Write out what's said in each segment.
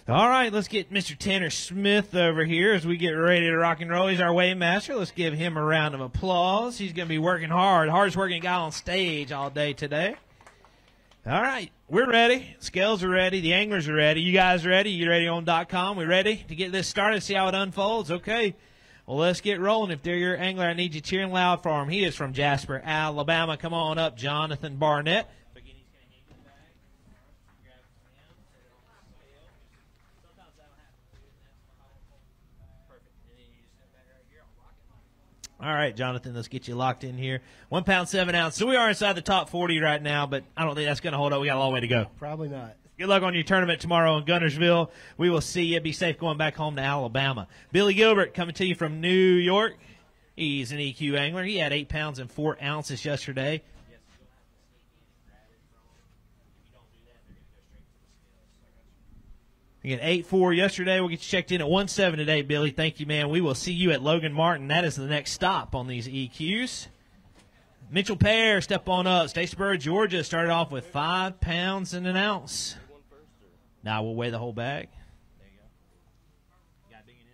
All right, let's get Mr. Tanner Smith over here as we get ready to rock and roll. He's our weighmaster. Let's give him a round of applause. He's going to be working hard. Hardest working guy on stage all day today. All right, we're ready. Scales are ready. The anglers are ready. You guys ready? You ready on .com? We ready to get this started, see how it unfolds? Okay. Well, let's get rolling. If they're your angler, I need you cheering loud for him. He is from Jasper, Alabama. Come on up, Jonathan Barnett. All right, Jonathan, let's get you locked in here. 1 pound, 7 ounce. So we are inside the top 40 right now, but I don't think that's going to hold up. We got a long way to go. Probably not. Good luck on your tournament tomorrow in Guntersville. We will see you. Be safe going back home to Alabama. Billy Gilbert coming to you from New York. He's an EQ angler. He had 8 pounds and 4 ounces yesterday. You got 8-4 yesterday. We'll get you checked in at 1-7 today, Billy. Thank you, man. We will see you at Logan Martin. That is the next stop on these EQs. Mitchell Pear, step on up. Statesboro, Georgia, started off with 5 pounds and an ounce. Now we'll weigh the whole bag. There you go. You got a big one in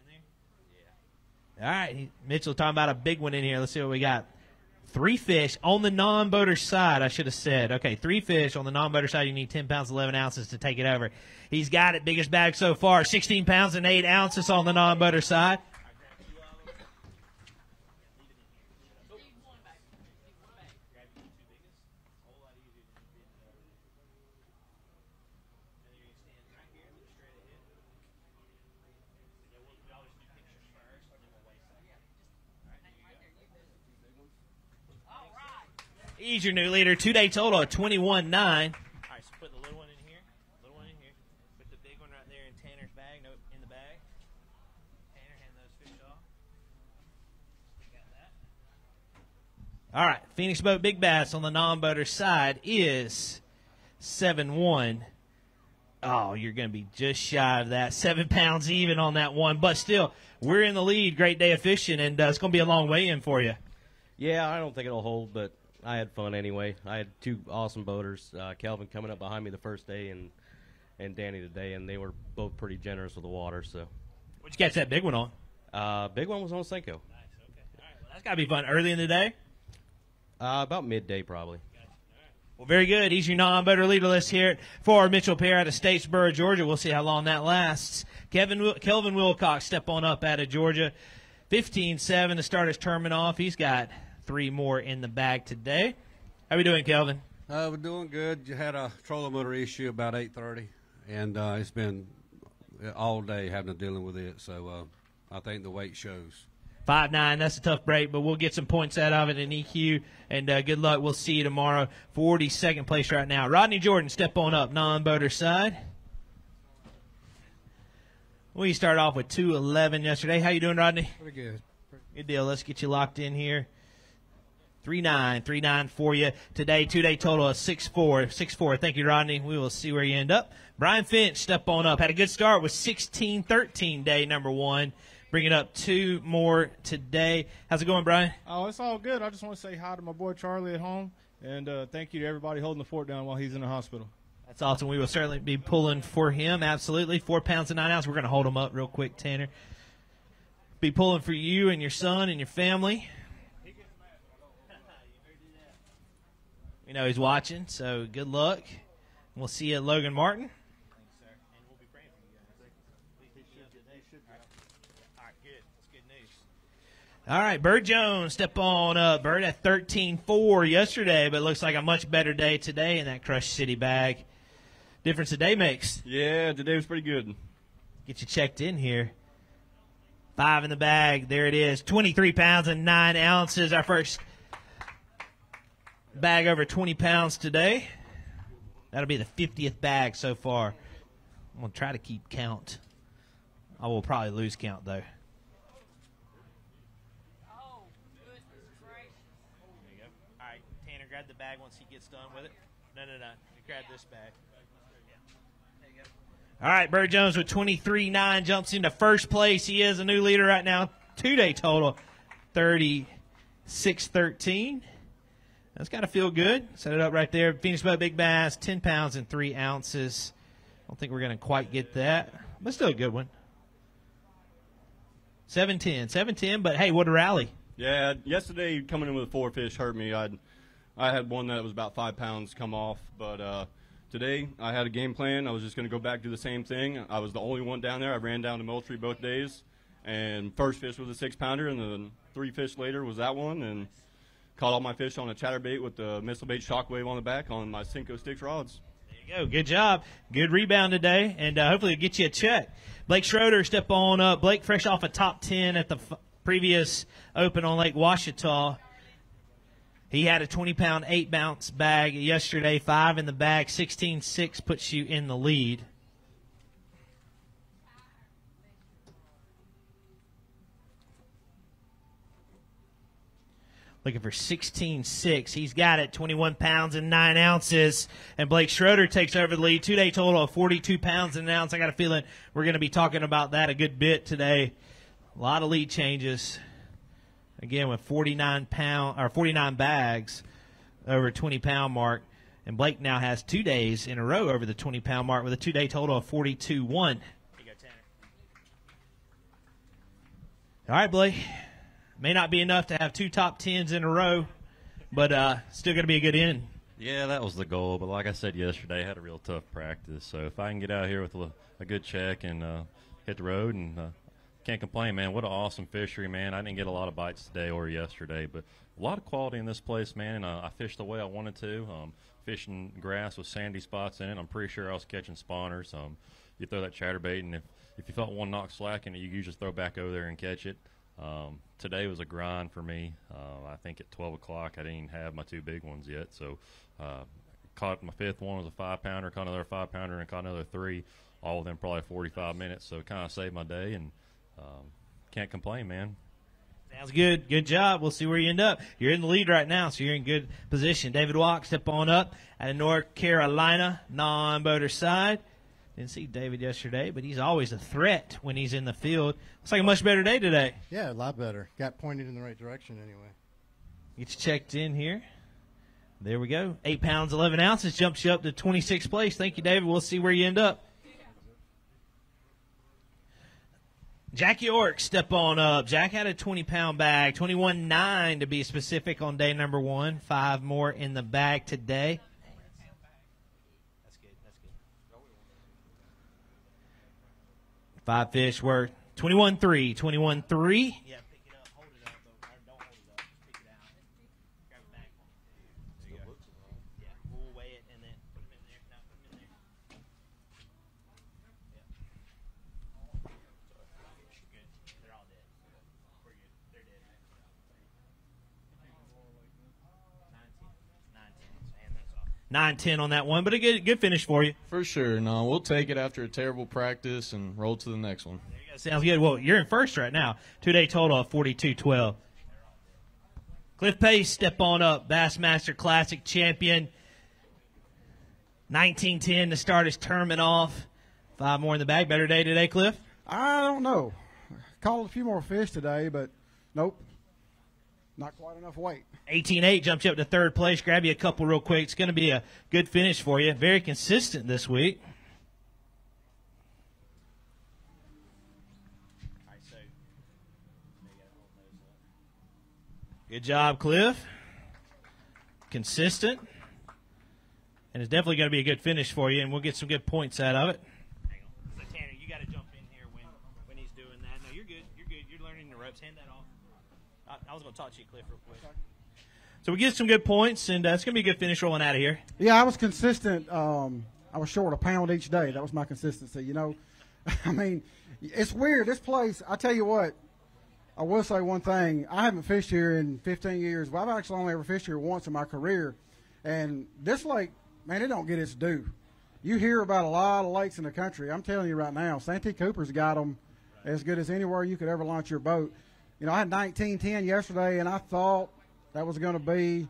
there? Yeah. All right. Mitchell talking about a big one in here. Let's see what we got. 3 fish on the non-boater side, I should have said. Okay, 3 fish on the non-boater side. You need 10 pounds, 11 ounces to take it over. He's got it. Biggest bag so far. 16 pounds and 8 ounces on the non-boater side. He's your new leader. 2-day total of 21.9. All right, so put the little one in here. Little one in here. Put the big one right there in Tanner's bag. No, in the bag. Tanner, hand those fish off. Got that. All right, Phoenix Boat Big Bass on the non-boater side is 7-1. Oh, you're going to be just shy of that. 7 pounds even on that one. But still, we're in the lead. Great day of fishing, and it's going to be a long way in for you. Yeah, I don't think it'll hold, but I had fun anyway. I had 2 awesome boaters, Kelvin coming up behind me the first day and Danny today, and they were both pretty generous with the water. So, What'd you catch that big one on? Big one was on Senko. Nice, okay. All right, well, that's got to be fun. Early in the day? About midday probably. Well, very good. He's your non-boater leader. Let's hear it for Mitchell Pear out of Statesboro, Georgia. We'll see how long that lasts. Kelvin Wilcox, step on up out of Georgia. 15-7 to start his tournament off. He's got 3 more in the bag today. How we doing, Kelvin? We're doing good. You had a trolling motor issue about 8:30, and it's been all day having to dealing with it. So I think the weight shows. 5'9", that's a tough break, but we'll get some points out of it in EQ, and good luck. We'll see you tomorrow. 42nd place right now. Rodney Jordan, step on up, non-boater side. We started off with 211 yesterday. How you doing, Rodney? Pretty good. Good deal. Let's get you locked in here. 3.9 for you today. 2-day total of 6.4. 6.4. Thank you, Rodney. We will see where you end up. Brian Finch, step on up. Had a good start with 16-13 day number 1. Bringing up 2 more today. How's it going, Brian? Oh, it's all good. I just want to say hi to my boy Charlie at home, and thank you to everybody holding the fort down while he's in the hospital. That's awesome. We will certainly be pulling for him. Absolutely. 4 pounds and 9 ounces. We're going to hold him up real quick, Tanner. Be pulling for you and your son and your family. We know he's watching, so good luck. We'll see you at Logan Martin. Thanks, sir. And we'll be praying for you guys. All right, good. That's good news. All right, Bird Jones, step on up. Bird at 13.4 yesterday, but looks like a much better day today in that Crush City bag. Difference a day makes. Yeah, today was pretty good. Get you checked in here. 5 in the bag. There it is. 23 pounds and 9 ounces. Our first bag over 20 pounds today. That'll be the 50th bag so far. I'm going to try to keep count. I will probably lose count, though. Oh, goodness gracious. There you go. All right, Tanner, grab the bag once he gets done with it. No. You grab this bag. There you go. All right, Bird Jones with 23.9 jumps into first place. He is a new leader right now. 2-day total, 36.13. That's got to feel good. Set it up right there. Phoenix Boat Big Bass, 10 pounds and 3 ounces. I don't think we're going to quite get that. but still a good one. 7-10, but hey, what a rally. Yeah, yesterday coming in with 4 fish hurt me. I had one that was about 5 pounds come off, but today I had a game plan. I was just going to go back do the same thing. I was the only one down there. I ran down to Moultrie both days, and first fish was a 6-pounder, and then 3 fish later was that one, and caught all my fish on a chatterbait with the missile bait shockwave on the back on my Cinco Sticks rods. There you go. Good job. Good rebound today, and hopefully it'll get you a check. Blake Schroeder, step on up. Blake, fresh off a top 10 at the previous Open on Lake Ouachita. He had a 20-pound 8-bounce bag yesterday, 5 in the bag. 16-6 puts you in the lead. Looking for 16-6. He's got it, 21 pounds and 9 ounces. And Blake Schroeder takes over the lead. 2-day total of 42 pounds and an ounce. I got a feeling we're going to be talking about that a good bit today. A lot of lead changes. Again, with 49 bags over 20-pound mark. And Blake now has 2 days in a row over the 20-pound mark with a 2-day total of 42-1. All right, Blake. May not be enough to have 2 top 10s in a row, but still going to be a good end. Yeah, that was the goal. But like I said yesterday, I had a real tough practice. So if I can get out here with a good check and hit the road, and can't complain, man. What an awesome fishery, man. I didn't get a lot of bites today or yesterday, but a lot of quality in this place, man. And I fished the way I wanted to. Fishing grass with sandy spots in it. I'm pretty sure I was catching spawners. You throw that chatterbait, and if you felt one knock slack in it, you just throw back over there and catch it. Today was a grind for me. I think at 12 o'clock I didn't even have my 2 big ones yet. So caught my 5th one, was a 5-pounder, caught another 5-pounder, and caught another 3, all within probably 45 minutes. So it kind of saved my day, and can't complain, man. Sounds good. Good job. We'll see where you end up. You're in the lead right now, so you're in good position. David Walk, step on up at North Carolina non-boater side. Didn't see David yesterday, but he's always a threat when he's in the field. Looks like a much better day today. Yeah, a lot better. Got pointed in the right direction anyway. Gets checked in here. There we go. 8 pounds, 11 ounces jumps you up to 26th place. Thank you, David. We'll see where you end up. Jack York, step on up. Jack had a 20-pound bag, 21.9 to be specific on day number 1. 5 more in the bag today. That's good. 5 fish worth 21.3. 21.3. Yeah, pick it up. Hold it up. Don't hold it up. Pick it out. Grab it back. There you go. Yeah, we'll weigh it and then put them in there. Now put them in there. Yeah. Good. They're all dead. We're good. They're dead. 9-10 on that one, but a good finish for you. For sure. No, we'll take it after a terrible practice and roll to the next one. There you go. Sounds good. Well, you're in first right now. 2-day total of 42-12. Cliff Pace, step on up. Bassmaster Classic champion. 19-10 to start his tournament off. 5 more in the bag. Better day today, Cliff? I don't know. Caught a few more fish today, but nope. Not quite enough weight. 18-8 jumps you up to 3rd place. Grab you a couple real quick. It's going to be a good finish for you. Very consistent this week. Good job, Cliff. Consistent. And it's definitely going to be a good finish for you, and we'll get some good points out of it. Hang on. So, Tanner, you got to jump in here when he's doing that. No, you're good. You're good. You're learning the ropes. Hand that off. I was going to talk to you, Cliff, real quick. So we get some good points, and it's going to be a good finish rolling out of here. Yeah, I was consistent. I was short a pound each day. That was my consistency, you know. I mean, it's weird. This place, I tell you what, I will say one thing. I haven't fished here in 15 years, but I've actually only ever fished here once in my career. And this lake, man, it don't get its due. You hear about a lot of lakes in the country. I'm telling you right now, Santee Cooper's got them as good as anywhere you could ever launch your boat. You know, I had 19-10 yesterday, and I thought that was going to be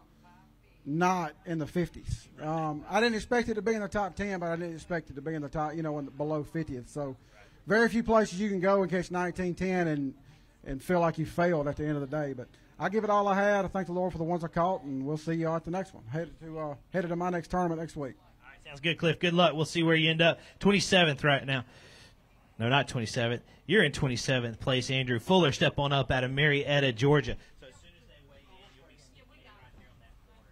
not in the 50s. I didn't expect it to be in the top 10, but I didn't expect it to be in the top, you know, in the below 50th. So very few places you can go and catch 19-10 and feel like you failed at the end of the day. But I give it all I had. I thank the Lord for the ones I caught, and we'll see y'all at the next one. Headed to my next tournament next week. All right, sounds good, Cliff. Good luck. We'll see where you end up. 27th right now. No, not 27th. You're in 27th place, Andrew Fuller. Step on up out of Marietta, Georgia. So as soon as they weigh in, you'll be skipping in right here on that corner.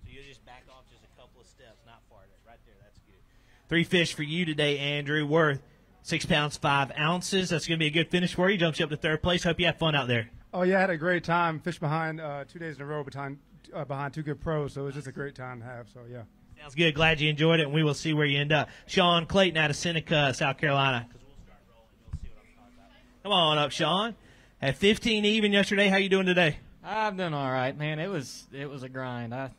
So you'll just back off just a couple of steps, not far. Right there, that's good. 3 fish for you today, Andrew, worth 6 pounds, 5 ounces. That's going to be a good finish for you. Jumps you up to 3rd place. Hope you have fun out there. Oh, yeah, I had a great time. Fished behind 2 days in a row behind 2 good pros, so it was just a great time to have. So, yeah. Sounds good. Glad you enjoyed it, and we will see where you end up. Sean Clayton out of Seneca, South Carolina. Come on up, Sean. Had 15 even yesterday. How you doing today? I'm doing all right, man. It was a grind. I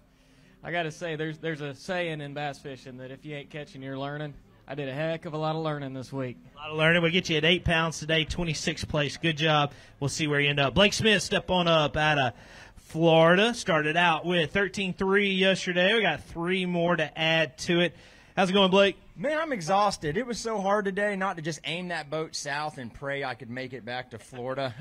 got to say, there's a saying in bass fishing that if you ain't catching, you're learning. I did a heck of a lot of learning this week. A lot of learning. We'll get you at 8 pounds today, 26th place. Good job. We'll see where you end up. Blake Smith, step on up out of Florida. Started out with 13.3 yesterday. We got 3 more to add to it. How's it going, Blake? Man, I'm exhausted. It was so hard today not to just aim that boat south and pray I could make it back to Florida.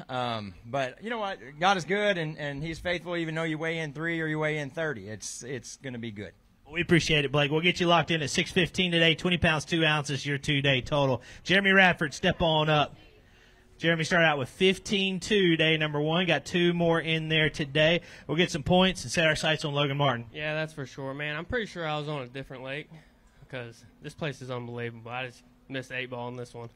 But you know what? God is good, and He's faithful even though you weigh in 3 or you weigh in 30. It's going to be good. We appreciate it, Blake. We'll get you locked in at 6:15 today, 20 pounds, 2 ounces, your 2-day total. Jeremy Radford, step on up. Jeremy started out with 15.2 day number 1. Got 2 more in there today. We'll get some points and set our sights on Logan Martin. Yeah, that's for sure, man. I'm pretty sure I was on a different lake because this place is unbelievable. I just missed 8 ball on this one.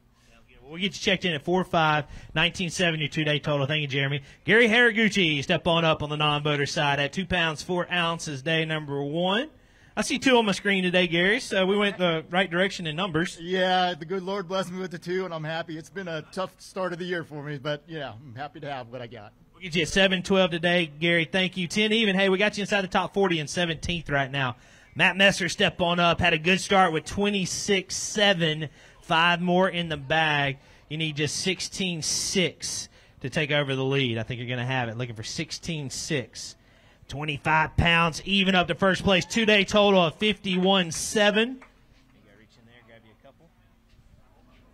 We'll get you checked in at 4.5, 19.7, your 2-day total. Thank you, Jeremy. Gary Haraguchi, step on up on the non-boater side at 2 pounds, 4 ounces, day number 1. I see 2 on my screen today, Gary, so we went the right direction in numbers. Yeah, the good Lord blessed me with the 2, and I'm happy. It's been a tough start of the year for me, but, yeah, I'm happy to have what I got. We'll get you at 7.12 today, Gary. Thank you. 10 even. Hey, we got you inside the top 40 and 17th right now. Matt Messer, step on up. Had a good start with 26.7. 5 more in the bag. You need just 16.6 to take over the lead. I think you're going to have it. Looking for 16.6. 25 pounds, even up to first place. 2-day total of 51.7.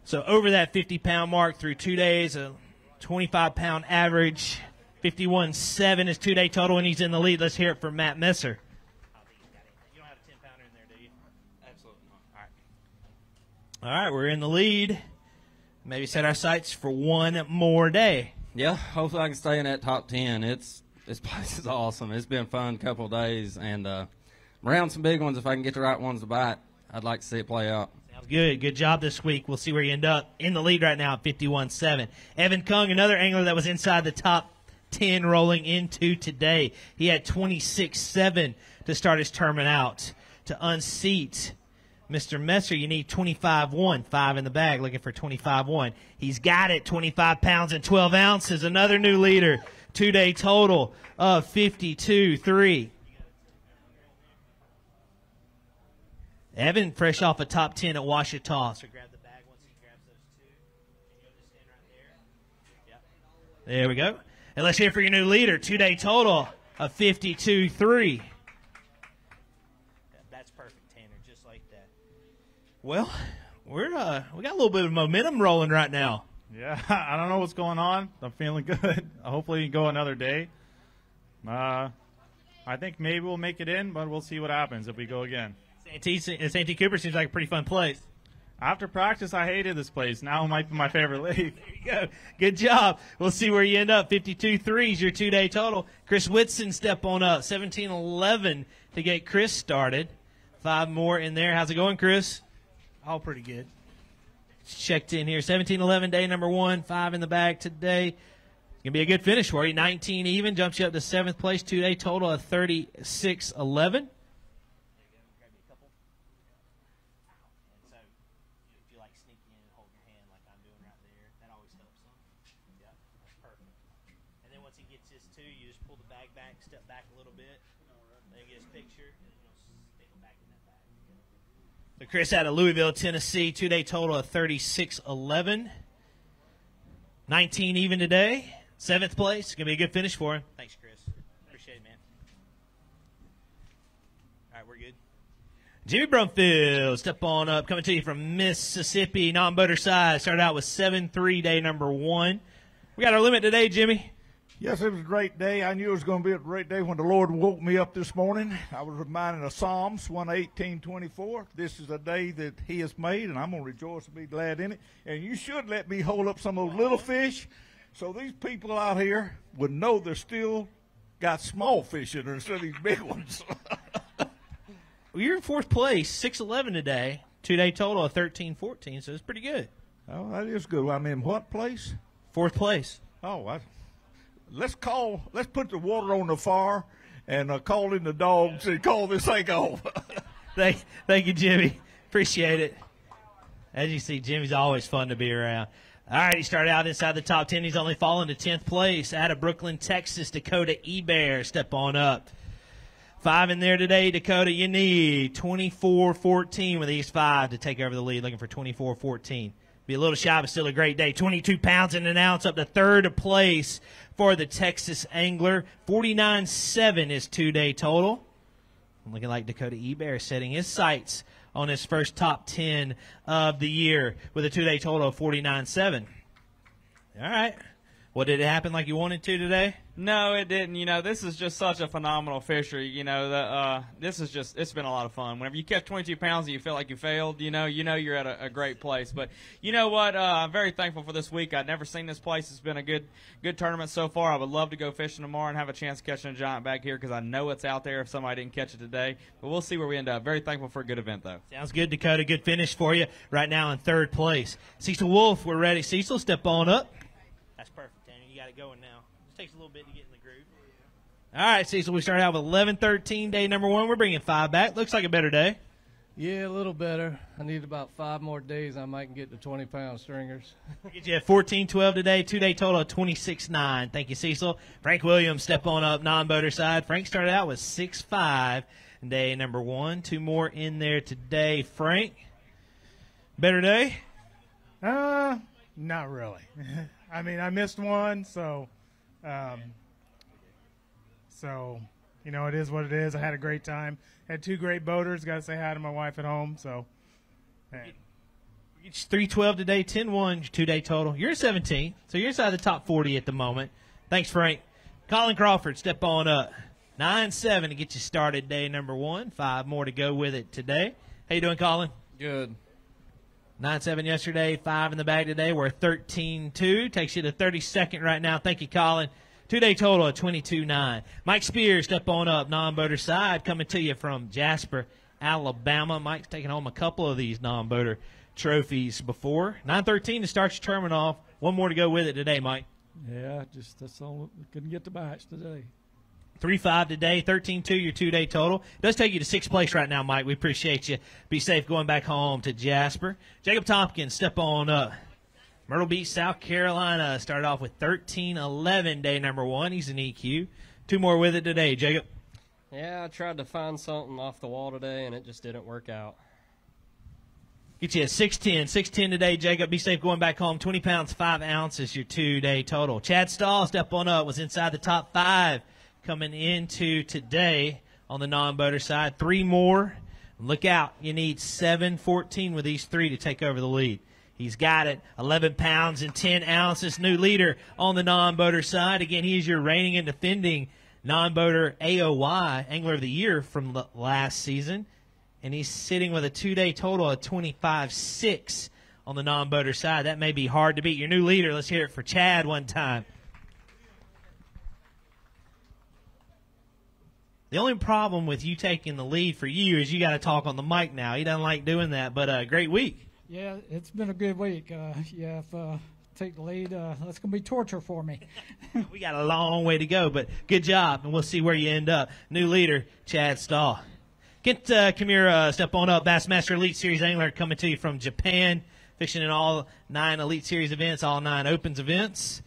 So over that 50-pound mark through 2 days, a 25-pound average. 51.7 is 2-day total, and he's in the lead. Let's hear it from Matt Messer. You don't have a 10-pounder in there, do you? Absolutely not. All right, we're in the lead. Maybe set our sights for 1 more day. Yeah, hopefully I can stay in that top 10. This place is awesome. It's been fun a couple of days, and around some big ones, if I can get the right ones to bite, I'd like to see it play out. Sounds good. Good job this week. We'll see where you end up. In the lead right now at 51.7. Evan Kung, another angler that was inside the top 10 rolling into today. He had 26.7 to start his tournament out. To unseat Mr. Messer, you need 25.1. 5 in the bag, looking for 25.1. He's got it. 25 pounds and 12 ounces. Another new leader. 2-day total of 52.3. Evan, fresh off a top 10 at Ouachita. So grab the bag once he grabs those 2. And you'll just stand right there. Yep. There we go. And let's hear for your new leader. 2-day total of 52.3. That's perfect, Tanner, just like that. Well, we got a little bit of momentum rolling right now. Yeah, I don't know what's going on. I'm feeling good. Hopefully, you go another day. I think maybe we'll make it in, but we'll see what happens if we go again. Santee Cooper seems like a pretty fun place. After practice, I hated this place. Now it might be my favorite lake. There you go. Good job. We'll see where you end up. 52.3 is your 2-day total. Chris Whitson, step on up. 17.11 to get Chris started. 5 more in there. How's it going, Chris? All pretty good. Checked in here. 17.11, day number 1. 5 in the bag today. It's going to be a good finish for you. 19 even. Jumps you up to 7th place. 2-day total of 36.11. Step back a little bit. Then get his picture. Stick him back in that bag. So Chris out of Louisville, Tennessee. 2-day total of 36.11. 19 even today. 7th place. Going to be a good finish for him. Thanks, Chris. Appreciate it, man. All right, we're good. Jimmy Brumfield, step on up. Coming to you from Mississippi, non-boater side. Started out with 7.3, day number 1. We got our limit today, Jimmy. Yes, it was a great day. I knew it was going to be a great day when the Lord woke me up this morning. I was reminded of Psalms 118:24. This is a day that He has made, and I'm going to rejoice and be glad in it. And you should let me hold up some of those little fish so these people out here would know they're still got small fish in there instead of these big ones. Well, you're in fourth place, 6'11" today. 2-day total of 13-14, so it's pretty good. Oh, that is good. I'm in what place? Fourth place. Oh, let's put the water on the fire and call in the dogs and call this thing off. Thank you, Jimmy. Appreciate it. As you see, Jimmy's always fun to be around. All right, he started out inside the top 10. He's only fallen to 10th place. Out of Brooklyn, Texas, Dakota B.A.S.S. Step on up. 5 in there today, Dakota. You need 24-14 with these 5 to take over the lead. Looking for 24-14. Be a little shy, but still a great day. 22 pounds and an ounce up to third place for the Texas angler. 49.7 is 2-day total. Looking like Dakota B.A.S.S. setting his sights on his first top 10 of the year with a 2-day total of 49.7. All right. What, did it happen like you wanted to today? No, it didn't. You know, this is just such a phenomenal fishery. You know, this is just, it's been a lot of fun. Whenever you catch 22 pounds and you feel like you failed, you know you're at a great place. But you know what? I'm very thankful for this week. I'd never seen this place. It's been a good tournament so far. I would love to go fishing tomorrow and have a chance of catching a giant back here because I know it's out there if somebody didn't catch it today. But we'll see where we end up. Very thankful for a good event, though. Sounds good, Dakota. Good finish for you right now in third place. Cecil Wolf, we're ready. Cecil, step on up. That's perfect, Tanner. You got it going now. It takes a little bit to get in the groove. All right, Cecil, we started out with 11-13, day number 1. We're bringing 5 back. Looks like a better day. Yeah, a little better. I need about 5 more days. I might get the 20-pound stringers. Get you at 14-12 today, 2-day total of 26.9. Thank you, Cecil. Frank Williams, step on up, non-boater side. Frank started out with 6.5, day number 1. 2 more in there today. Frank, better day? Not really. I mean, I missed one, so you know, it is what it is. I had a great time. Had 2 great boaters. Got to say hi to my wife at home. So, hey. 3-12 today, 10-1, 2-day total. You're 17, so you're inside the top 40 at the moment. Thanks, Frank. Colin Crawford, step on up. 9-7 to get you started, day number 1. 5 more to go with it today. How you doing, Colin? Good. 9-7 yesterday, 5 in the bag today. We're 13-2. Takes you to 32nd right now. Thank you, Colin. 2-day total of 22.9. Mike Spears, step on up, non-boater side, coming to you from Jasper, Alabama. Mike's taken home a couple of these non-boater trophies before. 9-13 to start your tournament off. 1 more to go with it today, Mike. Yeah, that's all. Couldn't get the bites today. 3-5 today, 13-2 your 2-day total. It does take you to 6th place right now, Mike. We appreciate you. Be safe going back home to Jasper. Jacob Tompkins, step on up. Myrtle Beach, South Carolina, started off with 13-11, day number 1. He's an EQ. 2 more with it today, Jacob. Yeah, I tried to find something off the wall today, and it just didn't work out. Get you at 6'10". 6'10 today, Jacob. Be safe going back home. 20 pounds, 5 ounces, your 2-day total. Chad Stahl, step on up, was inside the top 5 coming into today on the non-boater side. 3 more. Look out. You need 7-14 with these 3 to take over the lead. He's got it. 11 pounds and 10 ounces. New leader on the non-boater side. Again, he is your reigning and defending non-boater AOY, Angler of the Year from last season. And he's sitting with a 2-day total of 25.6 on the non-boater side. That may be hard to beat. Your new leader, let's hear it for Chad one time. The only problem with you taking the lead for you is you got to talk on the mic now. He doesn't like doing that, but great week. Yeah, it's been a good week. Yeah, if take the lead, that's going to be torture for me. We got a long way to go, but good job, and we'll see where you end up. New leader, Chad Stahl. Kent Kimura, step on up. Bassmaster Elite Series angler coming to you from Japan, fishing in all 9 Elite Series events, all 9 Opens events.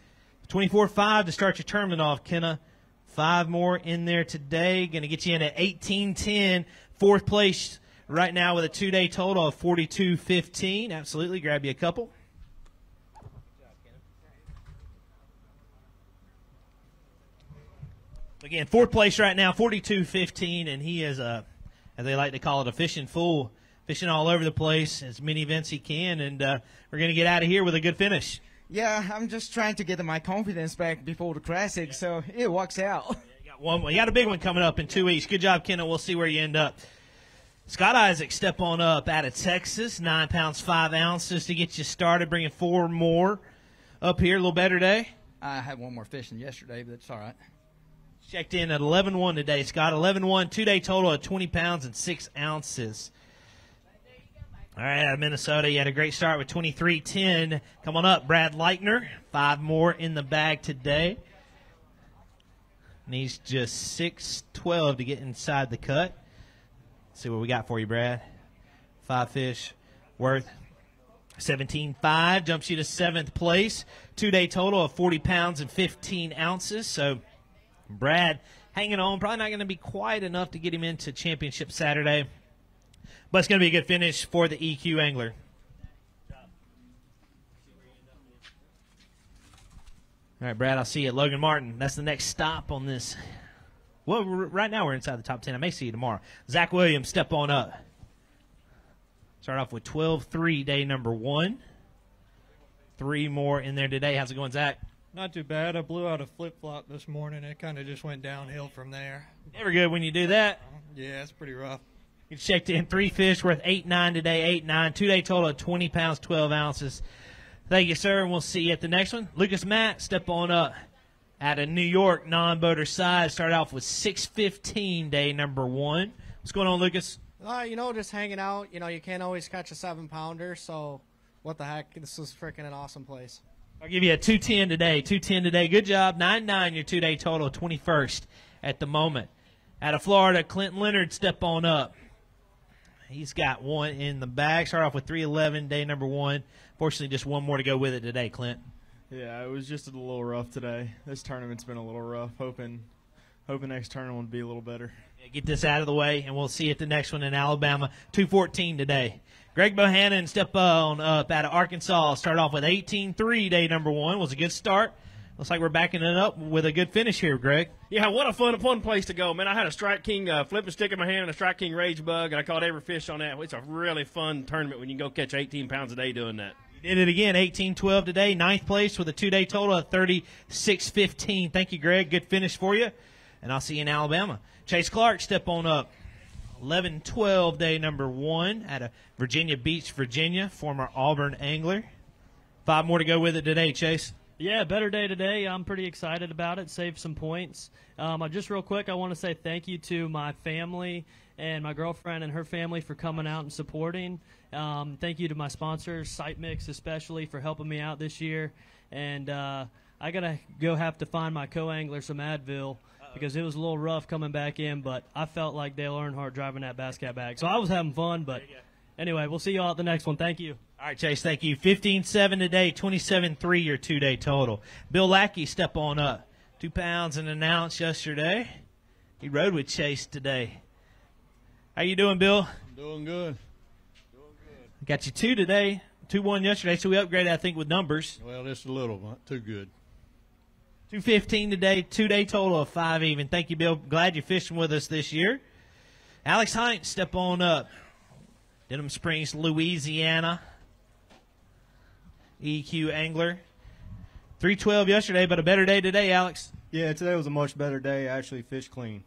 24.5 to start your tournament off, Kenna. 5 more in there today. Going to get you in at 18-10, 4th place right now with a 2-day total of 42.15. Absolutely. Grab you a couple. Again, 4th place right now, 42.15, and he is, as they like to call it, a fishing fool. Fishing all over the place, as many events he can, and we're going to get out of here with a good finish. Yeah, I'm just trying to get my confidence back before the classic, so it works out. You got a big one coming up in 2 weeks. Good job, Kendall. We'll see where you end up. Scott Isaac, step on up out of Texas, 9 pounds 5 ounces to get you started, bringing 4 more up here. A little better day. I had one more fish than yesterday, but it's all right. Checked in at 11-1 today, Scott. 11-1, 2-day total of 20 pounds and 6 ounces. All right, out of Minnesota, you had a great start with 23-10. Come on up, Brad Leitner. 5 more in the bag today. Needs just 6-12 to get inside the cut. Let's see what we got for you, Brad. 5 fish worth 17.5. Jumps you to 7th place. 2-day total of 40 pounds and 15 ounces. So Brad hanging on. Probably not going to be quite enough to get him into championship Saturday. But it's going to be a good finish for the EQ angler. All right, Brad, I'll see you at Logan Martin. That's the next stop on this. Well, right now we're inside the top 10. I may see you tomorrow. Zach Williams, step on up. Start off with 12-3, day number 1. 3 more in there today. How's it going, Zach? Not too bad. I blew out a flip-flop this morning. It kind of just went downhill from there. Never good when you do that. Yeah, it's pretty rough. You checked in 3 fish worth 8.9 today, 8.9. 2-day total of 20 pounds, 12 ounces. Thank you, sir, and we'll see you at the next one. Lucas Matt, step on up. Out of New York, non-boater side, start off with 6:15, day number 1. What's going on, Lucas? Just hanging out. You can't always catch a 7-pounder, so what the heck? This is freaking an awesome place. I'll give you a 210 today. 210 today. Good job. 9.9, your 2-day total, 21st at the moment. Out of Florida, Clinton Leonard, step on up. He's got 1 in the bag. Start off with 3:11, day number 1. Fortunately, just 1 more to go with it today, Clint. Yeah, it was just a little rough today. This tournament's been a little rough. Hoping next tournament will be a little better. Yeah, get this out of the way, and we'll see you at the next one in Alabama. 2:14 today. Greg Bohannon, step on up out of Arkansas. Start off with 18-3, day number 1. Was a good start. Looks like we're backing it up with a good finish here, Greg. Yeah, what a fun place to go, man. I had a Strike King flipping stick in my hand and a Strike King Rage Bug, and I caught every fish on that. It's a really fun tournament when you can go catch 18 pounds a day doing that. You did it again, 18-12 today, 9th place with a 2-day total of 36.15. Thank you, Greg. Good finish for you, and I'll see you in Alabama. Chase Clark, step on up. 11-12, day number 1 out of Virginia Beach, Virginia, former Auburn angler. 5 more to go with it today, Chase. Yeah, better day today. I'm pretty excited about it. Saved some points. Just real quick, I want to say thank you to my family and my girlfriend and her family for coming out and supporting. Thank you to my sponsors, Sight Mix especially, for helping me out this year. And I got to have to find my co-angler some Advil because it was a little rough coming back in, but I felt like Dale Earnhardt driving that Bass Cat bag. So I was having fun, but anyway, we'll see you all at the next one. Thank you. All right, Chase, thank you. 15-7 today, 27-3 your 2-day total. Bill Lackey, step on up. 2 pounds and an ounce yesterday. He rode with Chase today. How you doing, Bill? I'm doing good. Got you 2 today, 2-1 yesterday, so we upgraded, I think, with numbers. Well, just a little, not too good. 215 today, 2-day total of 5 even. Thank you, Bill. Glad you're fishing with us this year. Alex Hines, step on up. Denham Springs, Louisiana. EQ angler. 312 yesterday, but a better day today, Alex. Yeah, today was a much better day. I actually fished clean.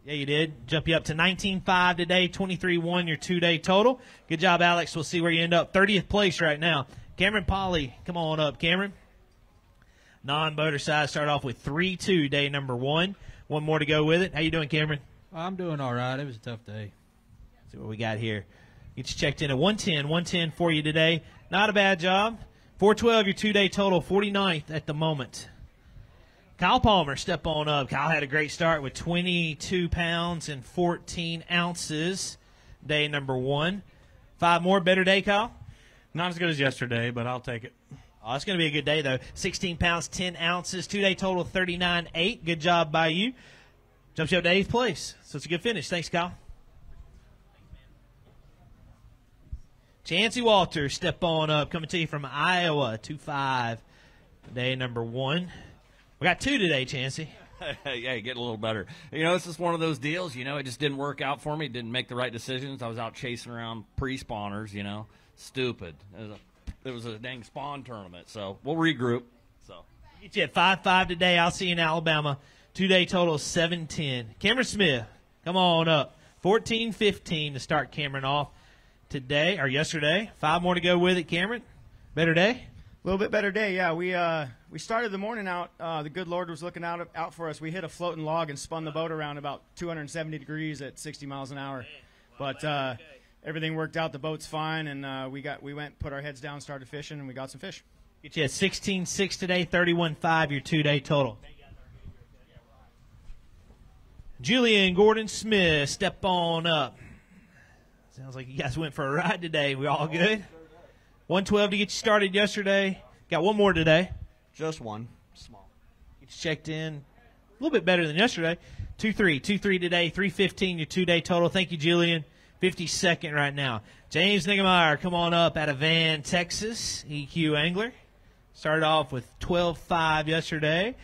Yeah, you did. Jump you up to 19.5 today, 23.1 your 2-day total. Good job, Alex. We'll see where you end up. 30th place right now. Cameron Polly, come on up, Cameron. Non-boater side, start off with 3-2, day number 1. 1 more to go with it. How you doing, Cameron? I'm doing all right. It was a tough day. Let's see what we got here. Get you checked in at 110 for you today. Not a bad job. 412 your 2-day total, 49th at the moment. Kyle Palmer, step on up. Kyle had a great start with 22 pounds and 14 ounces, day number 1. 5 more, better day, Kyle? Not as good as yesterday, but I'll take it. Oh, it's going to be a good day, though. 16 pounds, 10 ounces, 2-day total, 39.8. Good job by you. Jumps you up to 8th place, so it's a good finish. Thanks, Kyle. Chancey Walters, step on up. Coming to you from Iowa, 2-5, day number 1. We got 2 today, Chancey. Hey, getting a little better. This is one of those deals, it just didn't work out for me. Didn't make the right decisions. I was out chasing around pre-spawners, stupid. it was a dang spawn tournament. So we'll regroup. So Get you at 5-5 today. I'll see you in Alabama. 2-day total 7-10. Cameron Smith, come on up. 14-15 to start Cameron off today or yesterday. 5 more to go with it, Cameron. Better day? A little bit better day, yeah. We started the morning out. The good Lord was looking out for us. We hit a floating log and spun the boat around about 270 degrees at 60 miles an hour. But everything worked out. The boat's fine, and we went, put our heads down, started fishing, and we got some fish. Get you at 16-6 today, 31-5 your 2-day total. Julian Gordon Smith, step on up. Sounds like you guys went for a ride today. We all good? 112 to get you started yesterday. Got one more today. Just one. Small. Get you checked in. A little bit better than yesterday. 2-3 today, 315 your 2-day total. Thank you, Julian. 52nd right now. James Niggemeyer, come on up out of Van, Texas. EQ angler. Started off with 12-5 yesterday.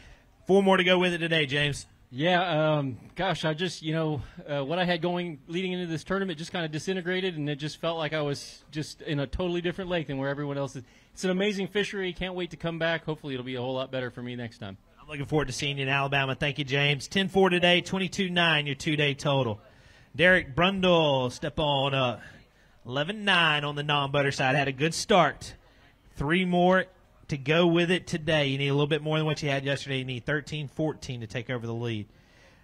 4 more to go with it today, James. Yeah, gosh, I just, what I had going leading into this tournament just kind of disintegrated, and it just felt like I was just in a totally different lake than where everyone else is. It's an amazing fishery. Can't wait to come back. Hopefully it'll be a whole lot better for me next time. I'm looking forward to seeing you in Alabama. Thank you, James. 10-4 today, 22-9 your 2-day total. Derek Brundle, step on up. 11-9 on the non-butter side. Had a good start. 3 more to go with it today. You need a little bit more than what you had yesterday. You need 13-14 to take over the lead.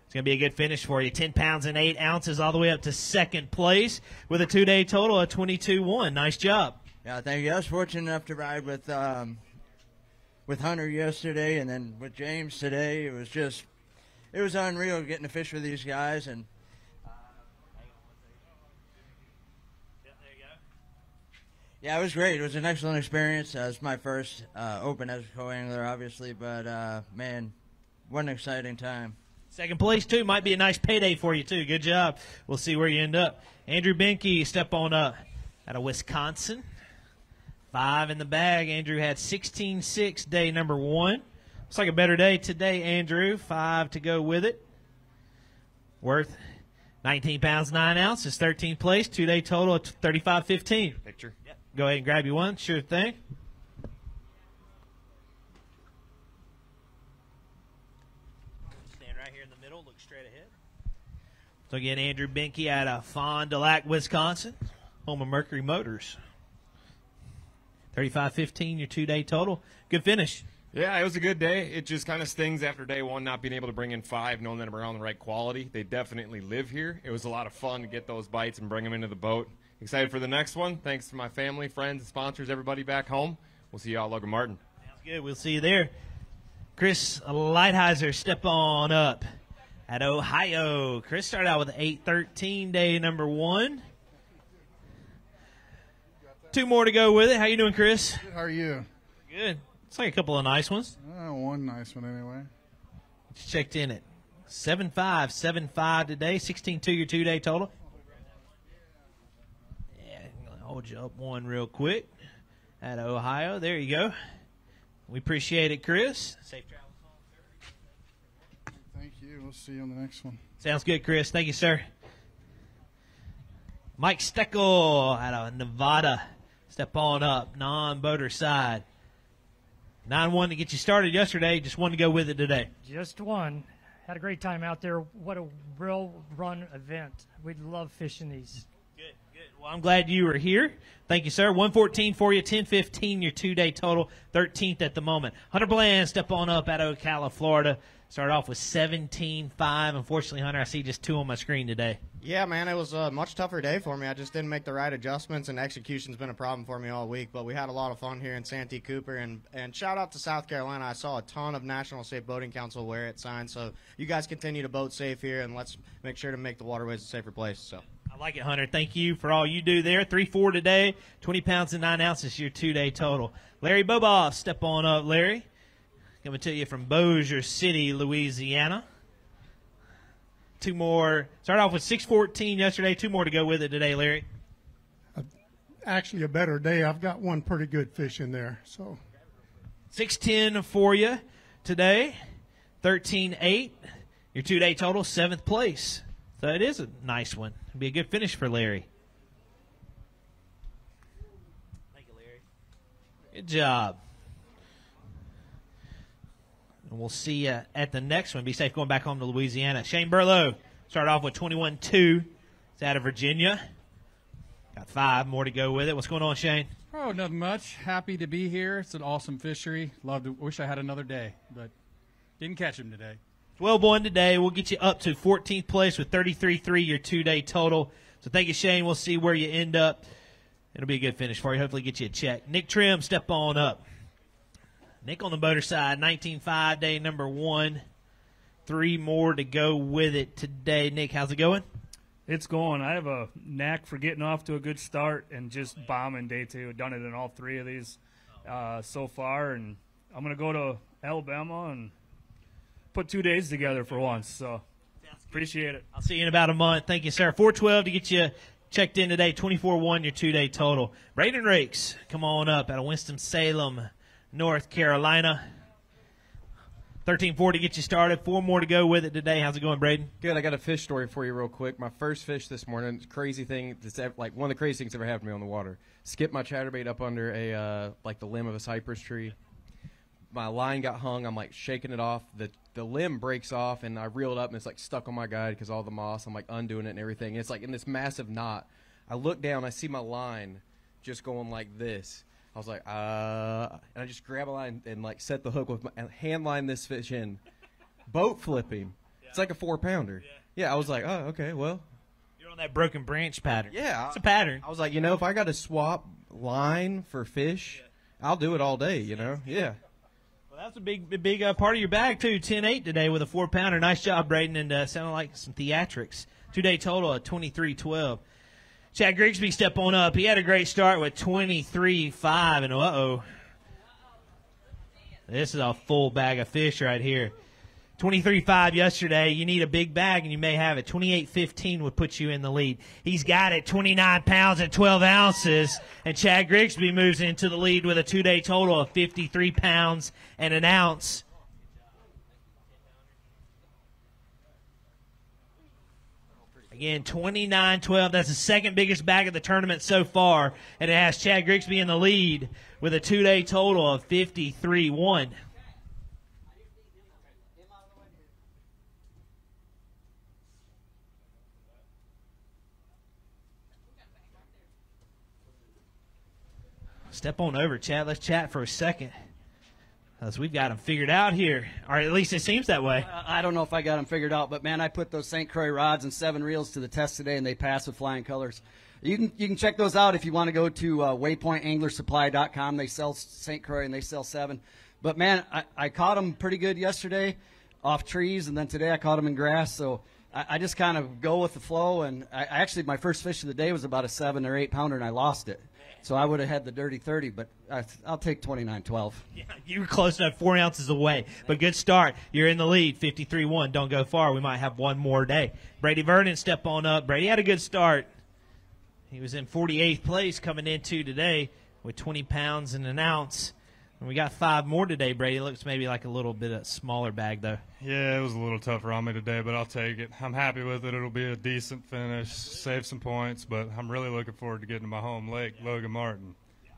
It's going to be a good finish for you. 10 pounds and 8 ounces all the way up to second place with a 2-day total of 22-1. Nice job. Yeah, thank you. I was fortunate enough to ride with Hunter yesterday, and then with James today. It was unreal getting to fish with these guys. And yeah, it was great. It was an excellent experience. It was my first Open as a co-angler, obviously, but, man, what an exciting time. Second place, too. Might be a nice payday for you, too. Good job. We'll see where you end up. Andrew Benke, step on up out of Wisconsin. 5 in the bag. Andrew had 16-6 day number 1. Looks like a better day today, Andrew. 5 to go with it. Worth 19 pounds, 9 ounces, 13th place, 2-day total of 35-15. Picture. Yep. Go ahead and grab you one. Sure thing. Stand right here in the middle. Look straight ahead. So again, Andrew Benke out of Fond du Lac, Wisconsin, home of Mercury Motors. 35-15, your 2-day total. Good finish. Yeah, it was a good day. It just kind of stings after day 1 not being able to bring in 5, knowing that I'm around the right quality. They definitely live here. It was a lot of fun to get those bites and bring them into the boat. Excited for the next one. Thanks to my family, friends, sponsors, everybody back home. We'll see you all at Logan Martin. Sounds good. We'll see you there. Chris Lighthizer, step on up at Ohio. Chris started out with 8-13, day number 1. 2 more to go with it. How you doing, Chris? Good. How are you? Good. It's like a couple of nice ones. One nice one anyway. Just checked in at 7-5, 7-5 today. 16-2 your 2-day total. Yeah, I'm gonna hold you up one real quick at Ohio. There you go. We appreciate it, Chris. Safe travels home, sir. Thank you. We'll see you on the next one. Sounds good, Chris. Thank you, sir. Mike Steckel out of Nevada. Step on up, non-boater side. 9-1 to get you started yesterday. Just one to go with it today. Just one. Had a great time out there. What a real run event. We love fishing these. Good. Well, I'm glad you were here. Thank you, sir. 114 for you, 10-15 your 2-day total, 13th at the moment. Hunter Bland, step on up out of Ocala, Florida. Started off with 17-5. Unfortunately, Hunter, I see just 2 on my screen today. Yeah, man, it was a much tougher day for me. I just didn't make the right adjustments, and execution's been a problem for me all week. But we had a lot of fun here in Santee Cooper, and shout out to South Carolina. I saw a ton of National Safe Boating Council wear it signs. So you guys continue to boat safe here, and let's make sure to make the waterways a safer place. So I like it, Hunter. Thank you for all you do there. 3-4 today, 20 pounds and 9 ounces, your 2-day total. Larry Boboff, step on up, Larry. Coming to you from Bossier City, Louisiana. 2 more. Started off with 6-14 yesterday. 2 more to go with it today, Larry. Actually, a better day. I've got one pretty good fish in there. So 6-10 for you today. 13-8. Your 2-day total, 7th place. So it is a nice one. It'll be a good finish for Larry. Thank you, Larry. Good job. And we'll see you at the next one. Be safe going back home to Louisiana. Shane Burlow started off with 21-2. It's out of Virginia. Got 5 more to go with it. What's going on, Shane? Oh, nothing much. Happy to be here. It's an awesome fishery. Wish I had another day, but didn't catch him today. 12-1 today. We'll get you up to 14th place with 33-3, your 2-day total. So thank you, Shane. We'll see where you end up. It'll be a good finish for you. Hopefully get you a check. Nick Trim, step on up. Nick on the boater side, 19.5, day number 1. 3 more to go with it today. Nick, how's it going? It's going. I have a knack for getting off to a good start and just bombing day 2. I've done it in all 3 of these so far, and I'm going to go to Alabama and put 2 days together for once. So appreciate it. I'll see you in about a month. Thank you, sir. 412 to get you checked in today. 24-1, your 2-day total. Braden Rakes, come on up out of Winston-Salem, North Carolina. 13-4 to get you started. 4 more to go with it today. How's it going, Braden? Good. I got a fish story for you real quick. My first fish this morning, crazy thing, like one of the craziest things ever happened to me on the water. Skipped my chatterbait up under the limb of a cypress tree. My line got hung. I'm like shaking it off. The limb breaks off, and I reel it up, and it's like stuck on my guide because all the moss. I'm like undoing it and everything. And it's like in this massive knot. I look down. I see my line just going like this. I was like, and I just grab a line and like set the hook with my and hand line this fish in, boat flipping. Yeah. It's like a 4-pounder. Yeah, I was like, oh, okay, well. You're on that broken branch pattern. Yeah, it's a pattern. I was like, if I got to swap line for fish, I'll do it all day. Yeah. Well, that's a big part of your bag too. 10-8 today with a 4-pounder. Nice job, Braden, and sounded like some theatrics. 2-day total of 23-12. Chad Grigsby, step on up. He had a great start with 23-5, and uh-oh. This is a full bag of fish right here. 23-5 yesterday. You need a big bag, and you may have it. 28-15 would put you in the lead. He's got it, 29 pounds and 12 ounces, and Chad Grigsby moves into the lead with a 2-day total of 53 pounds and an ounce. Again, 29-12. That's the second biggest bag of the tournament so far. And it has Chad Grigsby in the lead with a 2-day total of 53-1. Step on over, Chad. Let's chat for a second. As we've got them figured out here, or at least it seems that way. I don't know if I got them figured out, but man, I put those St. Croix rods and 7 reels to the test today, and they passed with flying colors. You can check those out if you want to go to waypointanglersupply.com. They sell St. Croix and they sell 7. But man, I caught them pretty good yesterday off trees, and then today I caught them in grass. So I just kind of go with the flow. And actually my first fish of the day was about a 7 or 8 pounder, and I lost it. So I would have had the dirty 30, but I'll take 29-12. Yeah, you were close enough, 4 ounces away. But good start. You're in the lead, 53-1. Don't go far. We might have one more day. Brady Vernon, step on up. Brady had a good start. He was in 48th place coming into today with 20 pounds and an ounce. And we got 5 more today, Brady. It looks maybe like a little bit of smaller bag, though. Yeah, it was a little tougher on me today, but I'll take it. I'm happy with it. It'll be a decent finish, save some points, but I'm really looking forward to getting to my home lake, Logan Martin.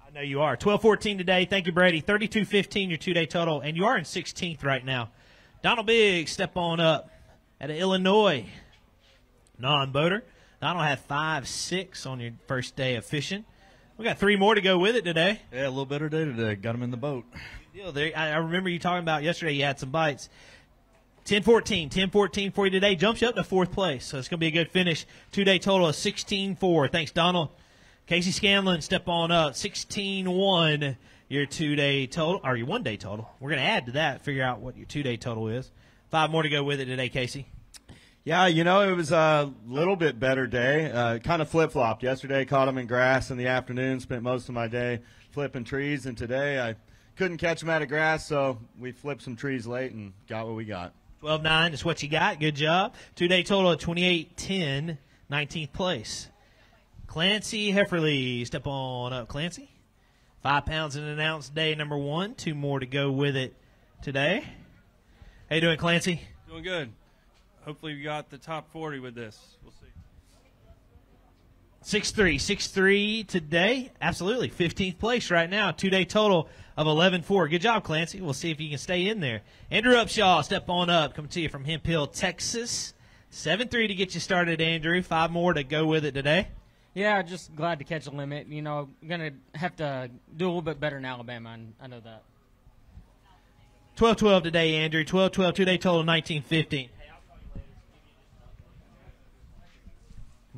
I know you are. 12-14 today. Thank you, Brady. 32-15, your 2-day total, and you are in 16th right now. Donald Biggs, step on up out of Illinois. Non-boater. Donald had 5-6 on your first day of fishing. We got 3 more to go with it today. Yeah, a little better day today. Got him in the boat. Good deal. I remember you talking about yesterday you had some bites. 10-14 for you today. Jumps you up to 4th place, so it's going to be a good finish. 2-day total of 16-4. Thanks, Donald. Casey Scanlon, step on up. 16-1, your 2-day total, or your 1-day total. We're going to add to that, figure out what your 2-day total is. 5 more to go with it today, Casey. Yeah, it was a little bit better day. Kind of flip-flopped. Yesterday, caught them in grass in the afternoon, spent most of my day flipping trees, and today I couldn't catch them out of grass, so we flipped some trees late and got what we got. 12-9 is what you got. Good job. 2-day total of 28-10, 19th place. Clancy Hefferly, step on up, Clancy. 5 pounds and an ounce, day number 1. 2 more to go with it today. How you doing, Clancy? Doing good. Hopefully we got the top 40 with this. We'll see. 6'3" today. Absolutely. 15th place right now. 2-day total of 11-4. Good job, Clancy. We'll see if you can stay in there. Andrew Upshaw, step on up. Coming to you from Hemp Hill, Texas. 7-3 to get you started, Andrew. 5 more to go with it today. Yeah, just glad to catch a limit. You know, I'm going to have to do a little bit better in Alabama. I know that. 12-12 today, Andrew. 12-12, 2-day total 19-15.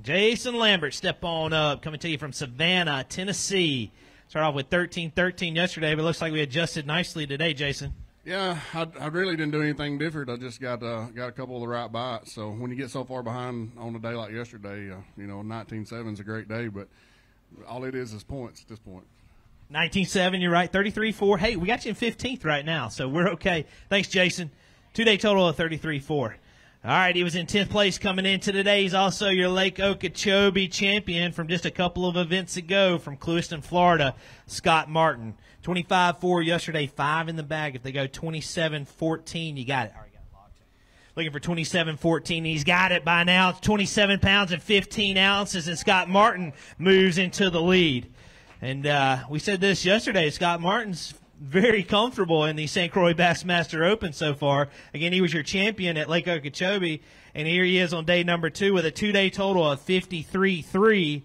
Jason Lambert, step on up. Coming to you from Savannah, Tennessee. Started off with 13-13 yesterday, but it looks like we adjusted nicely today, Jason. Yeah, I really didn't do anything different. I just got a couple of the right bites. So when you get so far behind on a day like yesterday, 19-7 is a great day, but all it is points at this point. 19-7, you're right. 33-4. Hey, we got you in 15th right now, so we're okay. Thanks, Jason. 2-day total of 33-4. All right, he was in 10th place coming into today. He's also your Lake Okeechobee champion from just a couple of events ago from Clewiston, Florida, Scott Martin. 25-4 yesterday, 5 in the bag. If they go 27-14, you got it. All right, got it locked. Looking for 27-14. He's got it by now. It's 27 pounds and 15 ounces, and Scott Martin moves into the lead. And we said this yesterday. Scott Martin's very comfortable in the St. Croix Bassmaster Open so far. Again, he was your champion at Lake Okeechobee, and here he is on day number 2 with a 2-day total of 53-3.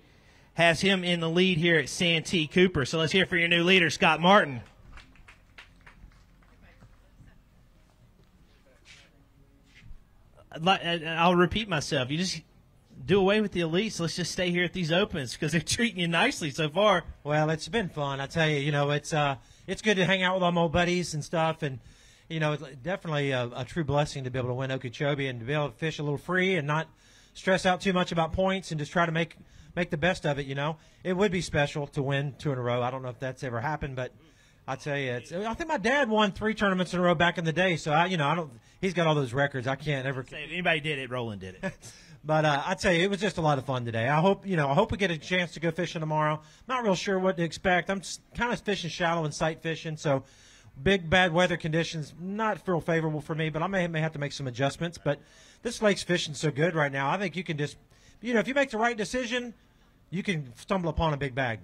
Has him in the lead here at Santee Cooper. So let's hear for your new leader, Scott Martin. I'll repeat myself. You just do away with the elites. Let's just stay here at these opens because they're treating you nicely so far. Well, it's been fun. I tell you, it's good to hang out with all my old buddies and stuff, and it's definitely a true blessing to be able to win Okeechobee and to be able to fish a little free and not stress out too much about points and just try to make the best of it. It would be special to win 2 in a row. I don't know if that's ever happened, but I tell you, I think my dad won 3 tournaments in a row back in the day. So I don't. He's got all those records. I can't ever. Say if anybody did it, Roland did it. But I tell you, it was just a lot of fun today. I hope we get a chance to go fishing tomorrow. Not real sure what to expect. I'm just kind of fishing shallow and sight fishing, so big bad weather conditions not real favorable for me. But I may have to make some adjustments. But this lake's fishing so good right now. I think you can just, if you make the right decision, you can stumble upon a big bag.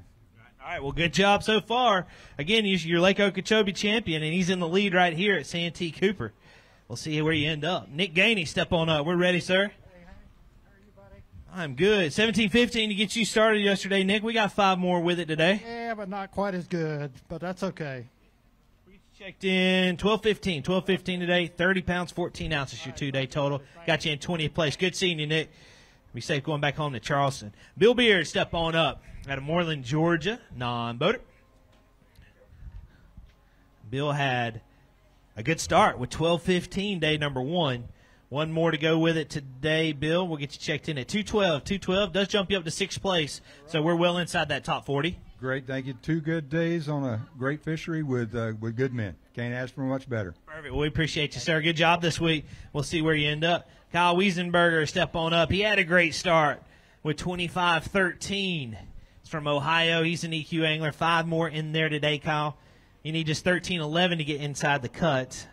All right, well, good job so far. Again, you're Lake Okeechobee champion, and he's in the lead right here at Santee Cooper. We'll see where you end up. Nick Gainey, step on up. We're ready, sir. I'm good. 17-15 to get you started yesterday, Nick. We got 5 more with it today. Yeah, but not quite as good, but that's okay. We checked in 12-15. 12-15 today, 30 pounds, 14 ounces, your 2-day total. Got you in 20th place. Good seeing you, Nick. Be safe going back home to Charleston. Bill Beard, step on up out of Moreland, Georgia, non-boater. Bill had a good start with 12-15, day number 1. 1 more to go with it today, Bill. We'll get you checked in at 212. 212 does jump you up to 6th place, so we're well inside that top 40. Great, thank you. 2 good days on a great fishery with good men. Can't ask for much better. Perfect. Well, we appreciate you, sir. Good job this week. We'll see where you end up. Kyle Wiesenberger, step on up. He had a great start with 25-13. He's from Ohio. He's an EQ angler. 5 more in there today, Kyle. You need just 13-11 to get inside the cut.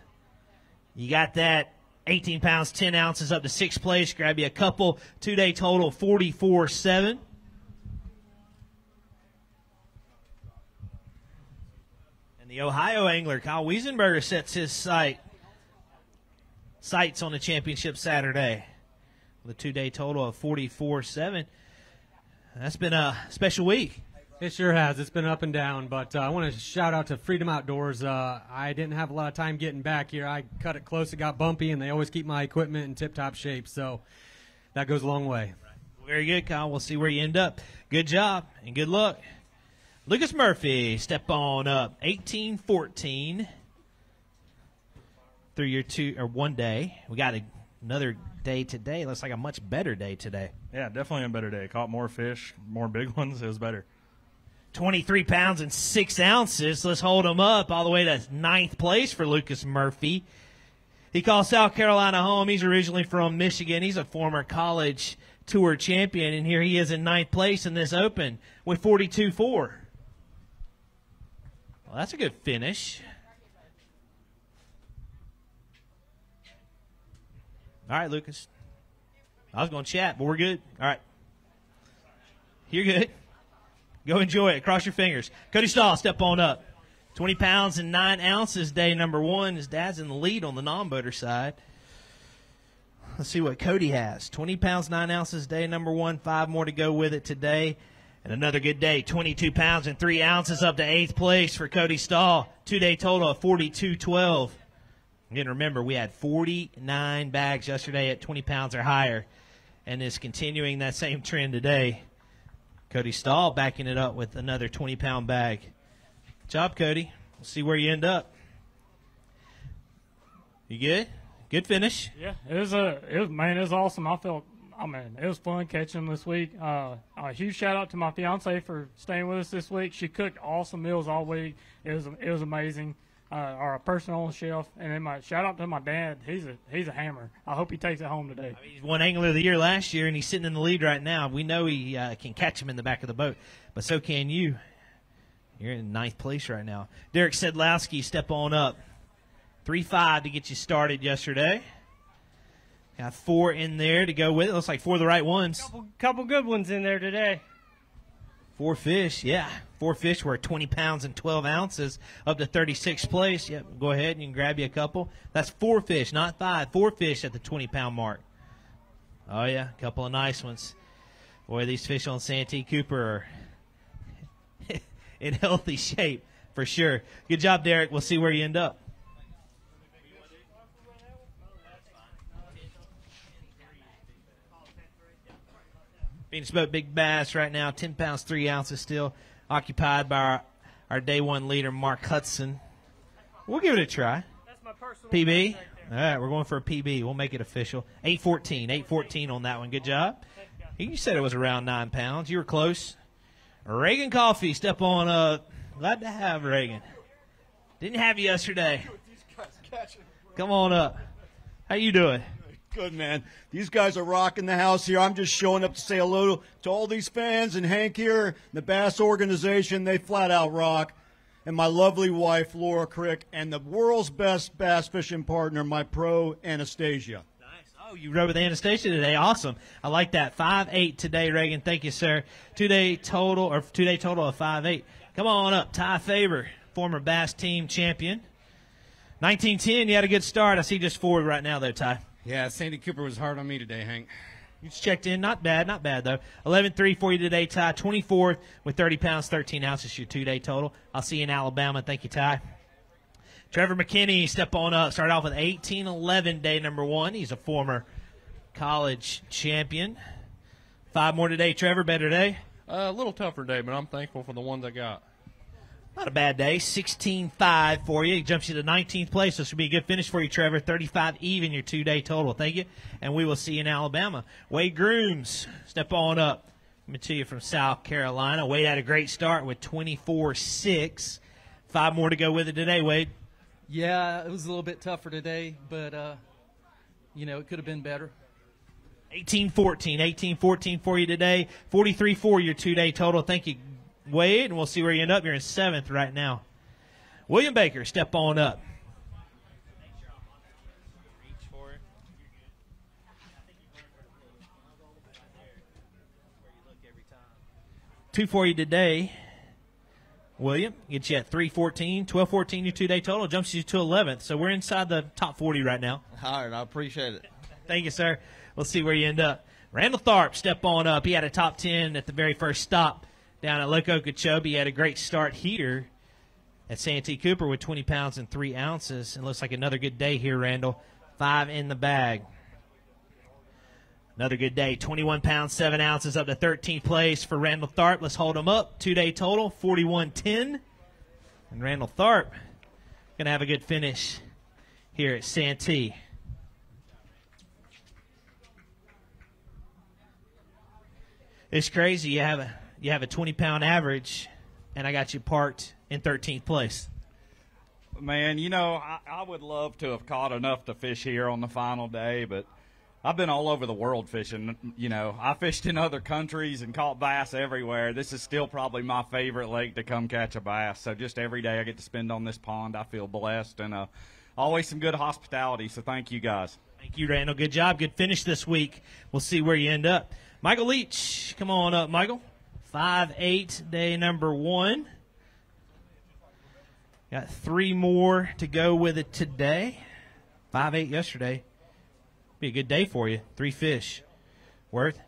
You got that. 18 pounds, 10 ounces up to 6th place. Grab you a couple. 2-day total, 44-7. And the Ohio angler, Kyle Wiesenberger, sets his sights on the championship Saturday with a 2-day total of 44-7. That's been a special week. It sure has. It's been up and down, but I want to shout out to Freedom Outdoors. I didn't have a lot of time getting back here. I cut it close. It got bumpy, and they always keep my equipment in tip-top shape, so that goes a long way. Very good, Kyle. We'll see where you end up. Good job, and good luck. Lucas Murphy, step on up. 18-14 through your 1 day. We got another day today. Looks like a much better day today. Yeah, definitely a better day. Caught more fish, more big ones. It was better. 23 pounds and 6 ounces. Let's hold him up all the way to 9th place for Lucas Murphy. He calls South Carolina home. He's originally from Michigan. He's a former college tour champion, and here he is in 9th place in this Open with 42-4. Well, that's a good finish. All right, Lucas. I was going to chat, but we're good. All right. You're good. Go enjoy it. Cross your fingers. Cody Stahl, step on up. 20 pounds and 9 ounces, day number 1. His dad's in the lead on the non-boater side. Let's see what Cody has. 20 pounds, 9 ounces, day number 1. 5 more to go with it today. And another good day. 22 pounds and 3 ounces up to 8th place for Cody Stahl. 2-day total of 42.12. Again, remember, we had 49 bags yesterday at 20 pounds or higher. And is continuing that same trend today. Cody Stahl backing it up with another 20-pound bag. Good job, Cody. We'll see where you end up. You good? Good finish. Yeah, it was awesome. It was fun catching them this week. A huge shout out to my fiance for staying with us this week. She cooked awesome meals all week. It was amazing. Our personal chef, and then shout out to my dad. He's a hammer. I hope he takes it home today. He's won Angler of the Year last year, and he's sitting in the lead right now. We know he can catch him in the back of the boat, but so can you. You're in 9th place right now. Derek Sedlowski, step on up. 3.5 to get you started yesterday. Got 4 in there to go with it. Looks like 4 of the right ones. Couple good ones in there today. 4 fish, yeah. 4 fish were 20 pounds and 12 ounces up to 36th place. Yep, go ahead and you can grab you a couple. That's 4 fish, not 5. 4 fish at the 20-pound mark. Oh, yeah, a couple of nice ones. Boy, these fish on Santee Cooper are in healthy shape for sure. Good job, Derek. We'll see where you end up. Phoenix Boat Big Bass right now, 10 pounds, 3 ounces still, occupied by our day 1 leader, Mark Hudson. We'll give it a try. That's my personal PB. All right, we're going for a PB. We'll make it official. 814 on that one. Good job. You said it was around 9 pounds. You were close. Reagan Coffee, step on up. Glad to have Reagan. Didn't have you yesterday. Come on up. How you doing? Good, man. These guys are rocking the house here. I'm just showing up to say hello to all these fans and Hank here, the Bass organization. They flat out rock. And my lovely wife, Laura Crick, and the world's best bass fishing partner, my pro, Anastasia. Oh, you rode with Anastasia today. Awesome. I like that. 5.8 today, Reagan. Thank you, sir. Two-day total of 5.8. Come on up. Ty Faber, former Bass team champion. 1910, you had a good start. I see just 4 right now, though, Ty. Yeah, Santee Cooper was hard on me today, Hank. You just checked in. Not bad, though. 11.3 for you today, Ty. 24th with 30 pounds, 13 ounces, your 2-day total. I'll see you in Alabama. Thank you, Ty. Trevor McKinney, step on up. Start off with 18.11, day number 1. He's a former college champion. 5 more today, Trevor. Better day? A little tougher day, but I'm thankful for the ones I got. Not a bad day. 16.5 for you. He jumps you to 19th place. This should be a good finish for you, Trevor. 35 even, your 2-day total. Thank you. And we will see you in Alabama. Wade Grooms, step on up. Coming to you from South Carolina. Wade had a great start with 24.6. 5 more to go with it today, Wade. Yeah, it was a little bit tougher today, but, it could have been better. 18.14 for you today. 43 for your 2-day total. Thank you, Wade, and we'll see where you end up. You're in 7th right now. William Baker, step on up. Two for you today. William gets you at 3.14, 12.14 your 2-day total, jumps you to 11th. So we're inside the top 40 right now. All right, I appreciate it. Thank you, sir. We'll see where you end up. Randall Tharp, step on up. He had a top 10 at the very first stop down at Lake Okeechobee. He had a great start here at Santee Cooper with 20 pounds and 3 ounces. And looks like another good day here, Randall. 5 in the bag. Another good day. 21 pounds, 7 ounces up to 13th place for Randall Tharp. Let's hold him up. 2-day total, 41.10. And Randall Tharp going to have a good finish here at Santee. It's crazy. You have a 20-pound average, and I got you parked in 13th place. Man, I would love to have caught enough to fish here on the final day, but I've been all over the world fishing. I fished in other countries and caught bass everywhere. This is still probably my favorite lake to come catch a bass. So just every day I get to spend on this pond, I feel blessed, and always some good hospitality. So thank you, guys. Thank you, Randall. Good job. Good finish this week. We'll see where you end up. Michael Leach, come on up, Michael. 5-8, day number 1. Got 3 more to go with it today. 5-8 yesterday. Be a good day for you. 3 fish worth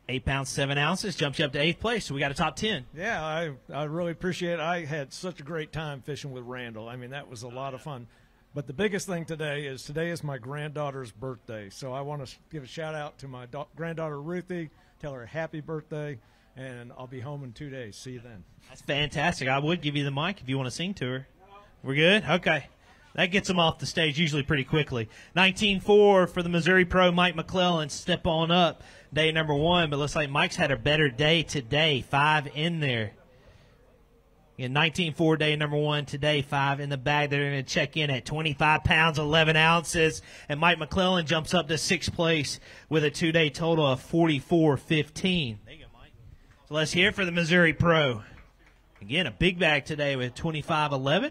8 pounds, 7 ounces. Jumps you up to 8th place, so we got a top 10. Yeah, I really appreciate it. I had such a great time fishing with Randall. I mean, that was a lot of fun. But the biggest thing today is my granddaughter's birthday. So I want to give a shout-out to my granddaughter, Ruthie, tell her happy birthday, and I'll be home in 2 days. See you then. That's fantastic. I would give you the mic if you want to sing to her. We're good? Okay. That gets them off the stage usually pretty quickly. 19-4 for the Missouri Pro, Mike McClellan. Step on up, day number 1. But looks like Mike's had a better day today. 5 in there. Again, 19-4, day number 1 today. 5 in the bag. They're going to check in at 25 pounds, 11 ounces. And Mike McClellan jumps up to 6th place with a 2-day total of 44.15. There you go, Mike. So let's hear it for the Missouri Pro. Again, a big bag today with 25.11.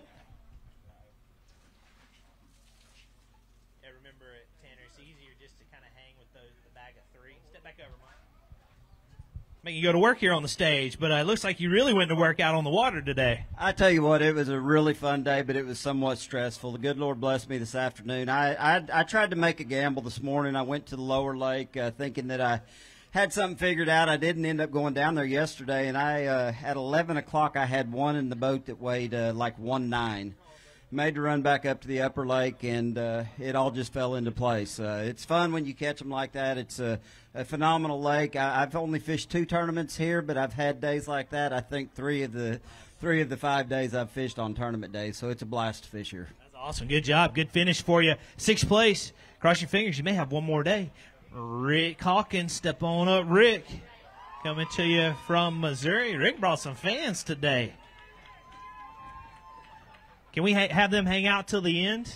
Make you go to work here on the stage, but it looks like you really went to work out on the water today. I tell you what, it was a really fun day, but it was somewhat stressful. The good Lord blessed me this afternoon. I tried to make a gamble this morning. I went to the lower lake thinking that I had something figured out. I didn't end up going down there yesterday, and at 11 o'clock I had one in the boat that weighed like 1.9. Made to run back up to the upper lake, and it all just fell into place. It's fun when you catch them like that. It's a phenomenal lake. I've only fished 2 tournaments here, but I've had days like that. I think 3 of the 5 days I've fished on tournament days, so it's a blast to fish here. That's awesome. Good job. Good finish for you. 6th place. Cross your fingers. You may have one more day. Rick Hawkins, step on up. Rick, coming to you from Missouri. Rick brought some fans today. Can we have them hang out till the end?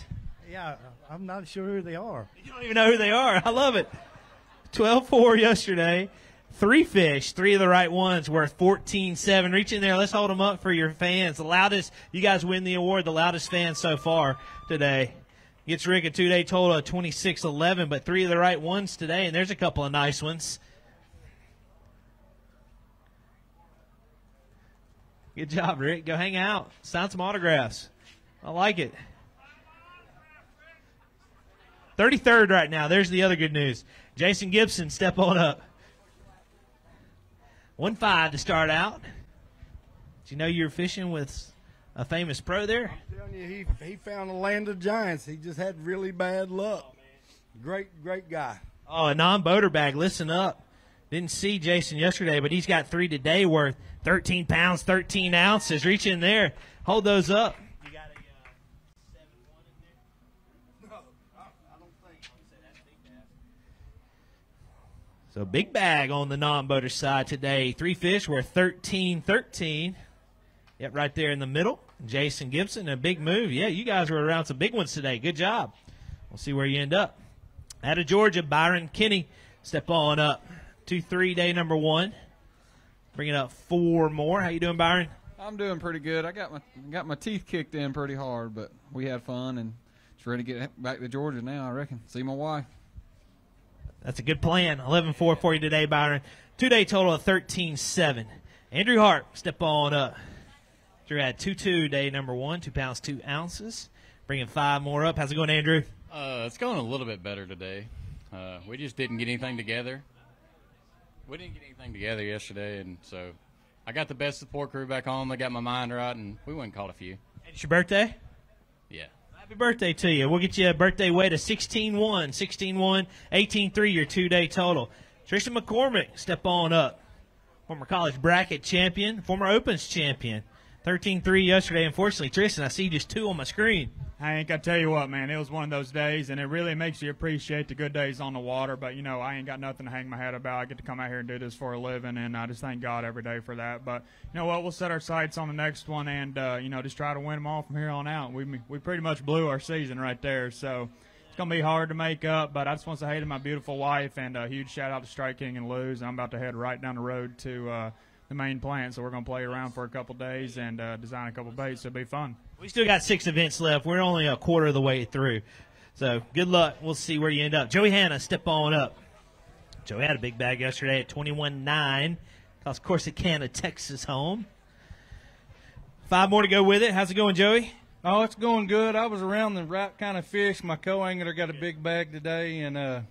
Yeah, I'm not sure who they are. You don't even know who they are. I love it. 12-4 yesterday. 3 fish, 3 of the right ones, worth 14.7. Reach in there. Let's hold them up for your fans. The loudest, you guys win the award, the loudest fans so far today. Gets Rick a 2-day total of 26.11, but 3 of the right ones today, and there's a couple of nice ones. Good job, Rick. Go hang out. Sign some autographs. I like it. 33rd right now. There's the other good news. Jason Gibson, step on up. 1-5 to start out. Did you know you were fishing with a famous pro there? I'm telling you, he found a land of giants. He just had really bad luck. Great guy. Oh, a non-boater bag. Listen up. Didn't see Jason yesterday, but he's got 3 today worth 13 pounds, 13 ounces. Reach in there. Hold those up. You got a 7-1 in there? No, I don't think. That's big bass. So big bag on the non-boater side today. 3 fish worth 13.13. Yep, right there in the middle. Jason Gibson, a big move. Yeah, you guys were around some big ones today. Good job. We'll see where you end up. Out of Georgia, Byron Kinney, step on up. 2-3, day number 1. Bringing up 4 more. How you doing, Byron? I'm doing pretty good. I got my teeth kicked in pretty hard, but we had fun and just ready to get back to Georgia now, I reckon. See my wife. That's a good plan. 11-4 for you today, Byron. 2-day total of 13.7. Andrew Hart, step on up. Drew had 2-2, day number 1, 2 pounds, 2 ounces. Bringing 5 more up. How's it going, Andrew? It's going a little bit better today. We just didn't get anything together. We didn't get anything together yesterday, and so I got the best support crew back home. I got my mind right, and we went and caught a few. It's your birthday? Yeah. Happy birthday to you. We'll get you a birthday weight of 16-1, 16-1, 18-3, your 2-day total. Tristan McCormick, step on up. Former college bracket champion, former Opens champion. 13-3 yesterday. Unfortunately, Tristan, I see just 2 on my screen. Hank, I tell you what, man, it was one of those days, and it really makes you appreciate the good days on the water. But, you know, I ain't got nothing to hang my head about. I get to come out here and do this for a living, and I just thank God every day for that. But, you know what, we'll set our sights on the next one and, you know, just try to win them all from here on out. We pretty much blew our season right there, so it's going to be hard to make up. But I just want to say hey to my beautiful wife, and a huge shout-out to Strike King and Lou's. I'm about to head right down the road to the main plant, so we're going to play around for a couple days and design a couple baits. It'll be fun. We still got 6 events left. We're only a quarter of the way through. So good luck. We'll see where you end up. Joey Hanna, step on up. Joey had a big bag yesterday at 21.9. Calls Corsicana, Texas home. 5 more to go with it. How's it going, Joey? Oh, it's going good. I was around the right kind of fish. My co-angler got a big bag today, and I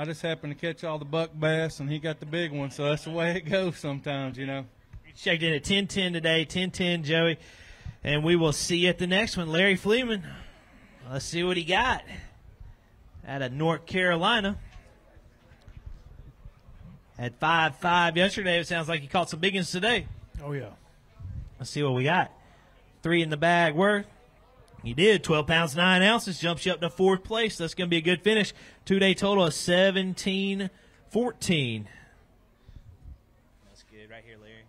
just happened to catch all the buck bass, and he got the big one. So that's the way it goes sometimes, you know. Checked in at 10-10 today, 10-10, Joey. And we will see you at the next one. Larry Fleeman, let's see what he got out of North Carolina. Had 5.5 yesterday. It sounds like he caught some big ones today. Oh, yeah. Let's see what we got. 3 in the bag worth. He did. 12 pounds, 9 ounces. Jumps you up to 4th place. That's going to be a good finish. 2-day total of 17-14. That's good right here, Larry.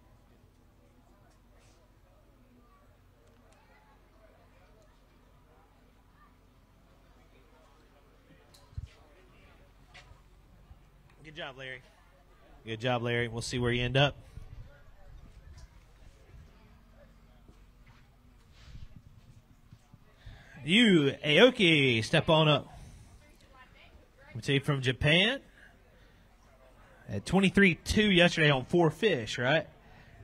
Good job, Larry. Good job, Larry. We'll see where you end up. You, Aoki, step on up. We'll take from Japan. At 23.2 yesterday on 4 fish, right?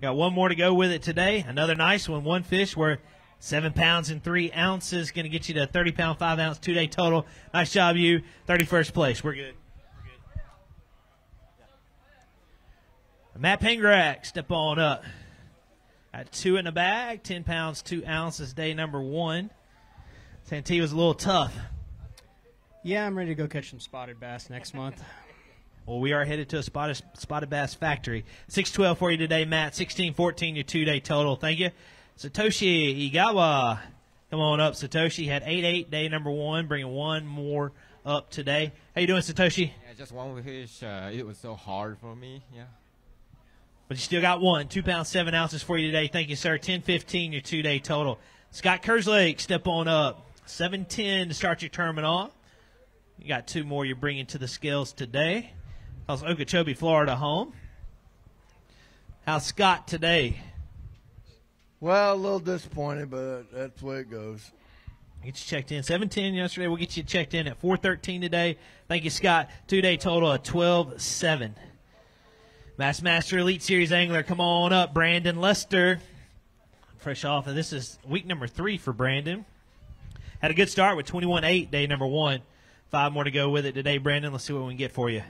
Got 1 more to go with it today. Another nice one. 1 fish worth 7 pounds and 3 ounces. Going to get you to 30 pound, 5 ounce, 2-day total. Nice job, you. 31st place. We're good. Matt Pengrak, step on up. Got 2 in the bag, 10 pounds, 2 ounces, day number 1. Santee was a little tough. Yeah, I'm ready to go catch some spotted bass next month. Well, we are headed to a spotted bass factory. 6-12 for you today, Matt. 16-14, your 2-day total. Thank you. Satoshi Igawa, come on up, Satoshi. Had 8-8, day number 1, bringing 1 more up today. How you doing, Satoshi? Yeah, just 1 fish. It was so hard for me, yeah. But you still got 1, 2 pounds, 7 ounces for you today. Thank you, sir. 10-15, your 2-day total. Scott Kerslake, step on up. 7-10 to start your tournament off. You got 2 more you're bringing to the scales today. How's Okeechobee, Florida home? How's Scott today? Well, a little disappointed, but that's the way it goes. Get you checked in. 7-10 yesterday. We'll get you checked in at 4:13 today. Thank you, Scott. 2-day total of 12-7. Bassmaster Elite Series angler, come on up, Brandon Lester. Fresh off, and this is week number 3 for Brandon. Had a good start with 21-8, day number 1. 5 more to go with it today, Brandon. Let's see what we can get for you.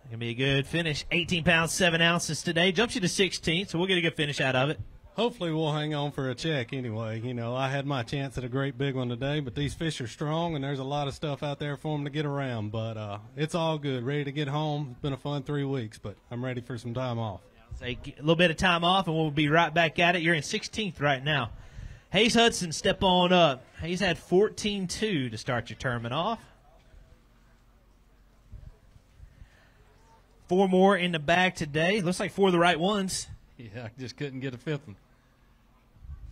Going to be a good finish. 18 pounds, 7 ounces today. Jumps you to 16, so we'll get a good finish out of it. Hopefully we'll hang on for a check anyway. You know, I had my chance at a great big one today, but these fish are strong, and there's a lot of stuff out there for them to get around. But it's all good. Ready to get home. It's been a fun 3 weeks, but I'm ready for some time off. Take a little bit of time off, and we'll be right back at it. You're in 16th right now. Hayes Hudson, step on up. Hayes had 14-2 to start your tournament off. 4 more in the bag today. Looks like 4 of the right ones. Yeah, I just couldn't get a 5th one.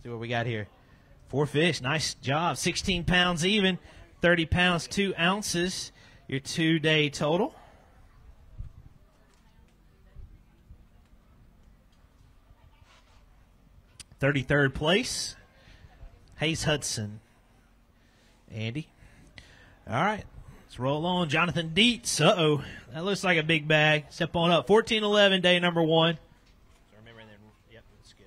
See what we got here. 4 fish. Nice job. 16 pounds even. 30 pounds, 2 ounces. Your 2-day total. (33rd place). Hayes Hudson. Andy. All right. Let's roll on. Jonathan Dietz. Uh-oh. That looks like a big bag. Step on up. 14-11, day number 1. Yep, that's good.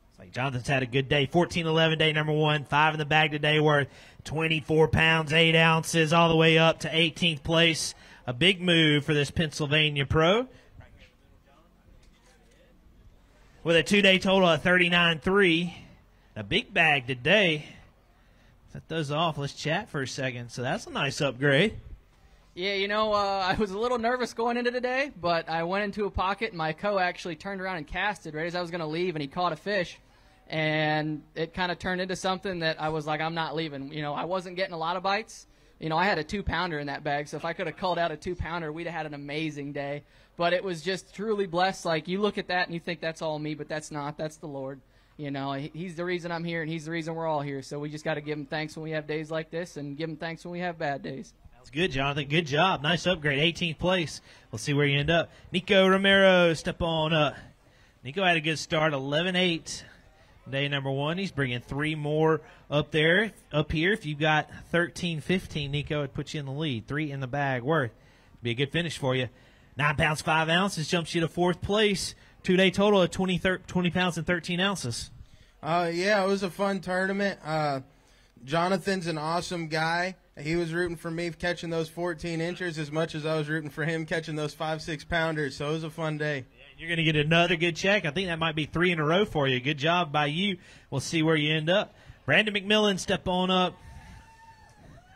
It's like Jonathan's had a good day. 14-11, day number 1. 5 in the bag today worth 24 pounds, 8 ounces, all the way up to 18th place. A big move for this Pennsylvania pro. With a 2-day total of 39.3. A big bag today. Set those off. Let's chat for a second. So that's a nice upgrade. Yeah, you know, I was a little nervous going into today, but I went into a pocket, and my co actually turned around and casted right as I was going to leave, and he caught a fish. And it kind of turned into something that I was like, I'm not leaving. You know, I wasn't getting a lot of bites. You know, I had a 2-pounder in that bag, so if I could have called out a 2-pounder, we'd have had an amazing day. But it was just truly blessed. Like, you look at that and you think that's all me, but that's not. That's the Lord. You know, he's the reason I'm here, and he's the reason we're all here. So we just got to give him thanks when we have days like this and give him thanks when we have bad days. That's good, Jonathan. Good job. Nice upgrade. 18th place. We'll see where you end up. Nico Romero, step on up. Nico had a good start, 11-8. Day number 1. He's bringing 3 more up here. If you got 13-15, Nico would put you in the lead. 3 in the bag worth. Be a good finish for you. 9 pounds 5 ounces jumps you to 4th place. 2-day total of 20 pounds and 13 ounces. Yeah, it was a fun tournament. Jonathan's an awesome guy. He was rooting for me catching those 14 inchers as much as I was rooting for him catching those 5-6 pounders. So it was a fun day. You're going to get another good check. I think that might be 3 in a row for you. Good job by you. We'll see where you end up. Brandon McMillan, step on up.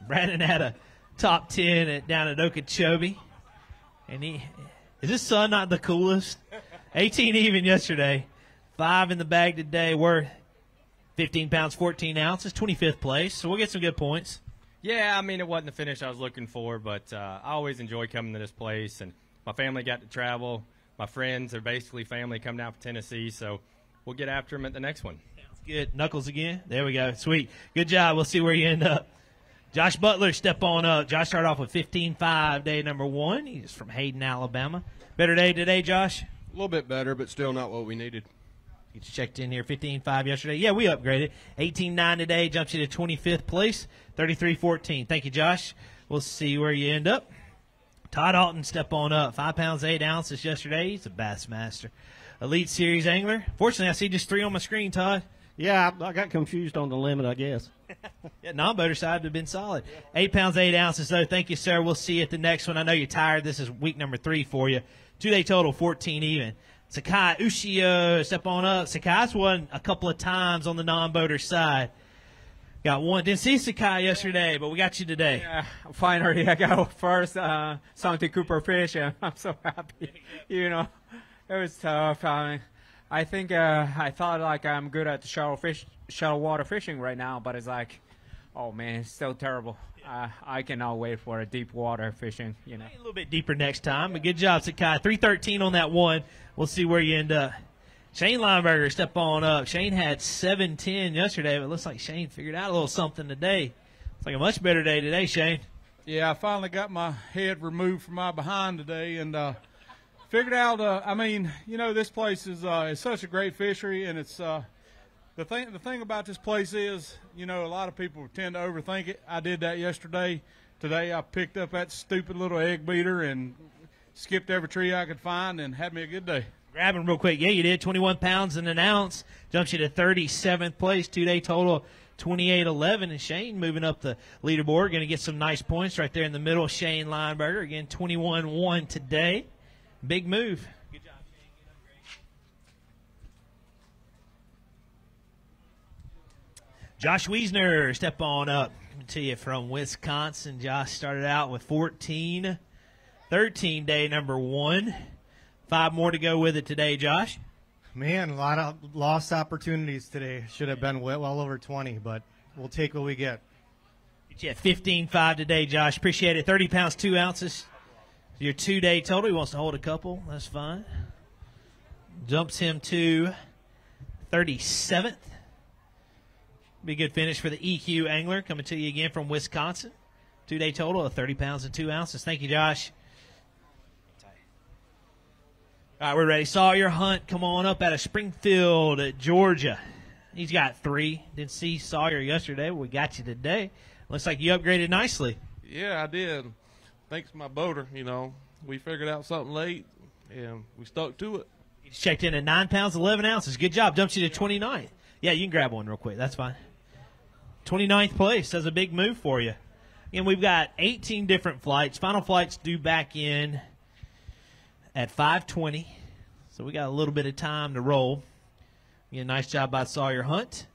Brandon had a top 10 down at Okeechobee. And is his son not the coolest? 18 even yesterday. 5 in the bag today. Worth 15 pounds, 14 ounces, 25th place. So we'll get some good points. Yeah, I mean, it wasn't the finish I was looking for, but I always enjoy coming to this place. And my family got to travel. My friends are basically family come down from Tennessee, so we'll get after them at the next one. Sounds good. Knuckles again. There we go. Sweet. Good job. We'll see where you end up. Josh Butler, step on up. Josh started off with 15.5, day number 1. He's from Hayden, Alabama. Better day today, Josh? A little bit better, but still not what we needed. You checked in here 15.5 yesterday. Yeah, we upgraded. 18.9 today jumps you to 25th place. 33.14. Thank you, Josh. We'll see where you end up. Todd Alton, step on up. 5 pounds 8 ounces yesterday. He's a Bassmaster Elite Series angler. Fortunately, I see just 3 on my screen, Todd. Yeah, I got confused on the limit, I guess. Yeah, non-boater side would have been solid. 8 pounds 8 ounces, though. Thank you, sir. We'll see you at the next one. I know you're tired. This is week number 3 for you. 2-day total, 14 even. Sakai Ushio, step on up. Sakai's won a couple of times on the non-boater side. Got one. Didn't see Sakai yesterday, but we got you today. Yeah, finally I got first Santee Cooper fish, and I'm so happy. You know, it was tough. I think I thought like I'm good at the shallow water fishing right now, but it's like, oh man, it's still terrible. I cannot wait for a deep water fishing. You know, a little bit deeper next time. But good job, Sakai. 313 on that one. We'll see where you end up. Shane Lineberger, step on up. Shane had 710 yesterday, but it looks like Shane figured out a little something today. It's like a much better day today, Shane. Yeah, I finally got my head removed from my behind today, and figured out. I mean, you know, this place is such a great fishery, and it's the thing about this place is, you know, a lot of people tend to overthink it. I did that yesterday. Today I picked up that stupid little egg beater and skipped every tree I could find and had me a good day. Grabbing real quick. Yeah, you did. 21 pounds and an ounce. Jumps you to 37th place. 2-day total 28.11. And Shane moving up the leaderboard. Going to get some nice points right there in the middle. Shane Lineberger. Again, 21-1 today. Big move. Good job, Shane. Josh Wiesner, step on up. Coming to you from Wisconsin. Josh started out with 14. 13, day number 1. 5 more to go with it today, Josh. Man, a lot of lost opportunities today. Should have been well over 20, but we'll take what we get. Yeah, 15.5 today, Josh. Appreciate it. 30 pounds, 2 ounces. Your 2-day total. He wants to hold a couple. That's fine. Jumps him to 37th. Be a good finish for the EQ angler. Coming to you again from Wisconsin. 2-day total of 30 pounds and 2 ounces. Thank you, Josh. All right, we're ready. Sawyer Hunt, come on up out of Springfield, Georgia. He's got 3. Didn't see Sawyer yesterday, but we got you today. Looks like you upgraded nicely. Yeah, I did. Thanks to my boater, you know. We figured out something late, and we stuck to it. You just checked in at 9 pounds, 11 ounces. Good job. Jumps you to 29th. Yeah, you can grab one real quick. That's fine. 29th place. That's a big move for you. And we've got 18 different flights. Final flights due back in at 5:20, so we got a little bit of time to roll. Again, nice job by Sawyer Hunt.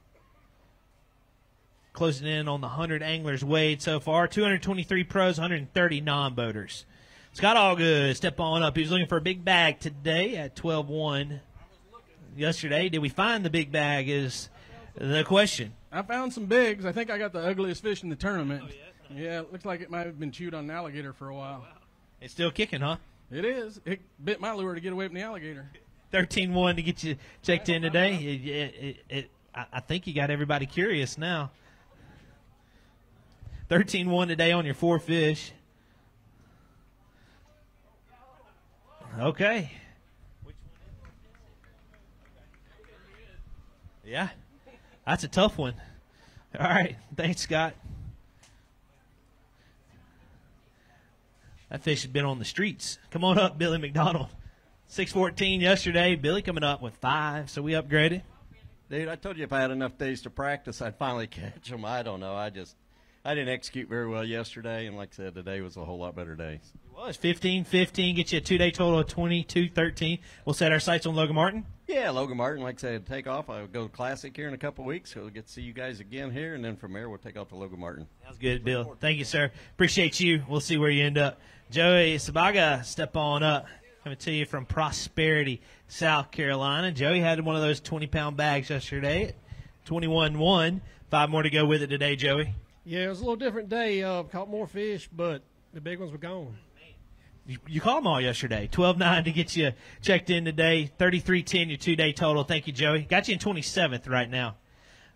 Closing in on the 100 anglers weighed so far. 223 pros, 130 non-boaters. Scott Allgood, step on up. He was looking for a big bag today at 12-1. Yesterday, did we find the big bag is the question. I found some bigs. I think I got the ugliest fish in the tournament. Oh, yeah, it looks like it might have been chewed on an alligator for a while. It's still kicking, huh? It is. It bit my lure to get away from the alligator. 13-1 to get you checked in today. I think you got everybody curious now. 13-1 today on your 4 fish. Okay. Yeah, that's a tough one. All right. Thanks, Scott. That fish has been on the streets. Come on up, Billy McDonald. 6:14 yesterday. Billy coming up with 5, so we upgraded. Dude, I told you if I had enough days to practice, I'd finally catch them. I don't know. I didn't execute very well yesterday, and like I said, today was a whole lot better day. It was 15-15, get you a 2-day total of 22-13. We'll set our sights on Logan Martin. Yeah, Logan Martin, like I said, take off. I'll go to Classic here in a couple of weeks, so we'll get to see you guys again here, and then from there we'll take off to Logan Martin. Sounds good, Bill. Thank you, sir. Appreciate you. We'll see where you end up. Joey Sabaga, step on up. Coming to you from Prosperity, South Carolina. Joey had one of those 20-pound bags yesterday. 21-1. 5 more to go with it today, Joey. Yeah, it was a little different day. Caught more fish, but the big ones were gone. You caught them all yesterday. 12-9 to get you checked in today. 33-10, your 2-day total. Thank you, Joey. Got you in 27th right now.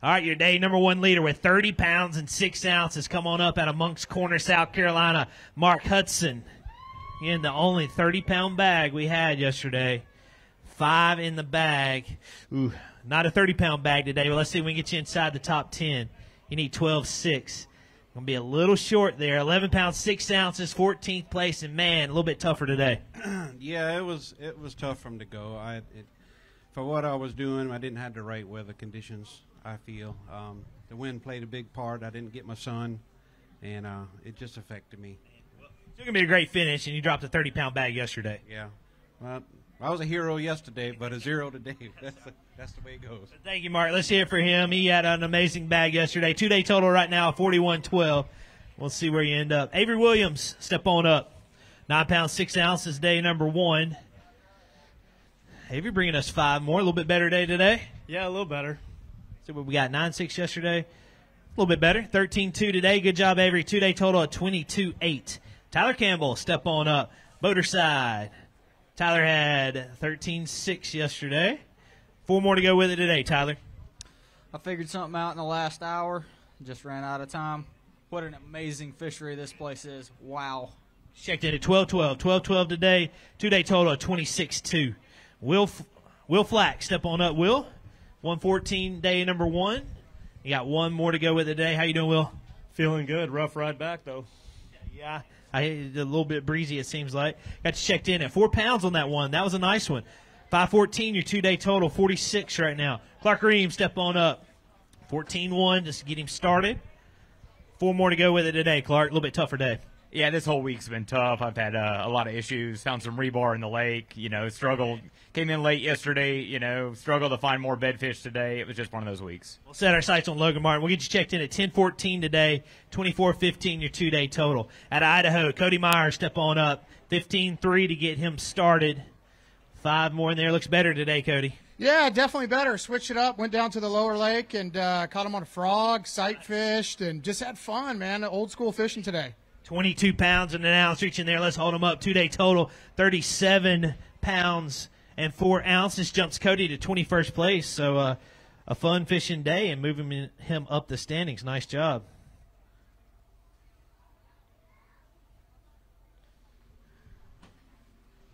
All right, your day number 1 leader with 30 pounds and 6 ounces. Come on up out of Moncks Corner, South Carolina. Mark Hudson. In the only 30-pound bag we had yesterday. 5 in the bag. Ooh, not a 30-pound bag today, but let's see if we can get you inside the top 10. You need 12.6. Going to be a little short there. 11 pounds, 6 ounces, 14th place, and, man, a little bit tougher today. Yeah, it was tough for him to go. For what I was doing, I didn't have the right weather conditions, I feel. The wind played a big part. I didn't get my sun, and it just affected me. It's going to be a great finish, and you dropped a 30-pound bag yesterday. Yeah. Well, I was a hero yesterday, but a 0 today. That's the way it goes. Thank you, Mark. Let's hear it for him. He had an amazing bag yesterday. 2-day total right now, 41-12. We'll see where you end up. Avery Williams, step on up. 9 pounds, 6 ounces, day number 1. Avery bringing us 5 more. A little bit better day today. Yeah, a little better. See what we got, 9-6 yesterday. A little bit better. 13-2 today. Good job, Avery. 2-day total of 22-8. Tyler Campbell, step on up. Boater side. Tyler had 13-6 yesterday. 4 more to go with it today, Tyler. I figured something out in the last hour. Just ran out of time. What an amazing fishery this place is. Wow. Checked in at 12-12. 12-12 today. 2-day total of 26-2. Will Flack, step on up, Will. 114, day number 1. You got 1 more to go with it today. How you doing, Will? Feeling good. Rough ride back, though. Yeah. A little bit breezy, it seems like. Got you checked in at 4 pounds on that one. That was a nice one. 514, your 2-day total, 46 right now. Clark Ream, step on up. 14-1, just to get him started. 4 more to go with it today, Clark. A little bit tougher day. Yeah, this whole week's been tough. I've had a lot of issues. Found some rebar in the lake. Struggled. Came in late yesterday. Struggled to find more bedfish today. It was just one of those weeks. We'll set our sights on Logan Martin. We'll get you checked in at 10-14 today. 24-15, your 2-day total. Out of Idaho, Cody Myers, step on up. 15-3 to get him started. 5 more in there. Looks better today, Cody. Yeah, definitely better. Switched it up, went down to the lower lake and caught him on a frog, sight fished, and just had fun, man. Old school fishing today. 22 pounds and an ounce reaching there. Let's hold him up. 2-day total, 37 pounds and 4 ounces. Jumps Cody to 21st place. So a fun fishing day and moving him up the standings. Nice job.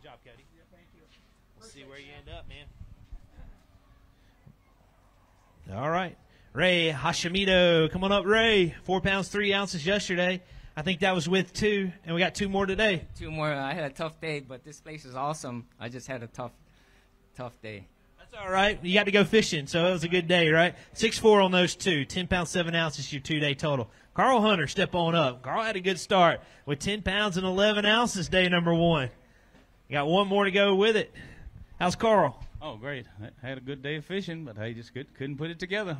Good job, Cody. Thank you. We'll see where you end up, man. All right. Ray Hashimoto. Come on up, Ray. 4 pounds, 3 ounces yesterday. I think that was with 2, and we got 2 more today. 2 more. I had a tough day, but this place is awesome. I just had a tough day. That's all right. You got to go fishing, so it was a good day, right? 6-4 on those 2. 10 pounds, 7 ounces, your 2-day total. Carl Hunter, step on up. Carl had a good start with 10 pounds and 11 ounces, day number 1. You got 1 more to go with it. How's Carl? Oh, great. I had a good day of fishing, but I just couldn't put it together.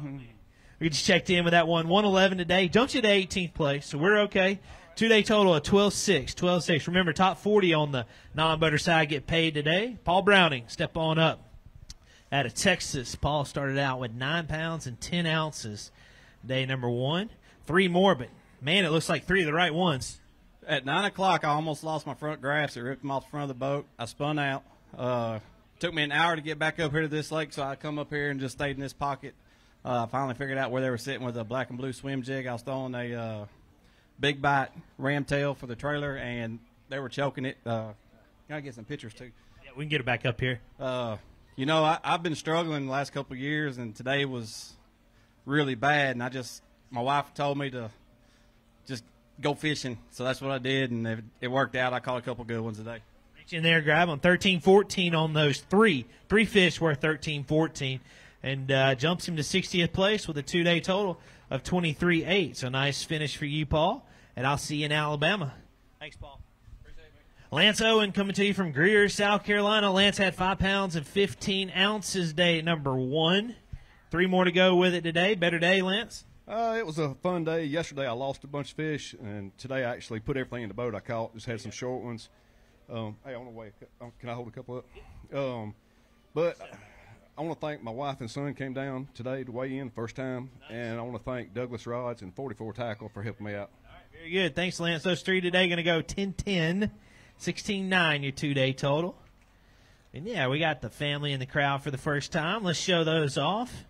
We just checked in with that one. 111 today. Jumped you to 18th place, so we're okay. 2-day total of 12-6. 12-6. Remember, top 40 on the non-butter side get paid today. Paul Browning, step on up. Out of Texas, Paul started out with 9 pounds and 10 ounces. Day number 1. 3 more, but, man, it looks like 3 of the right ones. At 9 o'clock, I almost lost my front graphs. It ripped them off the front of the boat. I spun out. Took me an hour to get back up here to this lake, so I come up here and just stayed in this pocket. Finally figured out where they were sitting with a black and blue swim jig. I was throwing a big bite ram tail for the trailer, and they were choking it. Gotta get some pictures too. Yeah, we can get it back up here. I've been struggling the last couple of years, and today was really bad. And my wife told me to just go fishing. So that's what I did, and it worked out. I caught a couple good ones today. Reach in there, grab them. 13-14 on those three fish worth 13-14, and jumps him to 60th place with a 2-day total of 23.8. So nice finish for you, Paul, and I'll see you in Alabama. Thanks, Paul. Lance Owen coming to you from Greer, South Carolina. Lance had 5 pounds and 15 ounces day number 1. 3 more to go with it today. Better day, Lance? It was a fun day. Yesterday I lost a bunch of fish, and today I actually put everything in the boat I caught. Just had some short ones. Hey, on the way, can I hold a couple up? But I want to thank my wife and son came down today to weigh in first time, and I want to thank Douglas Rods and 44 Tackle for helping me out. All right, very good. Thanks, Lance. Those 3 today going to go 10-10. 16-9, your 2-day total. And, yeah, we got the family in the crowd for the first time. Let's show those off.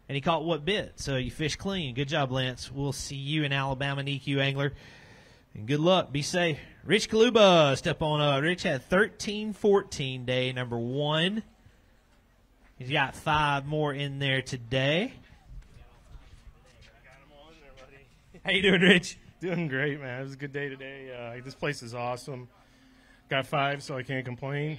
And he caught what bit, so you fish clean. Good job, Lance. We'll see you in Alabama, an EQ angler. And good luck. Be safe. Rich Kaluba, step on up. Rich had 13-14 day number 1. He's got 5 more in there today. How you doing, Rich? Doing great, man. It was a good day today. This place is awesome. Got 5, so I can't complain.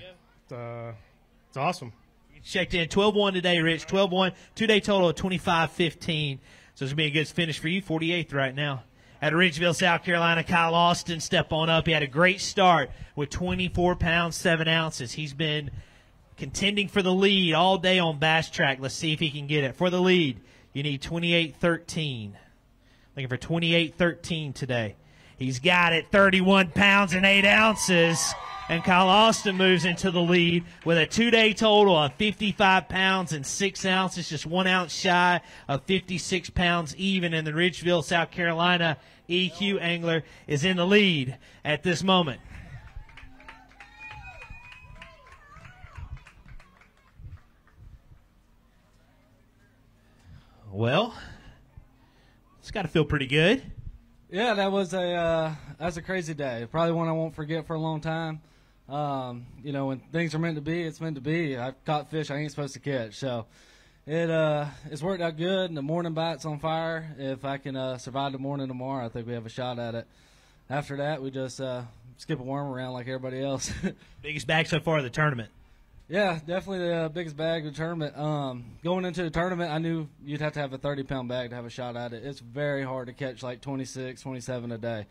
It's awesome. You checked in 12-1 today, Rich. 12-1, 2-day total of 25-15. So it's going to be a good finish for you. 48th right now. At Ridgeville, South Carolina, Kyle Austin, step on up. He had a great start with 24 pounds, 7 ounces. He's been contending for the lead all day on Bass Track. Let's see if he can get it. For the lead, you need 28-13. Looking for 28-13 today. He's got it, 31 pounds and 8 ounces. And Kyle Austin moves into the lead with a 2-day total of 55 pounds and 6 ounces, just 1 ounce shy of 56 pounds even. And the Ridgeville, South Carolina EQ angler is in the lead at this moment. Well, it's got to feel pretty good. Yeah, that was a crazy day. Probably one I won't forget for a long time. When things are meant to be, it's meant to be. I've caught fish I ain't supposed to catch, so it's worked out good. And the morning bite's on fire. If I can survive the morning tomorrow, I think we have a shot at it. After that, we just skip a worm around like everybody else. Biggest bag so far of the tournament. Yeah, definitely the biggest bag of the tournament. Going into the tournament, I knew you'd have to have a 30-pound bag to have a shot at it. It's very hard to catch like 26, 27 a day.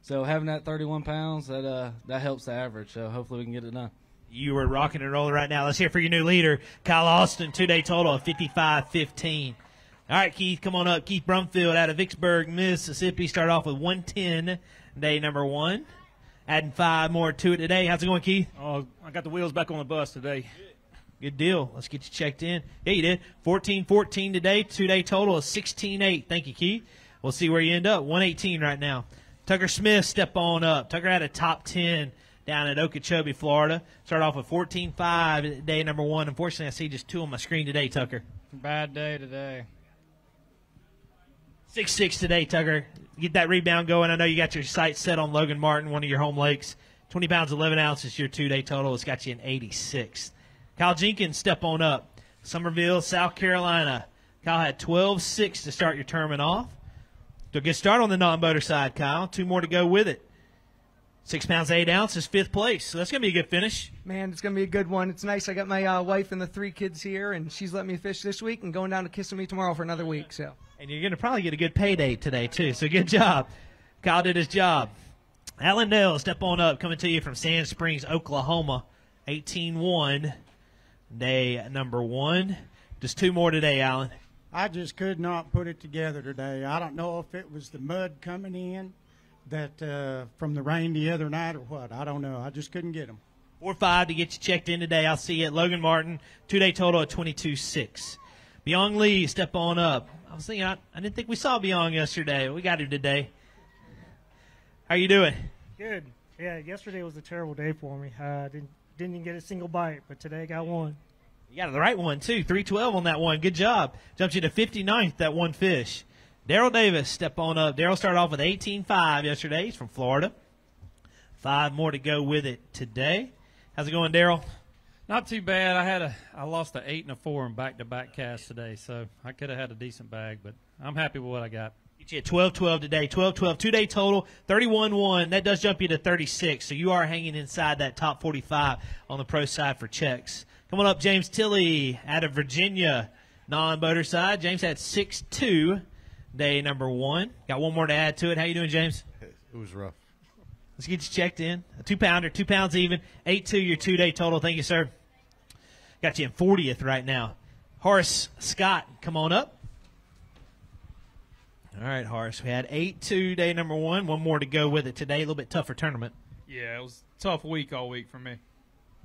So having that 31 pounds, that helps the average. So hopefully we can get it done. You are rocking and rolling right now. Let's hear for your new leader, Kyle Austin, 2-day total of 55-15. All right, Keith, come on up. Keith Brumfield out of Vicksburg, Mississippi. Start off with 110, day number 1. Adding 5 more to it today. How's it going, Keith? Oh, I got the wheels back on the bus today. Good deal. Let's get you checked in. Yeah, you did. 14-14 today. 2-day total of 16-8. Thank you, Keith. We'll see where you end up. 118 right now. Tucker Smith, step on up. Tucker had a top 10 down at Okeechobee, Florida. Start off with 14-5 day number 1. Unfortunately, I see just 2 on my screen today, Tucker. Bad day today. 6-6 today, Tucker. Get that rebound going. I know you got your sights set on Logan Martin, one of your home lakes. 20 pounds, 11 ounces, your 2-day total. It's got you in 86th. Kyle Jenkins, step on up. Summerville, South Carolina. Kyle had 12-6 to start your tournament off. So good start on the non-boater side, Kyle. 2 more to go with it. 6 pounds, 8 ounces, 5th place. So that's going to be a good finish. Man, it's going to be a good one. It's nice. I got my wife and the 3 kids here, and she's letting me fish this week and going down to Kissimmee tomorrow for another week. So. And you're going to probably get a good payday today, too. So good job. Kyle did his job. Alan Dale, step on up, coming to you from Sand Springs, Oklahoma. 18-1, day number 1. Just 2 more today, Alan. I just could not put it together today. I don't know if it was the mud coming in that from the rain the other night or what. I don't know. I just couldn't get them. 4-5 to get you checked in today. I'll see you at Logan Martin. 2-day total of 22-6. Byung Lee, step on up. I was thinking, I didn't think we saw Byung yesterday. We got him today. How you doing? Good. Yeah, yesterday was a terrible day for me. Didn't even get a single bite, but today I got one. You got the right one, too. 312 on that one. Good job. Jumped you to 59th, that one fish. Daryl Davis, step on up. Daryl started off with 18-5 yesterday. He's from Florida. 5 more to go with it today. How's it going, Daryl? Not too bad. I lost an 8 and a 4 in back-to-back casts today, so I could have had a decent bag, but I'm happy with what I got. Get you at 12-12 today. 12-12 two-day total, 31-1. That does jump you to 36, so you are hanging inside that top 45 on the pro side for checks. Coming up, James Tilley out of Virginia, non-boater side. James had 6-2, day number 1. Got one more to add to it. How you doing, James? It was rough. Let's get you checked in. A 2-pounder, 2 pounds even. 8-2, your two-day total. Thank you, sir. Got you in 40th right now. Horace Scott, come on up. All right, Horace. We had 8-2, day number 1. One more to go with it today. A little bit tougher tournament. Yeah, it was a tough week all week for me.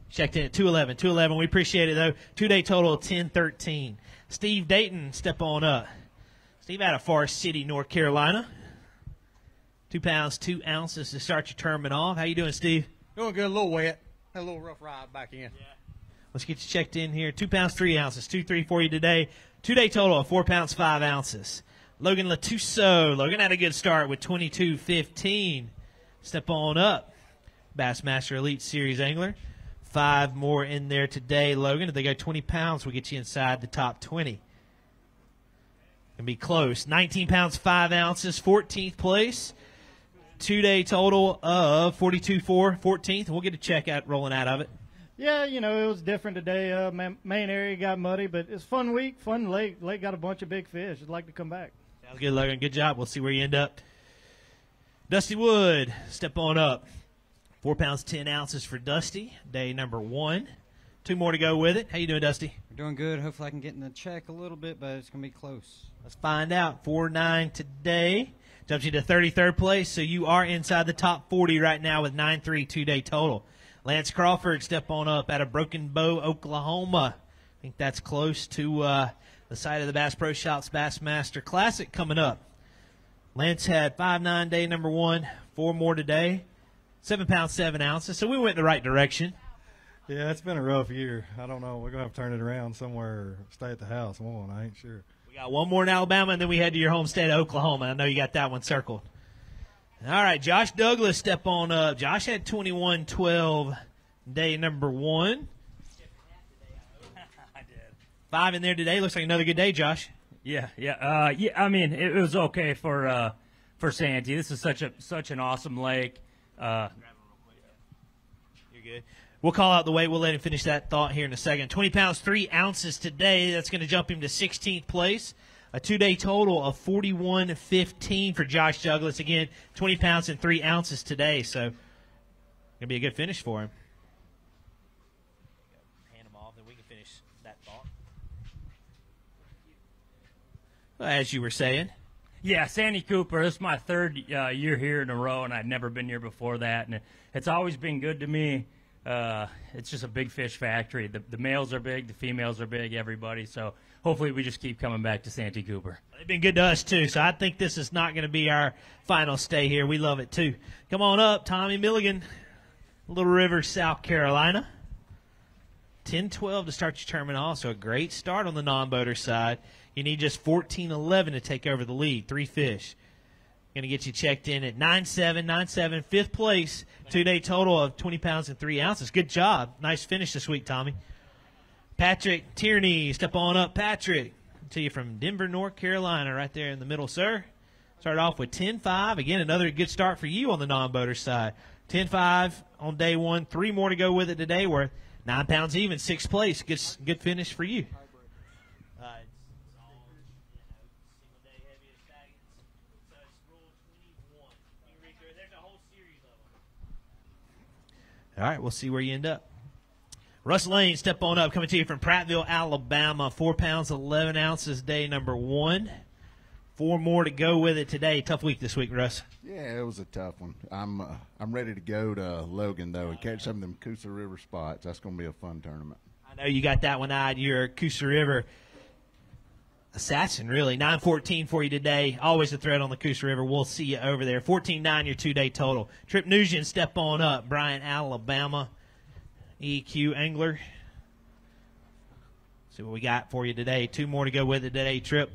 Checked in at 211. 211. We appreciate it, though. Two-day total of 10-13. Steve Dayton, step on up. Steve out of Forest City, North Carolina. 2 pounds, 2 ounces to start your tournament off. How you doing, Steve? Doing good. A little wet. Had a little rough ride back in. Yeah. Let's get you checked in here. 2 pounds, 3 ounces. 2-3 for you today. Two-day total of 4 pounds, 5 ounces. Logan Latuso. Logan had a good start with 22-15. Step on up. Bassmaster Elite Series Angler. 5 more in there today, Logan. If they go 20 pounds, we'll get you inside the top 20. Can be close. 19 pounds, 5 ounces, 14th place. Two-day total of 42-4, 14th. We'll get a check out rolling out of it. Yeah, you know, it was different today. Main area got muddy, but it's a fun week, fun lake. Lake got a bunch of big fish. I'd like to come back. Sounds good, Logan. Good job. We'll see where you end up. Dusty Wood, step on up. 4 pounds, 10 ounces for Dusty, day number 1. 2 more to go with it. How you doing, Dusty? We're doing good. Hopefully I can get in the check a little bit, but it's going to be close. Let's find out. 4-9 today. Jumps you to 33rd place, so you are inside the top 40 right now with 9-3 two-day total. Lance Crawford, step on up out of Broken Bow, Oklahoma. I think that's close to the site of the Bass Pro Shops Bassmaster Classic coming up. Lance had 5-9 day number 1, 4 more today, 7 pounds, 7 ounces, so we went in the right direction. Yeah, it's been a rough year. I don't know. We're going to have to turn it around somewhere or stay at the house. One, I ain't sure. We got one more in Alabama, and then we head to your home state of Oklahoma. I know you got that one circled. All right, Josh Douglas, step on up. Josh had 21-12 day number 1. I did. 5 in there today. Looks like another good day, Josh. Yeah. I mean, it was okay for Santee. This is such an awesome lake. You're good. We'll call out the weight. We'll let him finish that thought here in a second. 20 pounds, 3 ounces today. That's going to jump him to 16th place. A two-day total of 41-15 for Josh Douglas. Again, 20 pounds and 3 ounces today. So, going to be a good finish for him. Hand him off, then we can finish that thought. Well, as you were saying. Yeah, Santee Cooper. This is my 3rd year here in a row, and I'd never been here before that. And it's always been good to me. It's just a big fish factory. The males are big, the females are big, everybody. So hopefully we just keep coming back to Santee Cooper. They've been good to us, too, so I think this is not going to be our final stay here. We love it, too. Come on up, Tommy Milligan, Little River, South Carolina. 10-12 to start your tournament off, so a great start on the non-boater side. You need just 14-11 to take over the lead, 3 fish. Going to get you checked in at 9-7, 9-7, 5th place, two-day total of 20 pounds and 3 ounces. Good job. Nice finish this week, Tommy. Patrick Tierney, step on up, Patrick. To you from Denver, North Carolina, right there in the middle, sir. Started off with 10-5. Again, another good start for you on the non-boater side. 10-5 on day 1, 3 more to go with it today. We're 9 pounds even, 6th place. Good finish for you. All right, we'll see where you end up. Russ Lane, step on up, coming to you from Prattville, Alabama. 4 pounds, 11 ounces, day number 1. 4 more to go with it today. Tough week this week, Russ. Yeah, it was a tough one. I'm ready to go to Logan, though, and catch some of them Coosa River spots. That's going to be a fun tournament. I know you got that one eyed. You're a Coosa River assassin, really. 9-14 for you today. Always a threat on the Coosa River. We'll see you over there. 14-9 your two-day total. Trip Nugent, step on up. Bryant, Alabama. EQ Angler. See what we got for you today. 2 more to go with it today, Trip.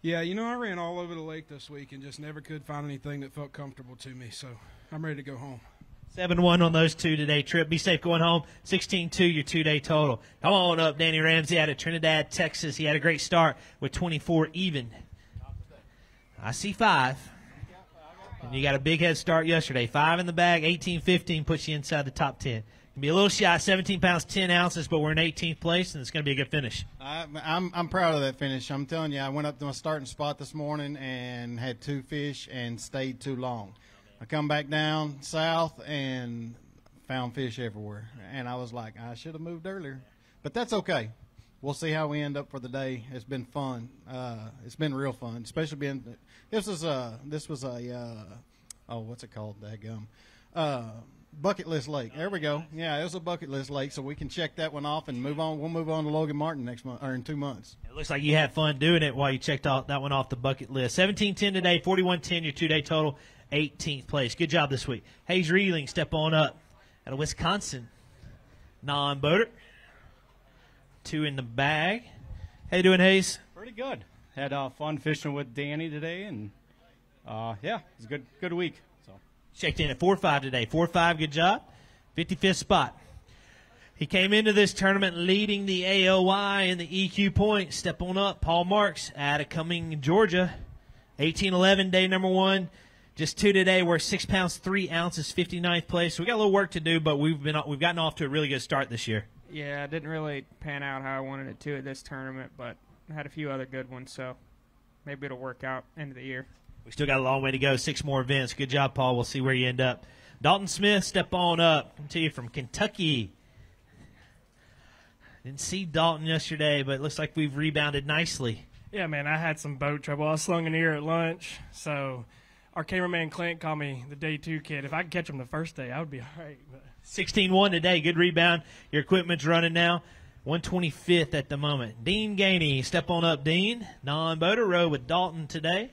Yeah, you know, I ran all over the lake this week and just never could find anything that felt comfortable to me, so I'm ready to go home. 7-1 on those 2 today, Trip. Be safe going home. 16-2 your two-day total. Come on up, Danny Ramsey out of Trinidad, Texas. He had a great start with 24 even. I see 5. And you got a big head start yesterday. 5 in the bag, 18-15 puts you inside the top 10. Can be a little shy, 17 pounds, 10 ounces, but we're in 18th place, and it's going to be a good finish. I'm proud of that finish. I'm telling you, I went up to my starting spot this morning and had 2 fish and stayed too long. I come back down south and found fish everywhere. And I was like, I should have moved earlier. But that's okay. We'll see how we end up for the day. It's been fun. It's been real fun, especially being this was a what's it called? Daggum. Bucket list lake. There we go. Yeah, it was a bucket list lake, so we can check that one off and move on. We'll move on to Logan Martin next month or in 2 months. It looks like you had fun doing it while you checked that one off the bucket list. 17-10 today, 41-10 your 2-day total, 18th place. Good job this week. Hayes Reeling, step on up out of Wisconsin. Non-boater. 2 in the bag. How you doing, Hayes? Pretty good. Had fun fishing with Danny today, and yeah, it's a good week. So checked in at 4-5 today. 4-5, good job. 55th spot. He came into this tournament leading the AOY in the EQ points. Step on up, Paul Marks out of Cumming, Georgia. 18-11, day number 1. Just 2 today. We're 6 pounds 3 ounces, 59th place. So we got a little work to do, but we've gotten off to a really good start this year. Yeah, it didn't really pan out how I wanted it to at this tournament, but I had a few other good ones, so maybe it'll work out end of the year. We still got a long way to go, 6 more events. Good job, Paul. We'll see where you end up. Dalton Smith, step on up. Come to you from Kentucky. Didn't see Dalton yesterday, but it looks like we've rebounded nicely. Yeah, man, I had some boat trouble. I was slung an ear at lunch, so our cameraman Clint called me the day 2 kid. If I could catch him the first day, I would be all right. But 16-1 today. Good rebound. Your equipment's running now. 125th at the moment. Dean Gainey, step on up, Dean. Non-boater, row with Dalton today.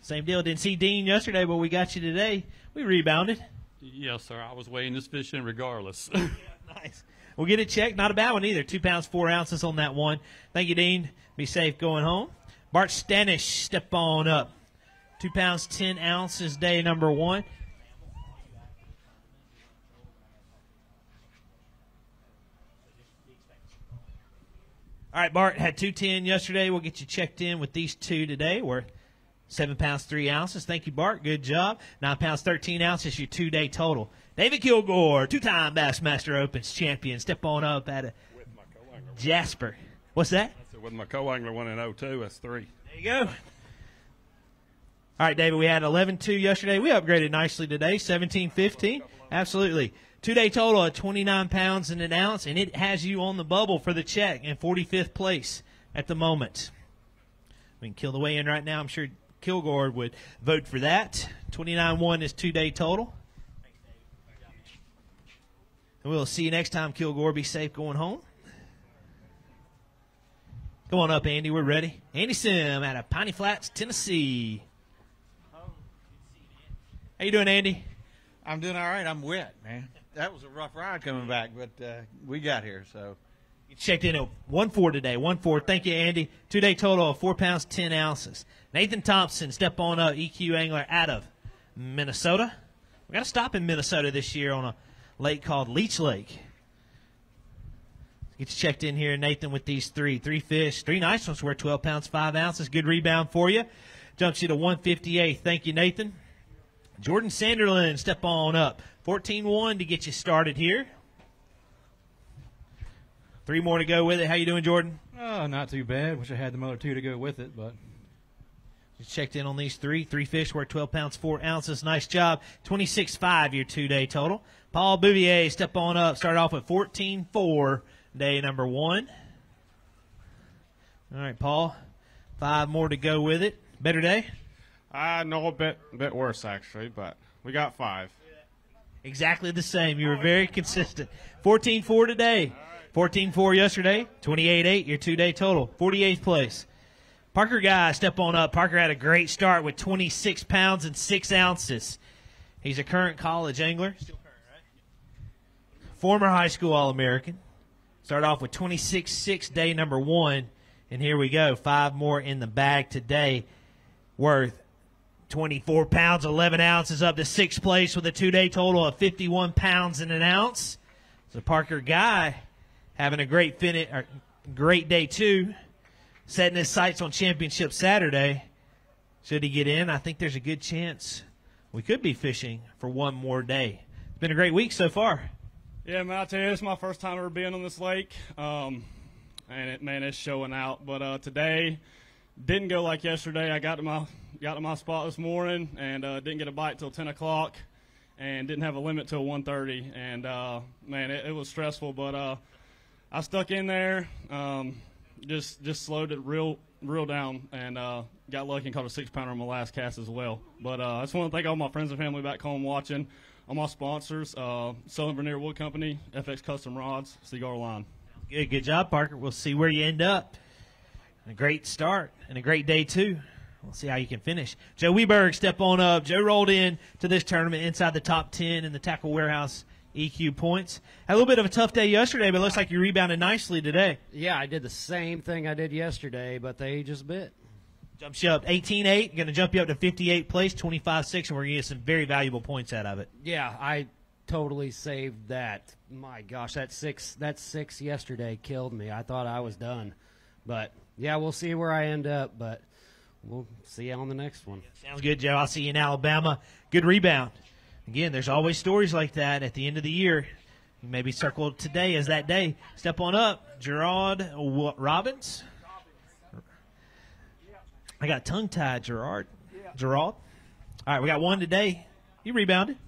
Same deal. Didn't see Dean yesterday, but we got you today. We rebounded. Yes, sir. I was weighing this fish in regardless. Nice. We'll get it checked. Not a bad one either. 2 pounds 4 ounces on that one. Thank you, Dean. Be safe going home. Bart Stanish, step on up. 2 pounds 10 ounces, day number 1. All right, Bart had 210 yesterday. We'll get you checked in with these 2 today. We're 7 pounds 3 ounces. Thank you, Bart. Good job. 9 pounds 13 ounces, your 2-day total. David Kilgore, 2-time Bassmaster Opens champion. Step on up at a Jasper. What's that? I said with my co-angler 1 in 02, that's 3. There you go. All right, David, we had 11-2 yesterday. We upgraded nicely today, 17-15. Absolutely. 2-day total of 29 pounds and an ounce, and it has you on the bubble for the check in 45th place at the moment. We can kill the weigh-in right now. I'm sure Kilgore would vote for that. 29-1 is 2-day total. And we'll see you next time, Kilgore. Be safe going home. Come on up, Andy. We're ready. Andy Sim out of Piney Flats, Tennessee. How you doing, Andy? I'm doing all right. I'm wet, man. That was a rough ride coming back, but we got here, so. You checked in at 1-4 today. 1-4. Thank you, Andy. 2-day total of 4 pounds 10 ounces. Nathan Thompson, step on up, EQ angler out of Minnesota. We got to stop in Minnesota this year on a lake called Leech Lake. Get you checked in here, Nathan, with these 3 fish. 3 nice ones worth 12 pounds 5 ounces. Good rebound for you. Jumps you to 158. Thank you, Nathan. Jordan Sanderlin, step on up. 14-1 to get you started here. 3 more to go with it. How you doing, Jordan? Oh, not too bad. Wish I had the other 2 to go with it, but. Just checked in on these 3 fish worth 12 pounds 4 ounces. Nice job. 26.5 your 2-day total. Paul Bouvier, step on up. Started off with 14-4, day number 1. All right, Paul. 5 more to go with it. Better day? No, a bit worse, actually, but we got 5. Exactly the same. You were very consistent. 14-4 today. 14-4 yesterday. 28-8 your 2-day total. 48th place. Parker Guy, step on up. Parker had a great start with 26 pounds and 6 ounces. He's a current college angler. Still current, right? Former high school All-American. Started off with 26.6 day number 1. And here we go. 5 more in the bag today worth 24 pounds, 11 ounces up to 6th place with a 2-day total of 51 pounds and an ounce. So Parker Guy having a great finish, or great day 2, setting his sights on Championship Saturday. Should he get in, I think there's a good chance we could be fishing for one more day. It's been a great week so far. Yeah, man, I tell you, it's my first time ever being on this lake, and it's showing out. But today didn't go like yesterday. I got to my spot this morning and didn't get a bite till 10 o'clock, and didn't have a limit till 1:30. And man, it was stressful, but I stuck in there. Just slowed it real down, and got lucky and caught a 6-pounder on my last cast as well. But I just want to thank all my friends and family back home watching, all my sponsors, Southern Veneer Wood Company, FX Custom Rods, Cigar Line. Good job, Parker. We'll see where you end up. A great start and a great day, too. We'll see how you can finish. Joe Weberg, step on up. Joe rolled in to this tournament inside the top 10 in the Tackle Warehouse EQ points. Had a little bit of a tough day yesterday, but it looks like you rebounded nicely today. Yeah, I did the same thing I did yesterday, but they just bit. Jumps you up 18-8, going to jump you up to 58 place, 25-6, and we're going to get some very valuable points out of it. Yeah, I totally saved that. My gosh, that six yesterday killed me. I thought I was done. But, yeah, we'll see where I end up, but we'll see you on the next one. Sounds good, Joe. I'll see you in Alabama. Good rebound. Again, there's always stories like that at the end of the year. You maybe circle today as that day. Step on up. Gerard Robbins. I got tongue-tied, Gerard. All right, we got one today. You rebounded.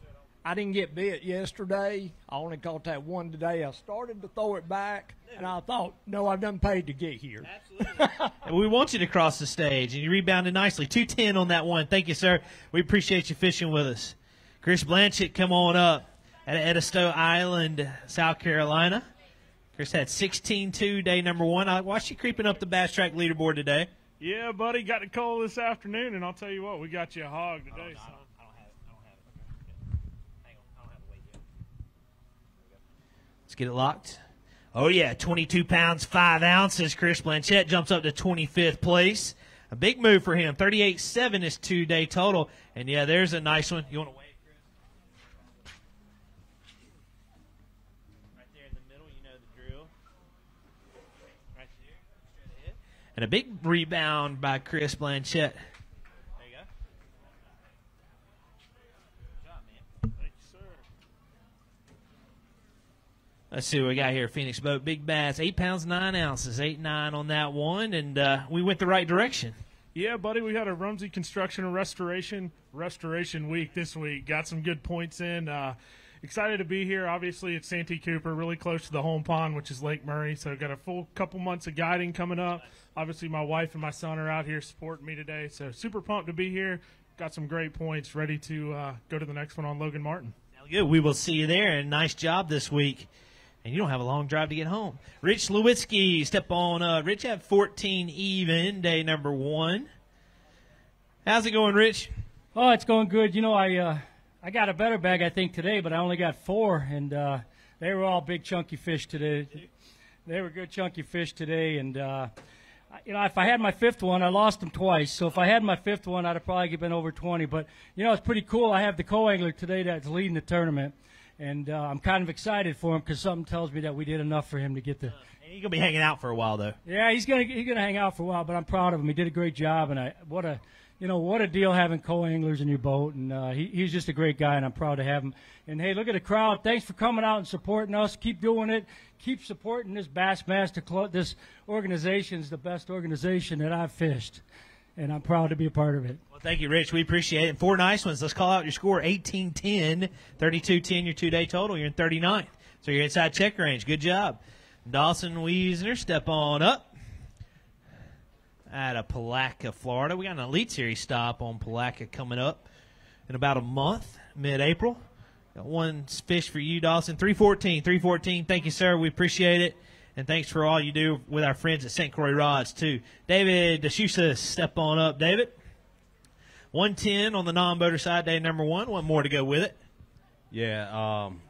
I didn't get bit yesterday. I only caught that one today. I started to throw it back, and I thought, no, I've done paid to get here. Absolutely. We want you to cross the stage, and you rebounded nicely. 210 on that one. Thank you, sir. We appreciate you fishing with us. Chris Blanchett, come on up at Edisto Island, South Carolina. Chris had 16-2 day number one. I watched you creeping up the Bass Track leaderboard today. Yeah, buddy, got the call this afternoon, and I'll tell you what, we got you a hog today. I don't have it. Hang on, I don't have it weighed yet. Let's get it locked. Oh, yeah, 22 pounds, 5 ounces. Chris Blanchett jumps up to 25th place. A big move for him. 38.7 is 2-day total. And, yeah, there's a nice one. You want to weigh it, Chris? Right there in the middle, you know the drill. Right there, straight ahead. And a big rebound by Chris Blanchett. There you go. Good job, man. Thank you, sir. Let's see what we got here. Phoenix Boat, Big Bass, 8 pounds, 9 ounces, 8.9 on that one, and we went the right direction. Yeah, buddy, we had a Rumsey Construction and Restoration week this week. Got some good points in. Excited to be here. Obviously, it's Santee Cooper, really close to the home pond, which is Lake Murray. So got a full couple months of guiding coming up. Obviously, my wife and my son are out here supporting me today. So super pumped to be here. Got some great points. Ready to go to the next one on Logan Martin. Sounds good. We will see you there, and nice job this week. And you don't have a long drive to get home. Rich Lewitzki, step on up. Rich had 14 even, day number one. How's it going, Rich? Oh, it's going good. You know, I got a better bag, I think, today, but I only got 4, and they were all big, chunky fish today. They were good, chunky fish today, and, you know, if I had my 5th one, I lost them twice. So if I had my 5th one, I'd have probably been over 20. But, you know, it's pretty cool. I have the co-angler today that's leading the tournament, and I'm kind of excited for him because something tells me that we did enough for him to get the. He's gonna be hanging out for a while, though. Yeah, he's gonna hang out for a while, but I'm proud of him. He did a great job, and what a deal having co-anglers in your boat, and he's just a great guy, and I'm proud to have him. And hey, look at the crowd! Thanks for coming out and supporting us. Keep doing it. Keep supporting this Bassmaster Club. This organization is the best organization that I've fished, and I'm proud to be a part of it. Well, thank you, Rich. We appreciate it. 4 nice ones. Let's call out your score: 18-10, 32-10. Your 2-day total. You're in 39th, so you're inside check range. Good job, Dawson Wiesner. Step on up. Out of Palatka, Florida. We got an Elite Series stop on Palatka coming up in about a month, mid-April. Got one fish for you, Dawson. 314. Thank you, sir. We appreciate it. And thanks for all you do with our friends at St. Croix Rods, too. David DeShusa, step on up, David. 110 on the non-boater side, day number one. One more to go with it. Yeah,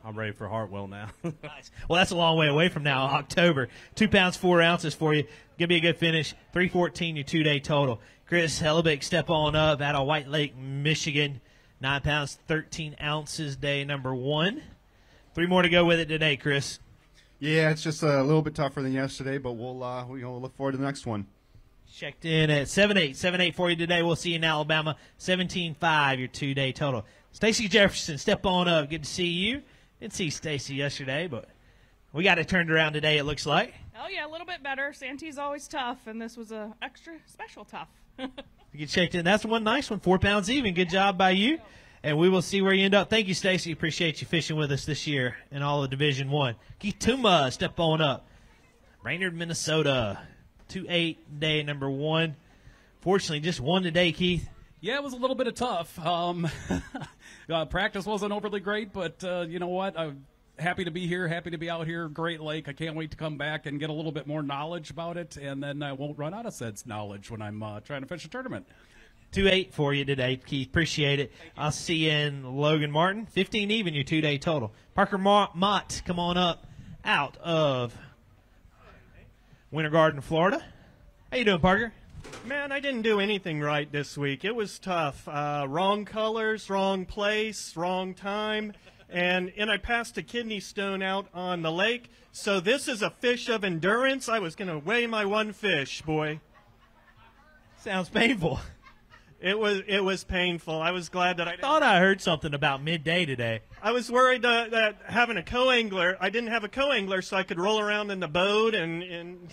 I'm ready for Hartwell now. Nice. Well, that's a long way away from now, October. 2 pounds, 4 ounces for you. Give me a good finish. 314, your 2-day total. Chris Hellebeck, step on up out of White Lake, Michigan. 9 pounds, 13 ounces, day number one. 3 more to go with it today, Chris. Yeah, it's just a little bit tougher than yesterday, but we'll look forward to the next one. Checked in at 7-8. 7-8 for you today. We'll see you in Alabama. 17-5, your 2-day total. Stacy Jefferson, step on up. Good to see you. Didn't see Stacy yesterday, but we got it turned around today, it looks like. Oh, yeah, a little bit better. Santee's always tough, and this was a extra special tough. You get checked in. That's one nice one. 4 pounds even. Good job by you. And we will see where you end up. Thank you, Stacy. Appreciate you fishing with us this year in all of Division I. Keith Tuma, step on up. Brainerd, Minnesota. 2-8 day number 1. Fortunately, just one today, Keith. Yeah, it was a little bit of tough. Practice wasn't overly great, but you know what? I'm happy to be here, happy to be out here. Great lake. I can't wait to come back and get a little bit more knowledge about it, and then I won't run out of said knowledge when I'm trying to fish a tournament. 2-8 for you today, Keith. Appreciate it. I'll see you in Logan Martin. 15 even, your 2-day total. Parker Mott, come on up out of Winter Garden, Florida. How you doing, Parker? Man, I didn't do anything right this week. It was tough. Wrong colors, wrong place, wrong time, and I passed a kidney stone out on the lake. So this is a fish of endurance. I was going to weigh my one fish, boy. Sounds painful. It was painful. I was glad that I thought I heard something about midday today. I was worried that having a co-angler, I didn't have a co-angler, so I could roll around in the boat, and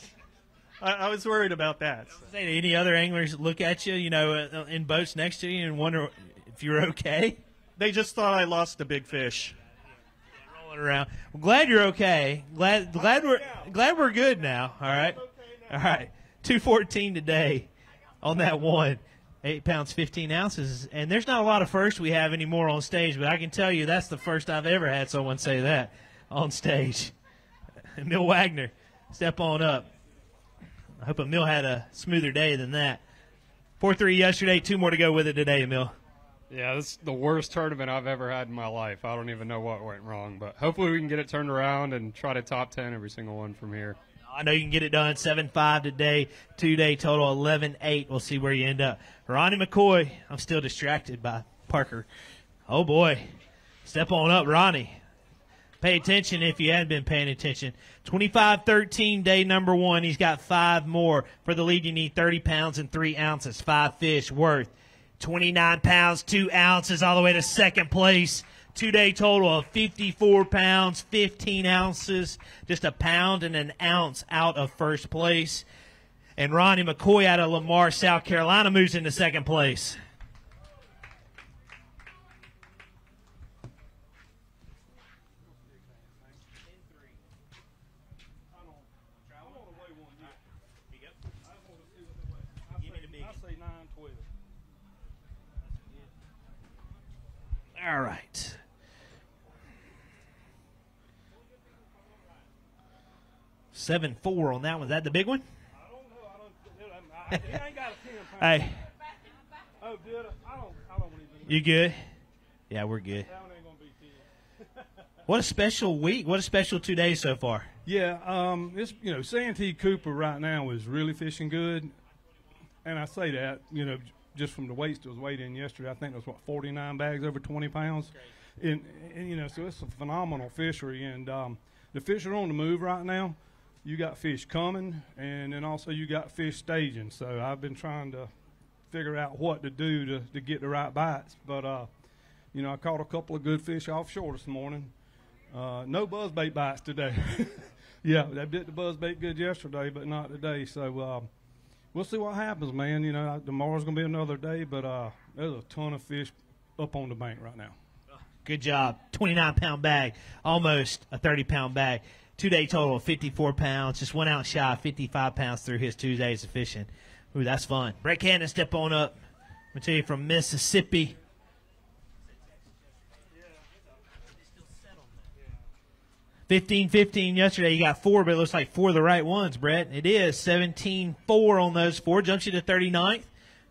I was worried about that. Say, any other anglers look at you, in boats next to you and wonder if you're okay? They just thought I lost a big fish. Rolling around. Well, glad you're okay. Glad we're good now. All right. All right. 214 today on that one. 8 pounds, 15 ounces. And there's not a lot of firsts we have anymore on stage, but I can tell you that's the first I've ever had someone say that on stage. Emil Wagner, step on up. I hope Emil had a smoother day than that. 4-3 yesterday, 2 more to go with it today, Emil. Yeah, this is the worst tournament I've ever had in my life. I don't even know what went wrong, but hopefully we can get it turned around and try to top 10 every single one from here. I know you can get it done. 7-5 today, 2-day total, 11-8. We'll see where you end up. Ronnie McCoy, I'm still distracted by Parker. Oh, boy. Step on up, Ronnie. Pay attention if you hadn't been paying attention. 25-13, day number 1. He's got 5 more. For the lead, you need 30 pounds and 3 ounces. 5 fish worth 29 pounds, 2 ounces, all the way to second place. 2-day total of 54 pounds, 15 ounces, just a pound and an ounce out of first place. And Ronnie McCoy out of Lamar, South Carolina, moves into second place. All right. $7.4 on that one. Is that the big one? I ain't got a 10 Hey. Oh, did I? I don't even. You good? Yeah, we're good. That one ain't gonna be 10. What a special week. What a special 2 days so far. Yeah, it's Santee Cooper right now is really fishing good, and I say that just from the weights that was weighed in yesterday. I think it was 49 bags over 20 pounds, and so it's a phenomenal fishery, and the fish are on the move right now. You got fish coming, and then also you got fish staging. So I've been trying to figure out what to do to get the right bites. But, I caught a couple of good fish offshore this morning. No buzzbait bites today. Yeah, they bit the buzzbait good yesterday, but not today. So we'll see what happens, man. Tomorrow's going to be another day, but there's a ton of fish up on the bank right now. Good job. 29-pound bag, almost a 30-pound bag. 2-day total of 54 pounds, just 1 ounce shy of 55 pounds through his 2 days of fishing. Ooh, that's fun. Brett Cannon, step on up. I'm going to tell you from Mississippi. 15-15 yesterday. You got 4, but it looks like 4 of the right ones, Brett. It is 17-4 on those 4. Jumps you to 39th.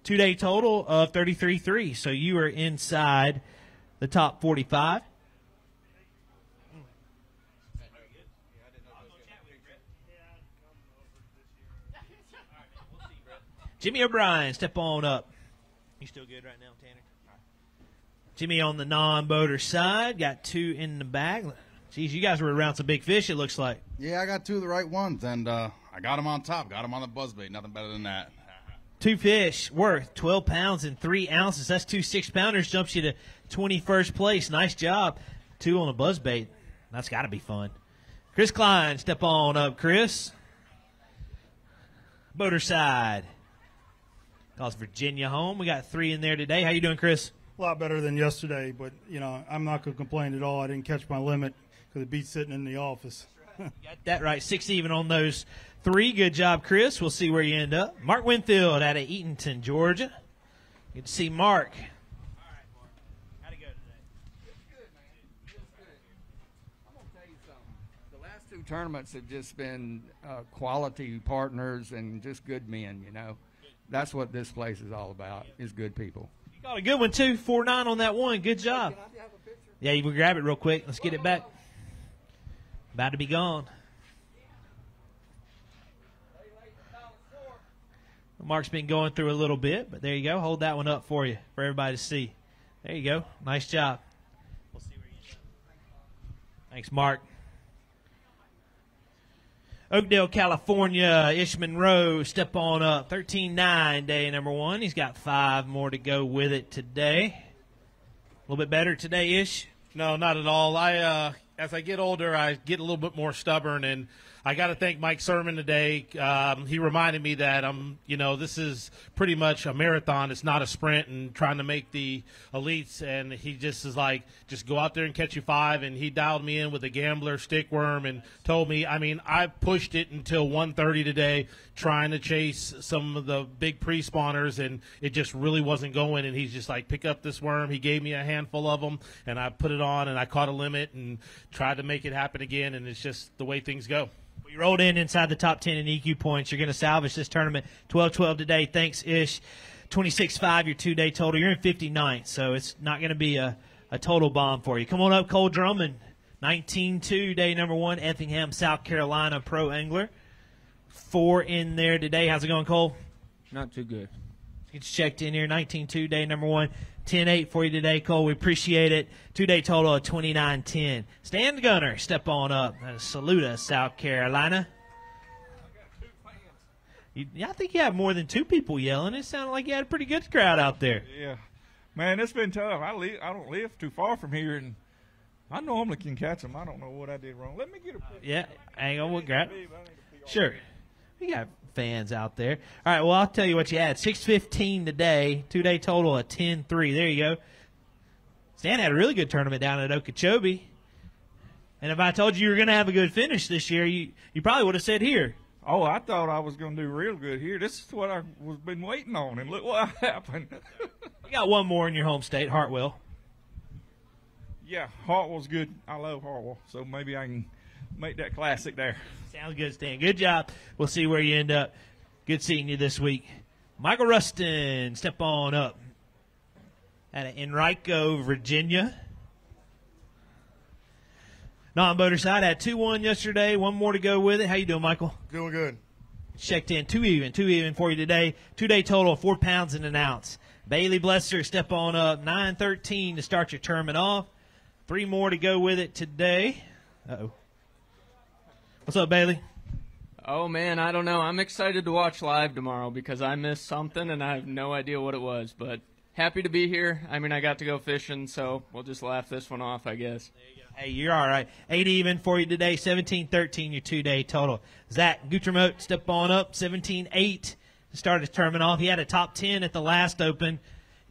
2-day total of 33-3. So you are inside the top 45. Jimmy O'Brien, step on up. You still good right now, Tanner? Jimmy on the non-boater side. Got 2 in the bag. Geez, you guys were around some big fish, it looks like. Yeah, I got 2 of the right ones, and I got them on top. Got them on the buzzbait. Nothing better than that. 2 fish worth 12 pounds and 3 ounces. That's 2 6-pounders. Jumps you to 21st place. Nice job. 2 on a buzzbait. That's got to be fun. Chris Klein, step on up, Chris. Boater side. Calls Virginia home. We got 3 in there today. How you doing, Chris? A lot better than yesterday, but, I'm not going to complain at all. I didn't catch my limit because it beat sitting in the office. Got that right. 6 even on those 3. Good job, Chris. We'll see where you end up. Mark Winfield out of Eatonton, Georgia. Good to see Mark. Two tournaments have just been quality partners and just good men, That's what this place is all about, is good people. You got a good one, too. 4-9 on that one. Good job. Can I have a picture? Yeah, you can grab it real quick. Let's get it back. About to be gone. Mark's been going through a little bit, but there you go. Hold that one up for you, for everybody to see. There you go. Nice job. We'll see where you go. Thanks, Mark. Oakdale, California, Ish Monroe, step on up. 13-9, day number 1. He's got 5 more to go with it today. A little bit better today, Ish? No, not at all. As I get older, I get a little bit more stubborn, and I got to thank Mike Sermon today. He reminded me that this is pretty much a marathon. It's not a sprint and trying to make the elites. And he just is like, just go out there and catch you 5. And he dialed me in with a gambler stickworm and told me, I pushed it until 1:30 today, trying to chase some of the big pre-spawners, and it just really wasn't going. And he's just like, pick up this worm. He gave me a handful of them, and I put it on, and I caught a limit and tried to make it happen again. And it's just the way things go. Well, you rolled in inside the top 10 in EQ points. You're going to salvage this tournament. 12-12 today. Thanks, Ish. 26-5, your 2-day total. You're in 59th, so it's not going to be a total bomb for you. Come on up, Cole Drummond. 19-2, day number 1, Effingham, South Carolina pro angler. 4 in there today. How's it going, Cole? Not too good. It's checked in here. 19-2, day number 1. 10-8 for you today, Cole. We appreciate it. 2-day total of 29-10. Stan Gunner, step on up. Saluda, South Carolina. I think you have more than 2 people yelling. It sounded like you had a pretty good crowd out there. Yeah. Man, it's been tough. I don't live too far from here, and I normally can catch them. I don't know what I did wrong. Let me get a picture. Yeah, hang on. We'll grab it. Sure. We got fans out there. All right, well, I'll tell you what you had. 6-15 today, 2-day total of 10-3. There you go. Stan had a really good tournament down at Okeechobee. And if I told you were going to have a good finish this year, you probably would have said here. Oh, I thought I was going to do real good here. This is what I was been waiting on, and look what happened. You got one more in your home state, Hartwell. Yeah, Hartwell's good. I love Hartwell, so maybe I can make that classic there. Sounds good, Stan. Good job. We'll see where you end up. Good seeing you this week. Michael Rustin, step on up. Out of Enrico, Virginia. Non-boater side had 2-1 yesterday. 1 more to go with it. How you doing, Michael? Doing good. Checked in. 2 even for you today. 2-day total of 4 pounds and an ounce. Bailey Blesser, step on up. 9-13 to start your tournament off. 3 more to go with it today. Uh-oh. What's up, Bailey? Oh, man, I don't know. I'm excited to watch live tomorrow because I missed something and I have no idea what it was. But happy to be here. I got to go fishing, so we'll just laugh this one off, I guess. Hey, you're all right. 8 even for you today. 17-13, your 2-day total. Zach Gutermote, step on up. 17-8 to start his tournament off. He had a top 10 at the last Open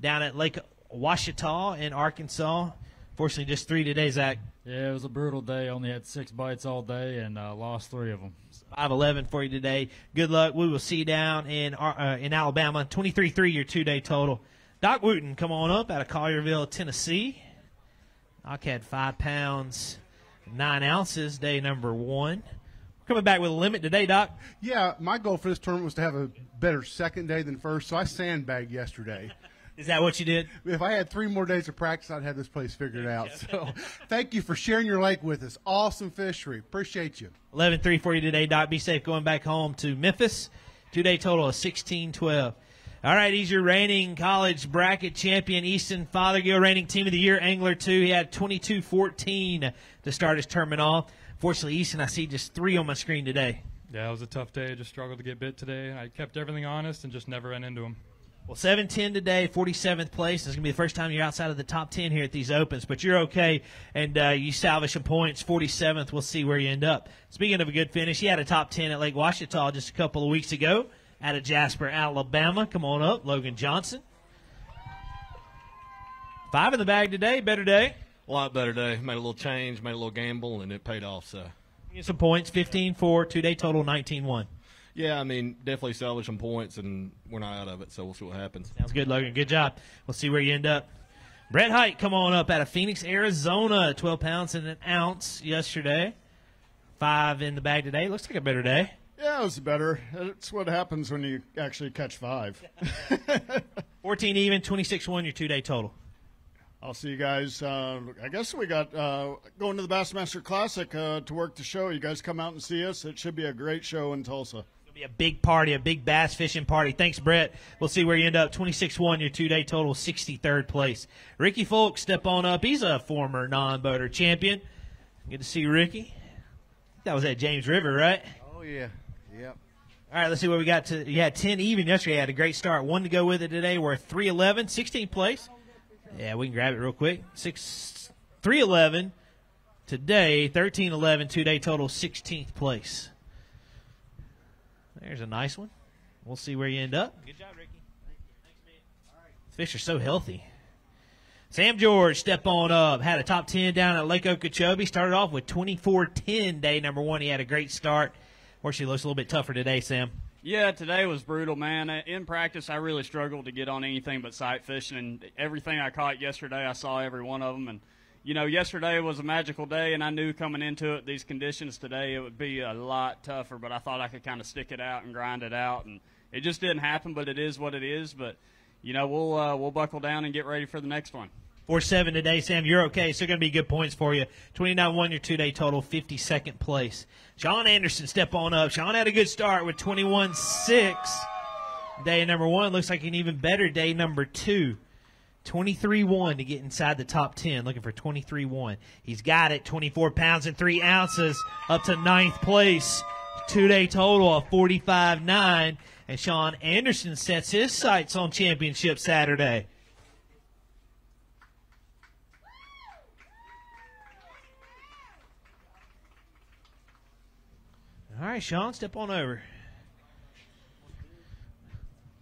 down at Lake Ouachita in Arkansas. Fortunately, just 3 today, Zach. Yeah, it was a brutal day. Only had 6 bites all day and lost 3 of them. 5-11 for you today. Good luck. We will see you down in Alabama. 23-3, your 2-day total. Doc Wooten, come on up out of Collierville, Tennessee. Doc had 5 pounds, 9 ounces, day number 1. Coming back with a limit today, Doc. Yeah, my goal for this tournament was to have a better second day than first, so I sandbagged yesterday. Is that what you did? If I had 3 more days of practice, I'd have this place figured out. So thank you for sharing your lake with us. Awesome fishery. Appreciate you. 11-3 for you today, Doc. Be safe going back home to Memphis. 2-day total of 16-12. All right, he's your reigning college bracket champion, Easton Fothergill, reigning Team of the Year Angler 2. He had 22-14 to start his tournament off. Fortunately, Easton, I see just 3 on my screen today. Yeah, it was a tough day. I just struggled to get bit today. I kept everything honest and just never ran into them. Well, 7-10 today, 47th place. This is going to be the first time you're outside of the top 10 here at these Opens, but you're okay, and you salvage some points. 47th, we'll see where you end up. Speaking of a good finish, you had a top 10 at Lake Ouachita just a couple of weeks ago out of Jasper, Alabama. Come on up, Logan Johnson. 5 in the bag today, better day. A lot better day. Made a little change, made a little gamble, and it paid off. So, get some points, 15-4, two-day total 19-1. Yeah, I mean, definitely salvage some points, and we're not out of it, so we'll see what happens. Sounds good, Logan. Good job. We'll see where you end up. Brett Height, come on up out of Phoenix, Arizona. 12 pounds and an ounce yesterday. 5 in the bag today. Looks like a better day. Yeah, it was better. It's what happens when you actually catch 5. 14 even, 26-1, your two-day total. I'll see you guys. I guess we got going to the Bassmaster Classic to work the show. You guys come out and see us. It should be a great show in Tulsa. It'll be a big party, a big bass fishing party. Thanks, Brett. We'll see where you end up. 26-1, your two-day total, 63rd place. Ricky Folk, step on up. He's a former non-boater champion. Good to see Ricky. That was at James River, right? Oh, yeah. Yep. All right, let's see what we got. You had 10 even yesterday. Had a great start. 1 to go with it today. We're at 3-11, 16th place. Yeah, we can grab it real quick. 3-11 today, 13-11, two-day total, 16th place. There's a nice one. We'll see where you end up. Good job, Ricky. Thanks, man. All right. Fish are so healthy. Sam George, step on up. Had a top 10 down at Lake Okeechobee. Started off with 24-10 day number 1. He had a great start. Fortunately, looks a little bit tougher today, Sam. Yeah, today was brutal, man. In practice, I really struggled to get on anything but sight fishing, and everything I caught yesterday, I saw every one of them. And, you know, yesterday was a magical day, and I knew coming into it, these conditions today, it would be a lot tougher, but I thought I could kind of stick it out and grind it out, and it just didn't happen, but it is what it is. But, you know, we'll buckle down and get ready for the next one. 4-7 today, Sam. You're okay. Still going to be good points for you. 29-1, your two-day total, 52nd place. Sean Anderson, step on up. Sean had a good start with 21-6. Day number 1. Looks like an even better day number 2. 23-1 to get inside the top 10. Looking for 23-1. He's got it. 24 pounds and 3 ounces up to 9th place. Two-day total of 45-9. And Sean Anderson sets his sights on championship Saturday. All right, Sean, step on over.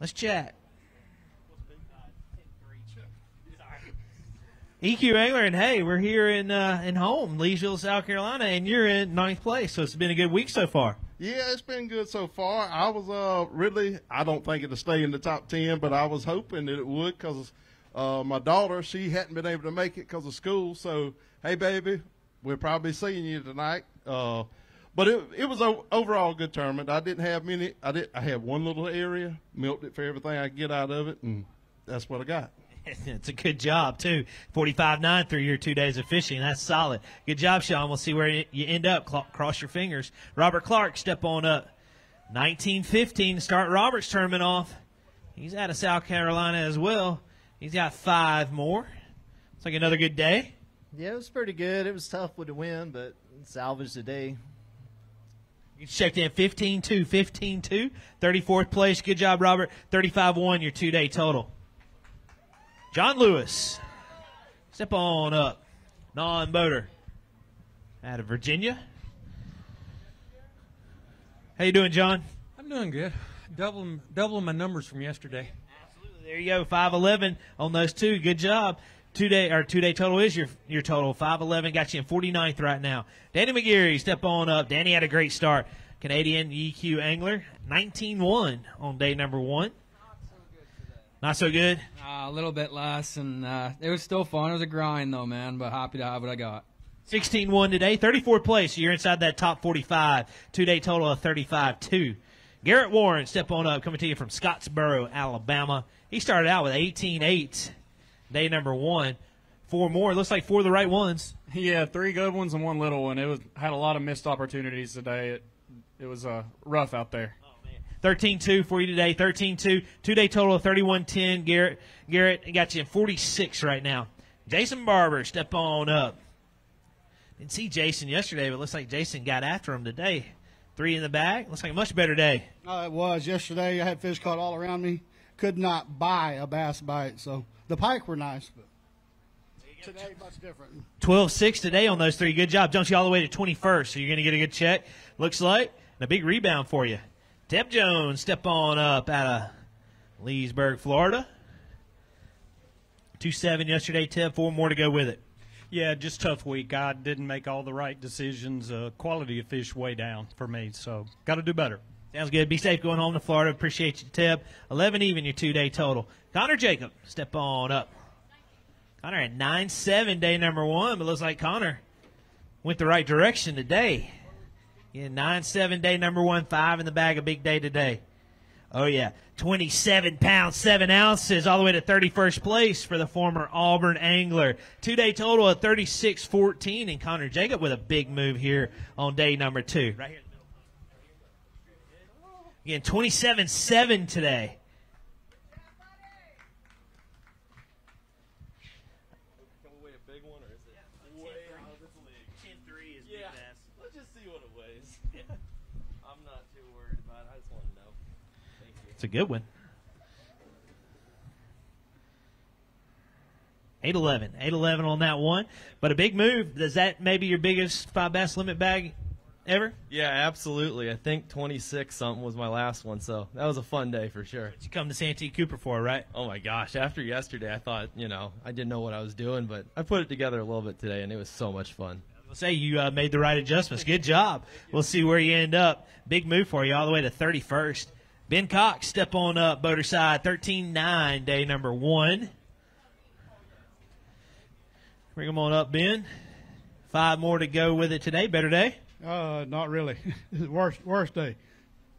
Let's chat. EQ Angler, and hey, we're here in home, Leesville, South Carolina, and you're in 9th place, so it's been a good week so far. Yeah, it's been good so far. I was really, I don't think it'll stay in the top 10, but I was hoping that it would because my daughter, she hadn't been able to make it because of school. So, hey, baby, we'll probably be seeing you tonight. But it was an overall good tournament. I didn't have many. I had one little area, milked it for everything I could get out of it, and that's what I got. It's a good job, too. 45-9 through your 2 days of fishing. That's solid. Good job, Sean. We'll see where you end up. Cross your fingers. Robert Clark, step on up. 19-15 to start Robert's tournament off. He's out of South Carolina as well. He's got 5 more. It's like another good day. Yeah, it was pretty good. It was tough with the win, but salvaged the day. You checked in 15-2, 34th place. Good job, Robert. 35-1, your 2 day total. John Lewis, step on up. Non-boater out of Virginia. How you doing, John? I'm doing good. Doubling my numbers from yesterday. Absolutely. There you go. 5-11 on those 2. Good job. 2 day total is your total. 5-11 got you in 49th right now. Danny McGeary, step on up. Danny had a great start. Canadian EQ Angler, 19-1 on day number 1. Not so good? A little bit less, and it was still fun. It was a grind, though, man, but happy to have what I got. 16-1 today, 34th place. So you're inside that top 45. 2 day total of 35-2. Garrett Warren, step on up, coming to you from Scottsboro, Alabama. He started out with 18-8. Day number 1. 4 more. Looks like 4 of the right ones. Yeah, 3 good ones and 1 little one. Had a lot of missed opportunities today. It was rough out there. 13-2 for you today. 13-2. 2 day total of 31-10. Garrett got you in 46 right now. Jason Barber, step on up. Didn't see Jason yesterday, but looks like Jason got after him today. 3 in the bag. Looks like a much better day. It was. Yesterday I had fish caught all around me. Could not buy a bass bite. So the pike were nice, but today much different. 12-6 today on those 3. Good job. Jumps you all the way to 21st, so you're going to get a good check. Looks like. And a big rebound for you. Deb Jones, step on up out of Leesburg, Florida. 2-7 yesterday, Teb. 4 more to go with it. Yeah, just tough week. I didn't make all the right decisions. Quality of fish way down for me, so got to do better. Sounds good. Be safe going home to Florida. Appreciate you, Teb. 11 even, your 2-day total. Connor Jacob, step on up. Connor at 9-7, day number 1, but looks like Connor went the right direction today. Yeah, 9-7, day number 1, 5 in the bag, a big day today. Oh, yeah. 27 pounds, 7 ounces, all the way to 31st place for the former Auburn angler. 2-day total of 36-14, and Connor Jacob with a big move here on day number 2. Right here. Again, 27-7 today. Can we weigh a big one, or is it way out of its league? 10-3 is B.A.S. Let's just see what it weighs. I'm not too worried about it. I just want to know. Thank you. It's a good one. 8-11. 8-11 on that one. But a big move. Is that maybe your biggest 5 bass limit bag ever? Yeah, absolutely. I think 26-something was my last one, so that was a fun day for sure. You come to Santee Cooper for, right? Oh, my gosh. After yesterday, I thought, I didn't know what I was doing, but I put it together a little bit today, and it was so much fun. I'll say you made the right adjustments. Good job. We'll see where you end up. Big move for you all the way to 31st. Ben Cox, step on up, boater side, 13-9, day number 1. Bring them on up, Ben. 5 more to go with it today. Better day? Not really. worst day.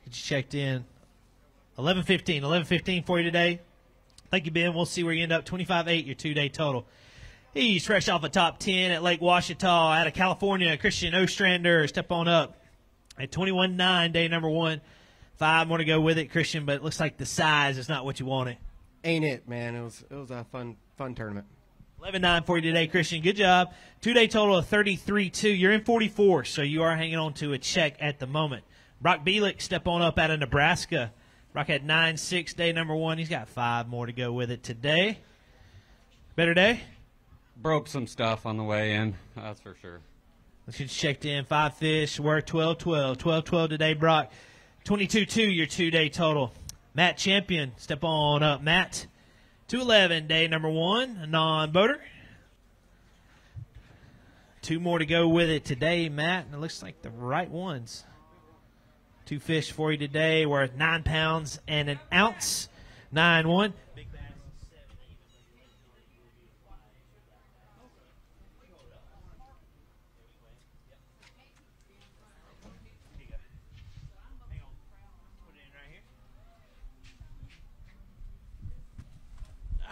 Get you checked in. 11-15. 11-15 for you today. Thank you, Ben. We'll see where you end up. 25-8, your 2-day total. He's fresh off a top 10 at Lake Ouachita out of California. Christian Ostrander, step on up at 21-9, day number 1. 5 more to go with it, Christian, but it looks like the size is not what you wanted. Ain't it, man? It was a fun tournament. 11-9 for you today, Christian. Good job. 2-day total of 33-2. You're in 44, so you are hanging on to a check at the moment. Brock Bielek, step on up out of Nebraska. Brock had 9-6, day number 1. He's got 5 more to go with it today. Better day? Broke some stuff on the way in, that's for sure. Let's get checked in. 5 fish, worth 12-12. 12-12 today, Brock. 22-2, your 2-day total. Matt Champion, step on up, Matt. 2-11, day number 1, a non-boater. 2 more to go with it today, Matt, and it looks like the right ones. 2 fish for you today, worth 9 pounds and an ounce. 9-1. Big bass, 7 even.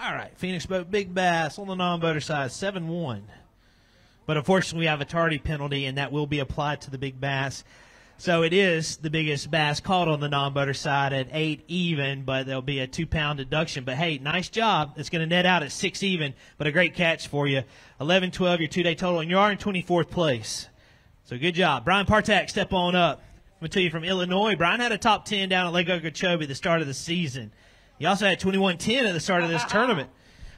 All right, Phoenix Boat Big Bass on the non-boater side, 7-1. But unfortunately, we have a tardy penalty, and that will be applied to the Big Bass. So it is the biggest bass caught on the non-boater side at 8 even, but there'll be a 2-pound deduction. But, hey, nice job. It's going to net out at 6 even, but a great catch for you. 11-12, your 2-day total, and you are in 24th place. So good job. Brian Partak, step on up. I'm going to tell you from Illinois. Brian had a top 10 down at Lake Okeechobee at the start of the season. He also had 21-10 at the start of this tournament.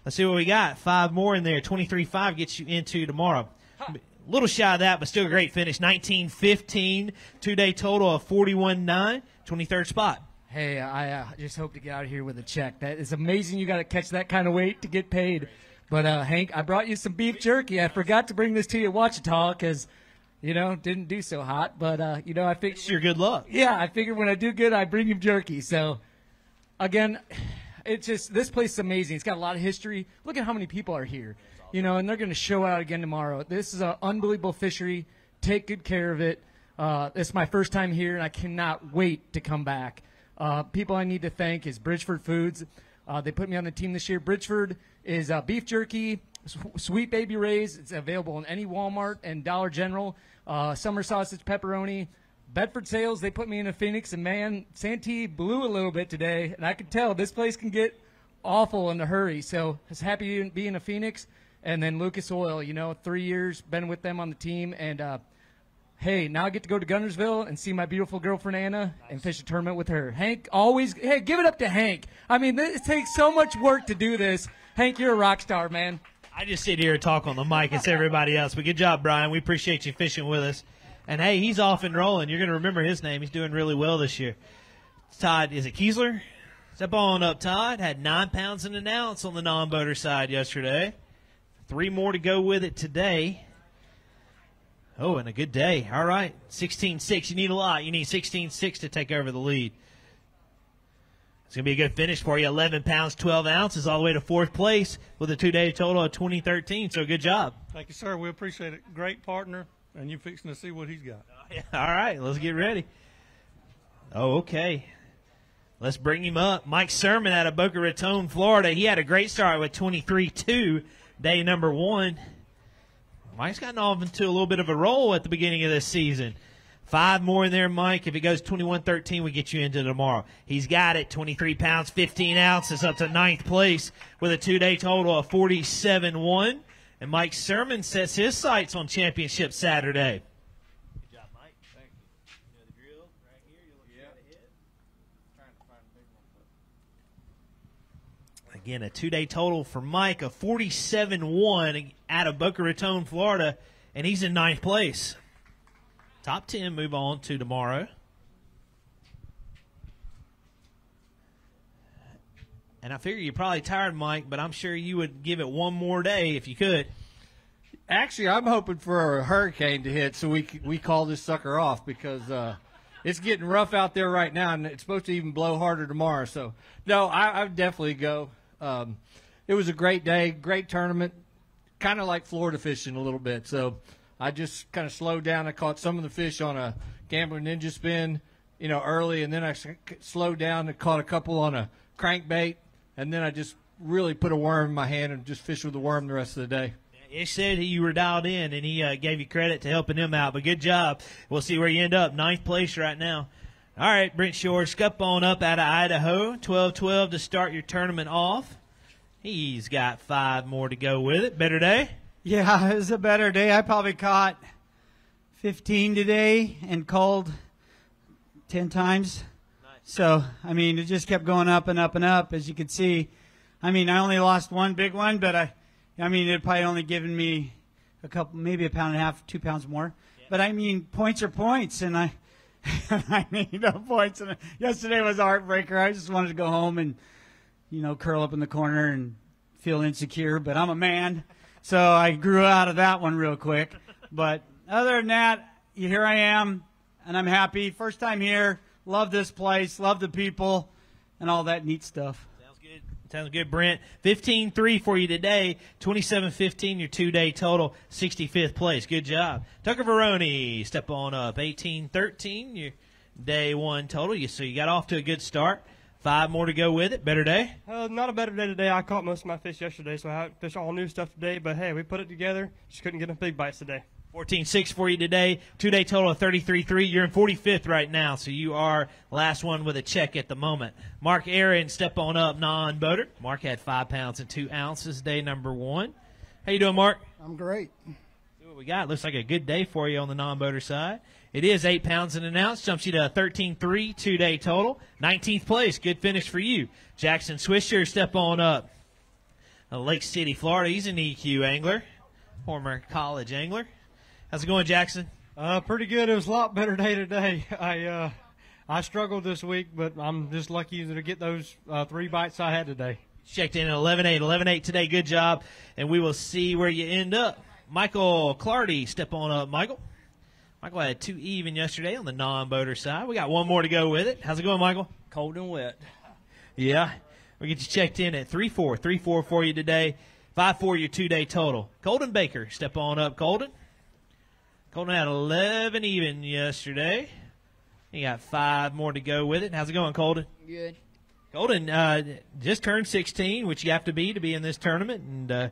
Let's see what we got. 5 more in there. 23-5 gets you into tomorrow. A little shy of that, but still a great finish. 19-15, 2-day total of 41-9, 23rd spot. Hey, I just hope to get out of here with a check. That is amazing. You got to catch that kind of weight to get paid. But, Hank, I brought you some beef jerky. I forgot to bring this to you at Ouachita because, didn't do so hot. But, I figured. It's your good luck. Yeah, I figured when I do good, I bring you jerky. So, again, it's just, this place is amazing. It's got a lot of history. Look at how many people are here, and they're going to show out again tomorrow. This is an unbelievable fishery. Take good care of it. It's my first time here, and I cannot wait to come back. People I need to thank is Bridgeford Foods. They put me on the team this year. Bridgeford is beef jerky, Sweet Baby Ray's. It's available in any Walmart and Dollar General. Summer sausage, pepperoni. Bedford Sales, they put me in a Phoenix, and, man, Santee blew a little bit today, and I could tell this place can get awful in a hurry. So I was happy to be in a Phoenix. And then Lucas Oil, 3 years, been with them on the team, and hey, now I get to go to Gunnersville and see my beautiful girlfriend Anna and fish a tournament with her. Hank, always, hey, give it up to Hank. I mean, it takes so much work to do this. Hank, you're a rock star, man. I just sit here and talk on the mic and say everybody else. But good job, Brian. We appreciate you fishing with us. And, hey, he's off and rolling. You're going to remember his name. He's doing really well this year. Todd, is it Kiesler? Step on up, Todd. Had 9 pounds and an ounce on the non-boater side yesterday. 3 more to go with it today. Oh, and a good day. All right, 16.6. You need a lot. You need 16.6 to take over the lead. It's going to be a good finish for you. 11 pounds, 12 ounces, all the way to 4th place with a 2-day total of 2013. So good job. Thank you, sir. We appreciate it. Great partner, and you're fixing to see what he's got. All right, let's get ready. Oh, okay. Let's bring him up. Mike Sermon out of Boca Raton, Florida. He had a great start with 23-2, day number 1. Mike's gotten off into a little bit of a roll at the beginning of this season. 5 more in there, Mike. If it goes 21-13, we get you into tomorrow. He's got it. 23 pounds, 15 ounces, up to 9th place with a 2-day total of 47-1. And Mike Sermon sets his sights on championship Saturday. Good job, Mike. Thank you. You know the drill right here. You look straight ahead. Trying to find a big one. Again, a 2-day total for Mike of 47-1 out of Boca Raton, Florida, and he's in 9th place. Top 10 move on to tomorrow. And I figure you're probably tired, Mike, but I'm sure you would give it one more day if you could. Actually, I'm hoping for a hurricane to hit so we call this sucker off because it's getting rough out there right now, and it's supposed to even blow harder tomorrow. So, no, I'd definitely go. It was a great day, great tournament, kind of like Florida fishing a little bit. So I just kind of slowed down. I caught some of the fish on a Gambler Ninja spin, early, and then I slowed down and caught a couple on a crankbait, and then I just really put a worm in my hand and just fished with the worm the rest of the day. Ish said you were dialed in, and he gave you credit to helping him out, but good job. We'll see where you end up. 9th place right now. All right, Brent Shore, scup on up out of Idaho. 12-12 to start your tournament off. He's got 5 more to go with it. Better day? Yeah, it was a better day. I probably caught 15 today and called 10 times. Nice. So, it just kept going up and up and up, as you can see. I only lost one big one, but it probably only given me a couple, maybe a pound and a half, 2 pounds more. Yeah. But points are points, and I need no points. And yesterday was a heartbreaker. I just wanted to go home and, curl up in the corner and feel insecure, but I'm a man. So I grew out of that one real quick. But other than that, here I am, and I'm happy. First time here. Love this place. Love the people and all that neat stuff. Sounds good, Brent. 15-3 for you today. 27-15, your 2-day total. 65th place. Good job. Tucker Veroni, step on up. 18-13, your day 1 total. So you got off to a good start. 5 more to go with it. Better day? Not a better day today. I caught most of my fish yesterday, so I fished all new stuff today. But, hey, we put it together. Just couldn't get enough big bites today. 14-6 for you today. 2-day total of 33-3. You're in 45th right now, so you are last one with a check at the moment. Mark Aaron, step on up, non-boater. Mark had 5 pounds and 2 ounces, day number 1. How you doing, Mark? I'm great. See what we got. Looks like a good day for you on the non-boater side. It is 8 pounds and an ounce. Jumps you to a 13-3, 2-day total. 19th place. Good finish for you. Jackson Swisher, step on up. Lake City, Florida. He's an EQ angler, former college angler. How's it going, Jackson? Pretty good. It was a lot better day today. I struggled this week, but I'm just lucky to get those 3 bites I had today. Checked in at 11-8. 11-8 today. Good job. And we will see where you end up. Michael Clardy, step on up, Michael. Michael had 2 even yesterday on the non-boater side. We got 1 more to go with it. How's it going, Michael? Cold and wet. Yeah. We get you checked in at 3-4. 3-4 for you today. 5-4 your 2-day total. Colton Baker, step on up, Colton. Colton had 11 even yesterday. He got 5 more to go with it. How's it going, Colton? Good. Colton just turned 16, which you have to be in this tournament, and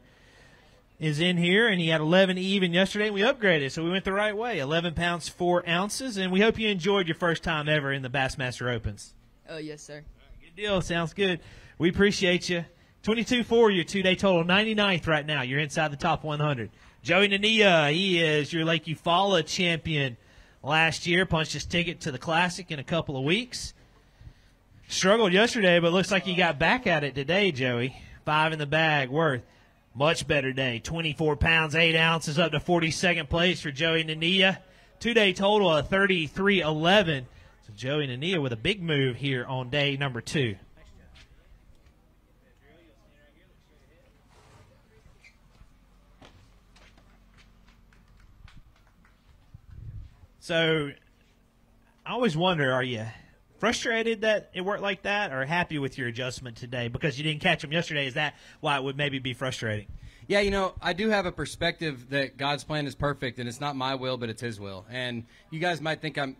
is in here, and he had 11 even yesterday, and we upgraded, so we went the right way. 11 pounds, 4 ounces, and we hope you enjoyed your first time ever in the Bassmaster Opens. Oh, yes, sir. Good deal. Sounds good. We appreciate you. 22-4, your 2-day total. 99th right now. You're inside the top 100. Joey Nania, he is your Lake Eufaula champion last year. Punched his ticket to the Classic in a couple of weeks. Struggled yesterday, but looks like he got back at it today, Joey. 5 in the bag worth. Much better day. 24 pounds, 8 ounces, up to 42nd place for Joey Nania. 2-day total of 33.11. So Joey Nania with a big move here on day number 2. So I always wonder, are you frustrated that it worked like that, or happy with your adjustment today because you didn't catch them yesterday? Is that why it would maybe be frustrating? Yeah, you know, I do have a perspective that God's plan is perfect, and it's not my will, but it's His will. And you guys might think I'm,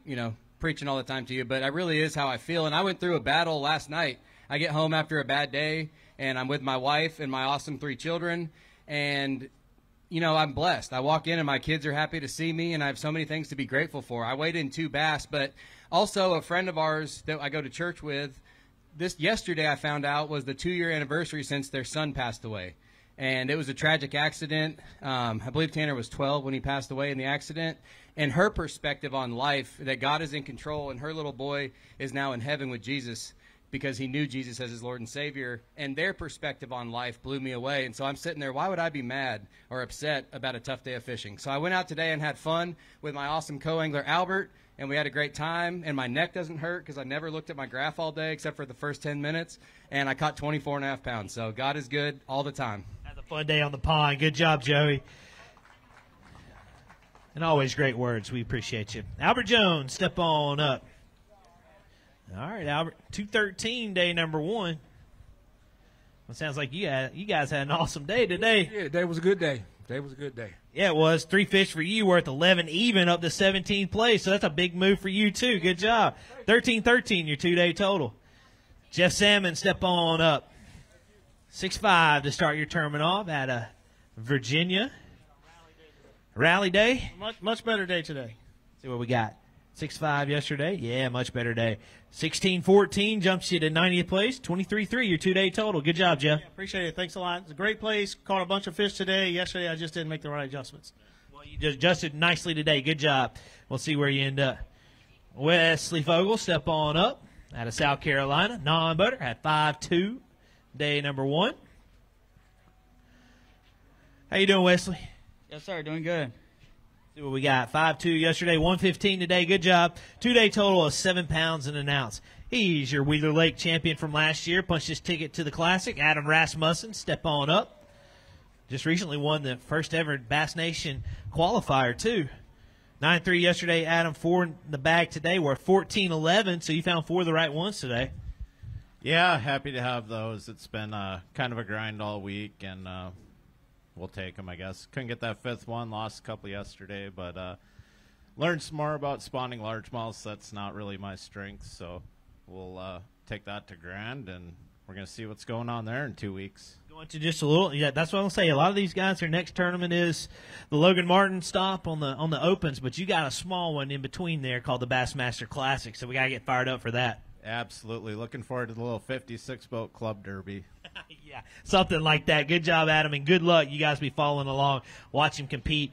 preaching all the time to you, but it really is how I feel. And I went through a battle last night. I get home after a bad day, and I'm with my wife and my awesome 3 children, and I'm blessed. I walk in and my kids are happy to see me, and I have so many things to be grateful for. I weighed in 2 bass, but also a friend of ours that I go to church with, yesterday I found out was the 2-year anniversary since their son passed away. And it was a tragic accident. I believe Tanner was 12 when he passed away in the accident. And her perspective on life, that God is in control, and her little boy is now in heaven with Jesus because he knew Jesus as his Lord and Savior, and their perspective on life blew me away. And so I'm sitting there, why would I be mad or upset about a tough day of fishing? So I went out today and had fun with my awesome co-angler, Albert, and we had a great time, and my neck doesn't hurt because I never looked at my graph all day except for the first 10 minutes, and I caught 24.5 pounds. So God is good all the time. Had a fun day on the pond. Good job, Joey. And always great words. We appreciate you. Albert Jones, step on up. All right, Albert, 213, day number 1. Well, it sounds like you guys had an awesome day today. Yeah, today was a good day. Today was a good day. Yeah, it was. 3 fish for you worth 11 even, up to 17th place. So that's a big move for you, too. Good job. 13-13, your 2-day total. Jeff Salmon, step on up. 6'5" to start your tournament off at Virginia. Rally day. Much better day today. See what we got. 6'5" yesterday. Yeah, much better day. 16-14 jumps you to 90th place. 23-3, your 2-day total. Good job, Jeff. Yeah, appreciate it. Thanks a lot. It's a great place. Caught a bunch of fish today. Yesterday, I just didn't make the right adjustments. Well, you just adjusted nicely today. Good job. We'll see where you end up. Wesley Fogel, step on up. Out of South Carolina. Non-boater at 5'2", day number 1. How you doing, Wesley? Yes, sir. Doing good. See what we got. 5'2" yesterday, 115 today. Good job. 2-day total of 7 pounds and an ounce. He's your Wheeler Lake champion from last year. Punched his ticket to the Classic. Adam Rasmussen, step on up. Just recently won the first ever Bass Nation qualifier, too. 9-3 yesterday, Adam. 4 in the bag today. We're 14-11, so you found 4 of the right ones today. Yeah, happy to have those. It's been kind of a grind all week, and we'll take them, I guess. Couldn't get that 5th one. Lost a couple yesterday, but learned some more about spawning largemouths. That's not really my strength, so we'll take that to Grand, and we're going to see what's going on there in 2 weeks. Going to just a little, yeah, that's what I'm going to say. A lot of these guys, their next tournament is the Logan Martin stop on the Opens, but you got a small one in between there called the Bassmaster Classic, so we got to get fired up for that. Absolutely. Looking forward to the little 56-boat club derby. Yeah, something like that. Good job, Adam, and good luck. You guys be following along, watch him compete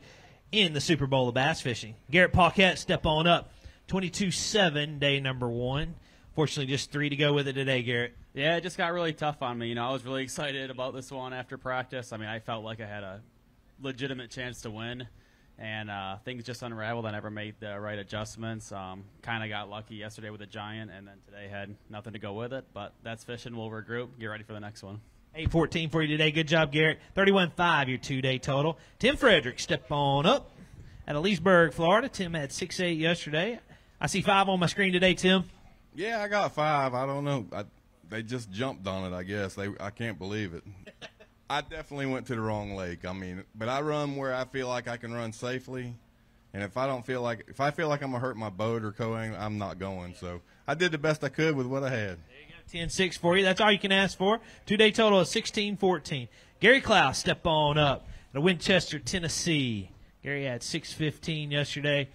in the Super Bowl of bass fishing. Garrett Paquette, step on up. 22-7, day number 1. Fortunately, just 3 to go with it today, Garrett. Yeah, it just got really tough on me. I was really excited about this one after practice. I felt like I had a legitimate chance to win, and things just unraveled. I never made the right adjustments. Kind of got lucky yesterday with a giant, and then today had nothing to go with it. But that's fishing. We'll regroup. Get ready for the next one. 8-14 for you today. Good job, Garrett. 31-5, your 2-day total. Tim Frederick, step on up. Out of Leesburg, Florida. Tim had 6'8" yesterday. I see 5 on my screen today, Tim. Yeah, I got 5. I don't know. They just jumped on it, I guess. I can't believe it. I definitely went to the wrong lake. But I run where I feel like I can run safely. And if I feel like I'm going to hurt my boat or co-angler, I'm not going. So I did the best I could with what I had. 10-6 for you. That's all you can ask for. 2-day total of 16-14. Gary Klaus, step on up. Out of Winchester, Tennessee. Gary had 6-15 yesterday.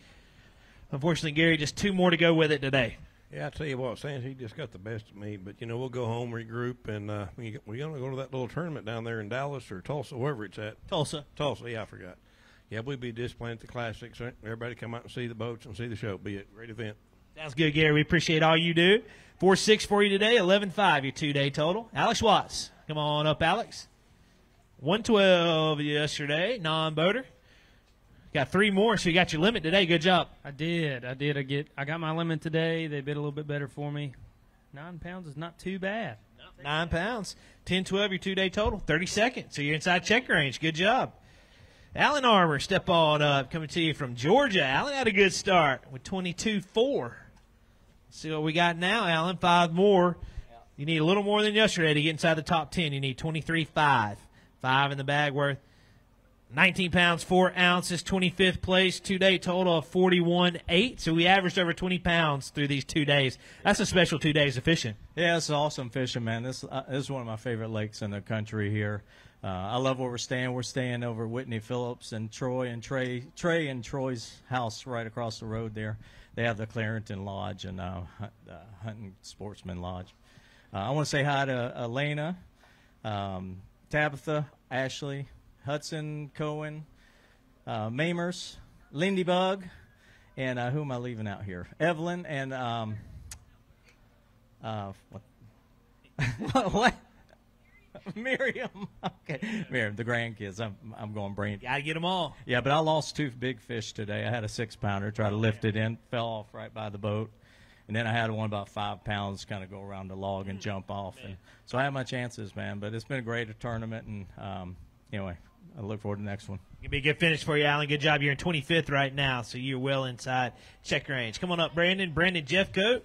Unfortunately, Gary, just 2 more to go with it today. Yeah, I tell you what, Santee just got the best of me. But, we'll go home, regroup, and we're going to go to that little tournament down there in Dallas or Tulsa, wherever it's at. Tulsa, yeah, I forgot. yeah, we'll be displaying at the Classics. Everybody come out and see the boats and see the show. It'll be a great event. Sounds good, Gary. We appreciate all you do. 4-6 for you today, 11-5 your 2-day total. Alex Watts. Come on up, Alex. 112 yesterday, non-boater. Got 3 more, so you got your limit today. Good job. I did. I got my limit today. They bid a little bit better for me. 9 pounds is not too bad. 9 pounds. 10-12 your 2-day total. 32nd. So you're inside check range. Good job. Alan Armour, step on up. Coming to you from Georgia. Alan had a good start with 22-4. See what we got now, Alan. 5 more. You need a little more than yesterday to get inside the top 10. You need 23-5. 5 in the bag worth 19 pounds, 4 ounces, 25th place, 2-day total of 41.8. So we averaged over 20 pounds through these 2 days. That's a special 2 days of fishing. Yeah, it's awesome fishing, man. This is one of my favorite lakes in the country here. I love where we're staying. We're staying over at Whitney Phillips and Troy and Troy's house right across the road there. They have the Clarington Lodge and Hunting Sportsman Lodge. I want to say hi to Elena, Tabitha, Ashley, Hudson, Cohen, Mamers, Lindy Bug, and who am I leaving out here? Evelyn and what? Miriam. Okay, Miriam, the grandkids. I'm going brain. Gotta get them all. Yeah, but I lost 2 big fish today. I had a 6-pounder, tried to lift it in, fell off right by the boat. And then I had one about 5 pounds kind of go around the log and jump off. And so I had my chances, man. But it's been a great tournament. And anyway, I look forward to the next one. It'll be a good finish for you, Alan. Good job. You're in 25th right now, so you're well inside check range. Come on up, Brandon. Brandon Jeffcoat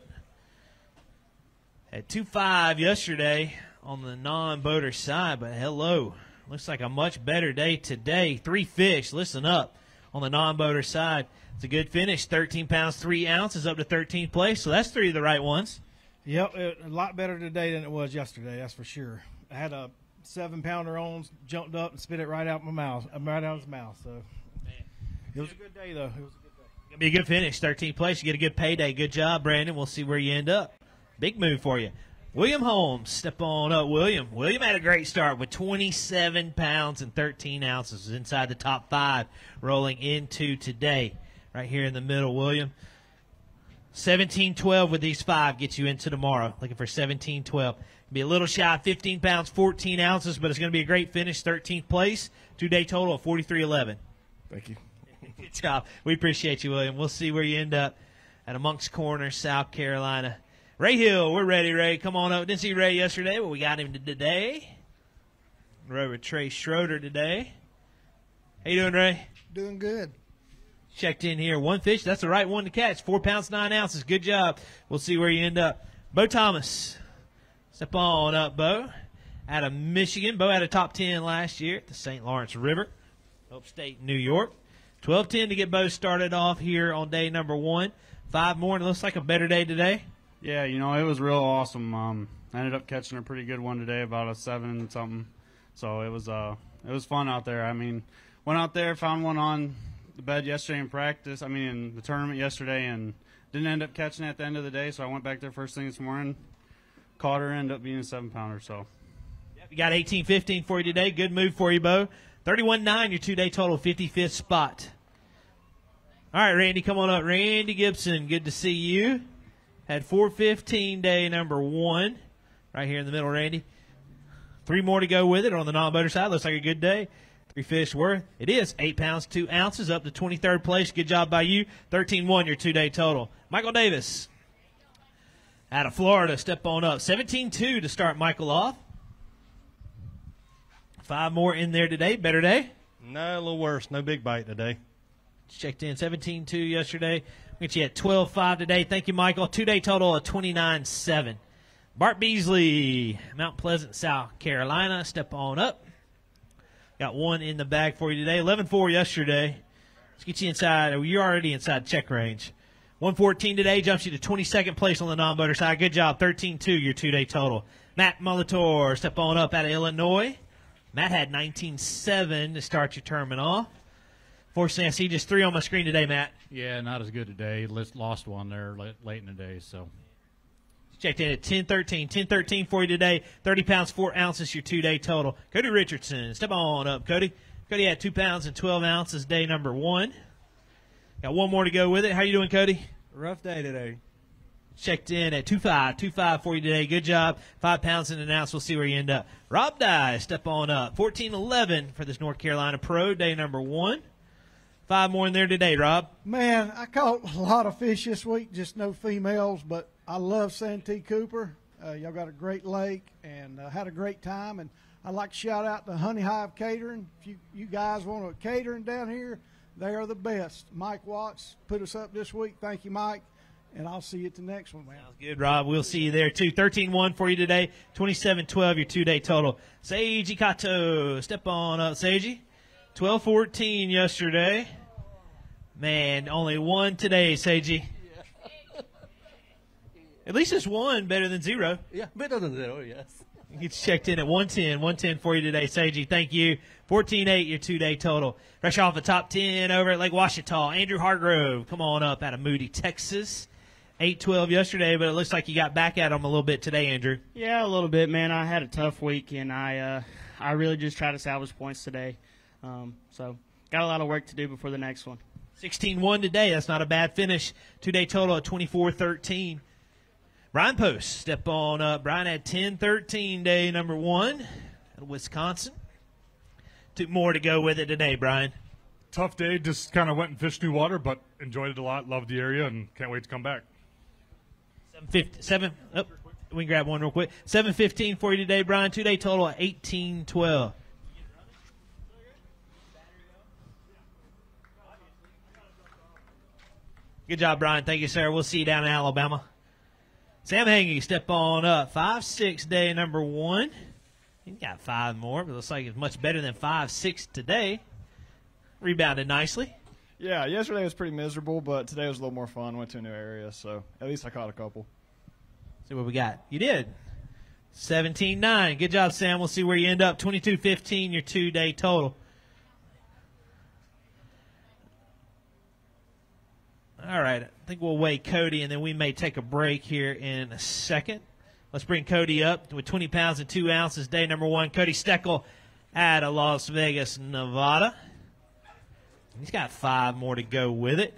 had 2.5 yesterday on the non-boater side, but hello. Looks like a much better day today. 3 fish. Listen up on the non-boater side. It's a good finish. 13 pounds, 3 ounces up to 13th place. So that's 3 of the right ones. Yep, a lot better today than it was yesterday. That's for sure. I had a 7-pounder on, jumped up and spit it right out my mouth, right out of his mouth. So it was a good day, though. It was a good day. It'll be a good finish. 13th place. You get a good payday. Good job, Brandon. We'll see where you end up. Big move for you. William Holmes, step on up, William. William had a great start with 27 pounds and 13 ounces inside the top 5 rolling into today. Right here in the middle, William. 17-12 with these 5 gets you into tomorrow. Looking for 17-12. Be a little shy of 15 pounds, 14 ounces, but it's going to be a great finish. 13th place, 2-day total of 43.11. Thank you. Good job. We appreciate you, William. We'll see where you end up at Moncks Corner, South Carolina. Ray Hill, we're ready, Ray. Come on up. Didn't see Ray yesterday, but we got him today. Rode with Trey Schroeder today. How you doing, Ray? Doing good. Checked in here. 1 fish. That's the right one to catch. 4 pounds, 9 ounces. Good job. We'll see where you end up. Bo Thomas. Step on up, Bo. Out of Michigan. Bo had a top 10 last year at the St. Lawrence River. Upstate New York. 12-10 to get Bo started off here on day number 1. 5 more, and it looks like a better day today. Yeah, it was real awesome. I ended up catching a pretty good one today, about a 7-something. So it was fun out there. I mean, went out there, found one on the bed yesterday in practice. In the tournament yesterday, and didn't end up catching it at the end of the day. So I went back there first thing this morning, caught her, ended up being a 7-pounder. So we got 18-15 for you today. Good move for you, Bo. 31.9 your 2-day total, 55th spot. All right, Randy, come on up. Randy Gibson, good to see you. Had 4:15 day number 1 right here in the middle, Randy. 3 more to go with it on the non-boater side. Looks like a good day. 3 fish worth. It is 8 pounds, 2 ounces up to 23rd place. Good job by you. 13-1 your 2-day total. Michael Davis out of Florida. Step on up. 17-2 to start Michael off. 5 more in there today. Better day? No, a little worse. No big bite today. Checked in 17-2 yesterday. We got you at 12-5 today. Thank you, Michael. 2-day total of 29.7. Bart Beasley, Mount Pleasant, South Carolina. Step on up. Got 1 in the bag for you today. 11-4 yesterday. Let's get you inside. You're already inside check range. 114 today jumps you to 22nd place on the non-boater side. Good job. 13-2 your 2-day total. Matt Molitor, step on up out of Illinois. Matt had 19.7 to start your tournament off. Fortunately, I see just 3 on my screen today, Matt. Yeah, not as good today. Lost one there late in the day. So checked in at 10-13. 10-13 for you today. 30 pounds, 4 ounces, your 2-day total. Cody Richardson, step on up, Cody. Cody had 2 pounds and 12 ounces day number 1. Got one more to go with it. How you doing, Cody? Rough day today. Checked in at 2.5 for you today. Good job. 5 pounds and an ounce. We'll see where you end up. Rob Dye, step on up. 14.11 for this North Carolina Pro, day number 1. 5 more in there today, Rob. Man, I caught a lot of fish this week, just no females, but I love Santee Cooper. Y'all got a great lake and had a great time. And I'd like to shout out to Honey Hive Catering. If you guys want a catering down here, they are the best. Mike Watts put us up this week. Thank you, Mike. And I'll see you at the next one, man. Sounds good, Rob. We'll see you there, too. 13-1 for you today. 27-12, your 2-day total. Seiji Kato, step on up, Seiji. 12-14 yesterday. Man, only 1 today, Seiji. At least it's 1 better than 0. Yeah, better than 0, yes. Gets checked in at 110. 110 for you today, Seiji. Thank you. 14-8, your 2-day total. Fresh off the top 10 over at Lake Washita. Andrew Hargrove, come on up out of Moody, Texas. 8-12 yesterday, but it looks like you got back at them a little bit today, Andrew. Yeah, a little bit, man. I had a tough week, and I really just tried to salvage points today. So got a lot of work to do before the next one. 16-1 today. That's not a bad finish. 2-day total at 24-13. Brian Post, step on up. Brian had 10-13 day number 1 at Wisconsin. 2 more to go with it today, Brian. Tough day. Just kind of went and fished new water, but enjoyed it a lot. Loved the area and can't wait to come back. 7 we can grab one real quick. 7:15 for you today, Brian. 2-day total at 18-12. Good job, Brian. Thank you, sir. We'll see you down in Alabama. Sam Hangy, step on up. 5-6 day number 1. He got 5 more, but it looks like it's much better than 5-6 today. Rebounded nicely. Yeah, yesterday was pretty miserable, but today was a little more fun. Went to a new area, so at least I caught a couple. See what we got. You did. 17-9. Good job, Sam. We'll see where you end up. 22-15, your 2-day total. All right, I think we'll weigh Cody, and then we may take a break here in a second. Let's bring Cody up with 20 pounds and 2 ounces, day number 1. Cody Steckel out of Las Vegas, Nevada. He's got 5 more to go with it.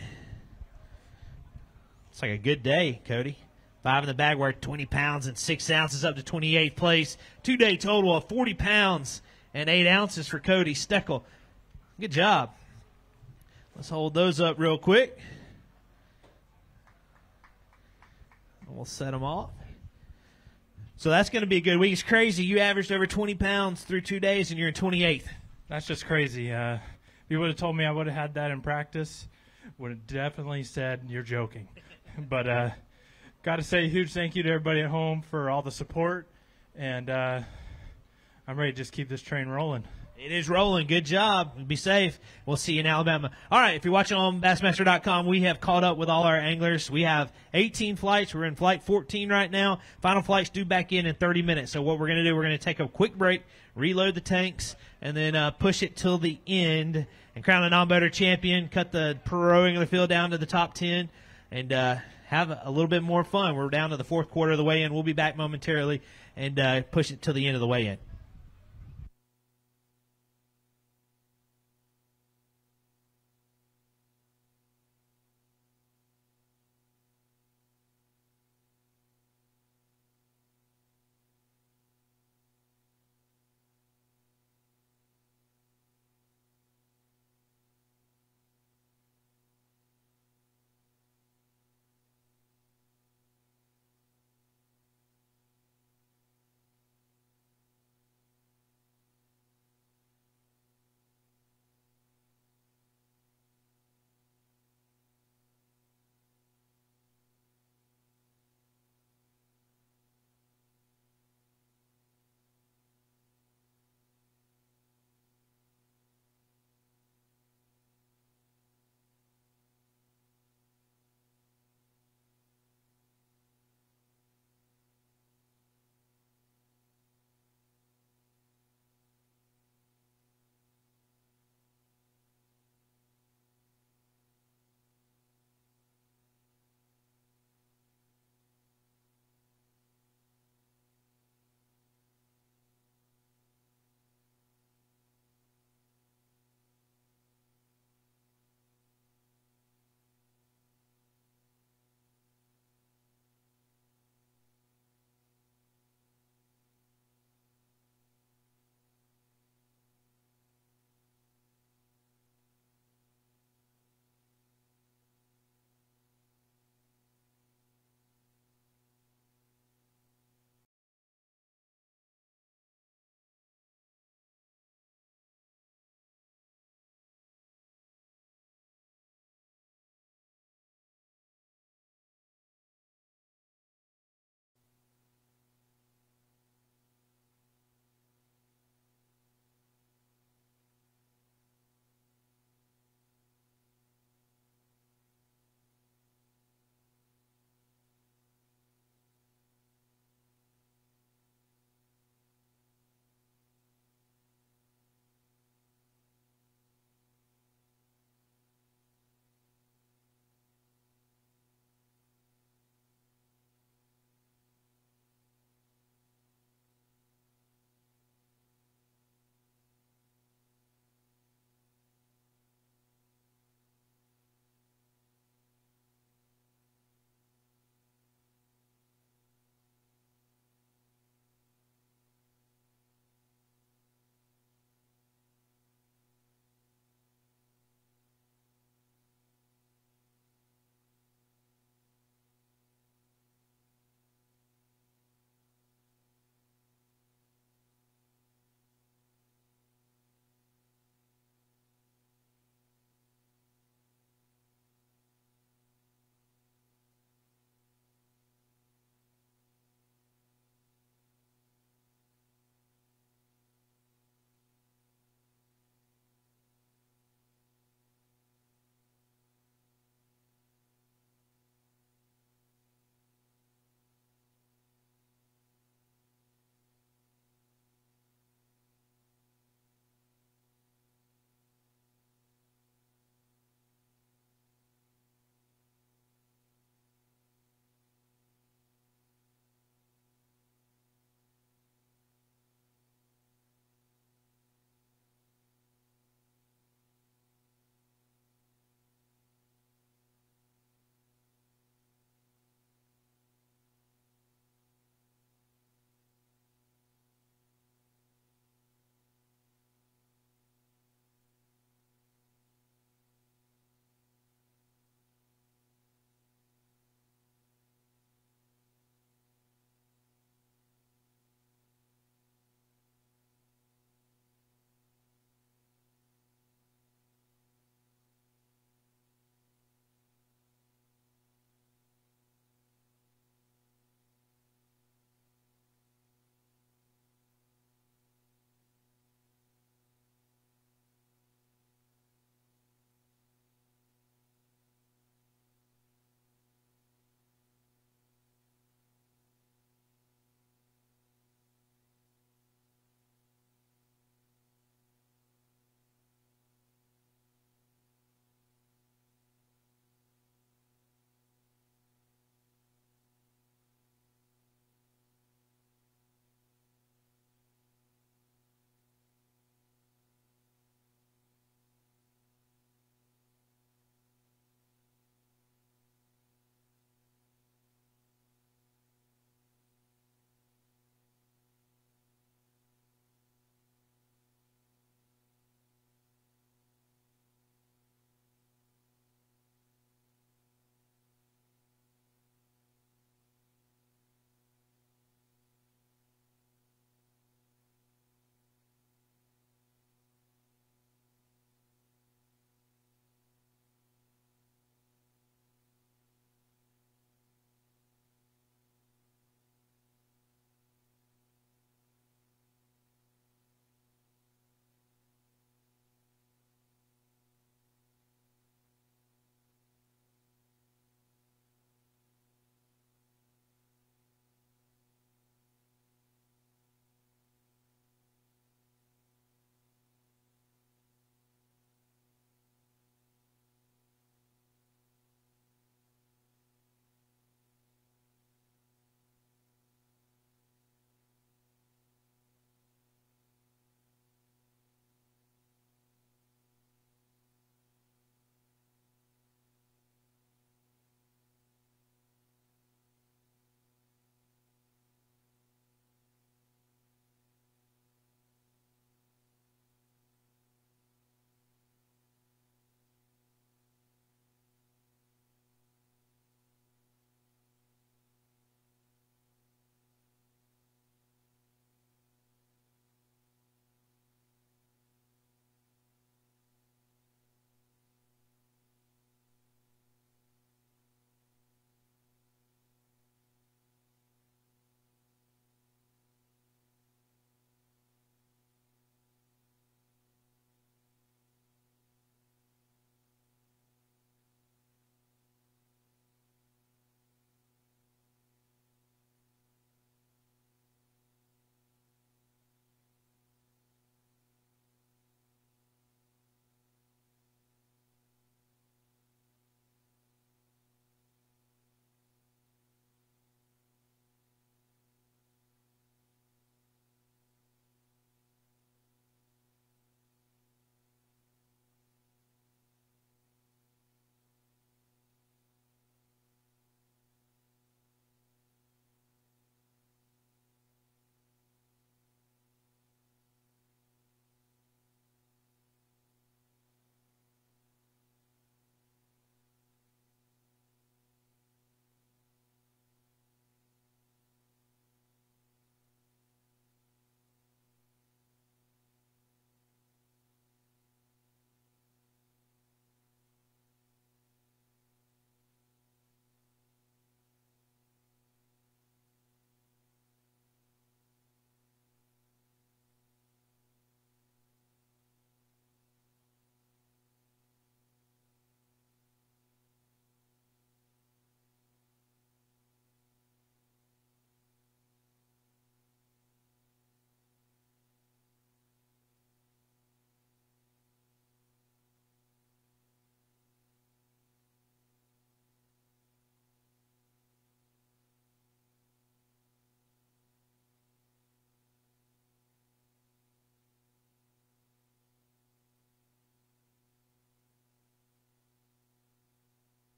It's like a good day, Cody. 5 in the bag, worth 20 pounds and 6 ounces, up to 28th place. 2-day total of 40 pounds and 8 ounces for Cody Steckel. Good job. Let's hold those up real quick. We'll set them off. So that's going to be a good week. It's crazy. You averaged over 20 pounds through 2 days, and you're in 28th. That's just crazy. If you would have told me I would have had that in practice, would have definitely said you're joking. But got to say a huge thank you to everybody at home for all the support, and I'm ready to just keep this train rolling. It is rolling. Good job. Be safe. We'll see you in Alabama. All right, if you're watching on Bassmaster.com, we have caught up with all our anglers. We have 18 flights. We're in flight 14 right now. Final flights due back in 30 minutes. So what we're going to do, we're going to take a quick break, reload the tanks, and then push it till the end and crown a non-boater champion, cut the pro angler field down to the top 10, and have a little bit more fun. We're down to the 4th quarter of the weigh-in. We'll be back momentarily and push it till the end of the weigh-in.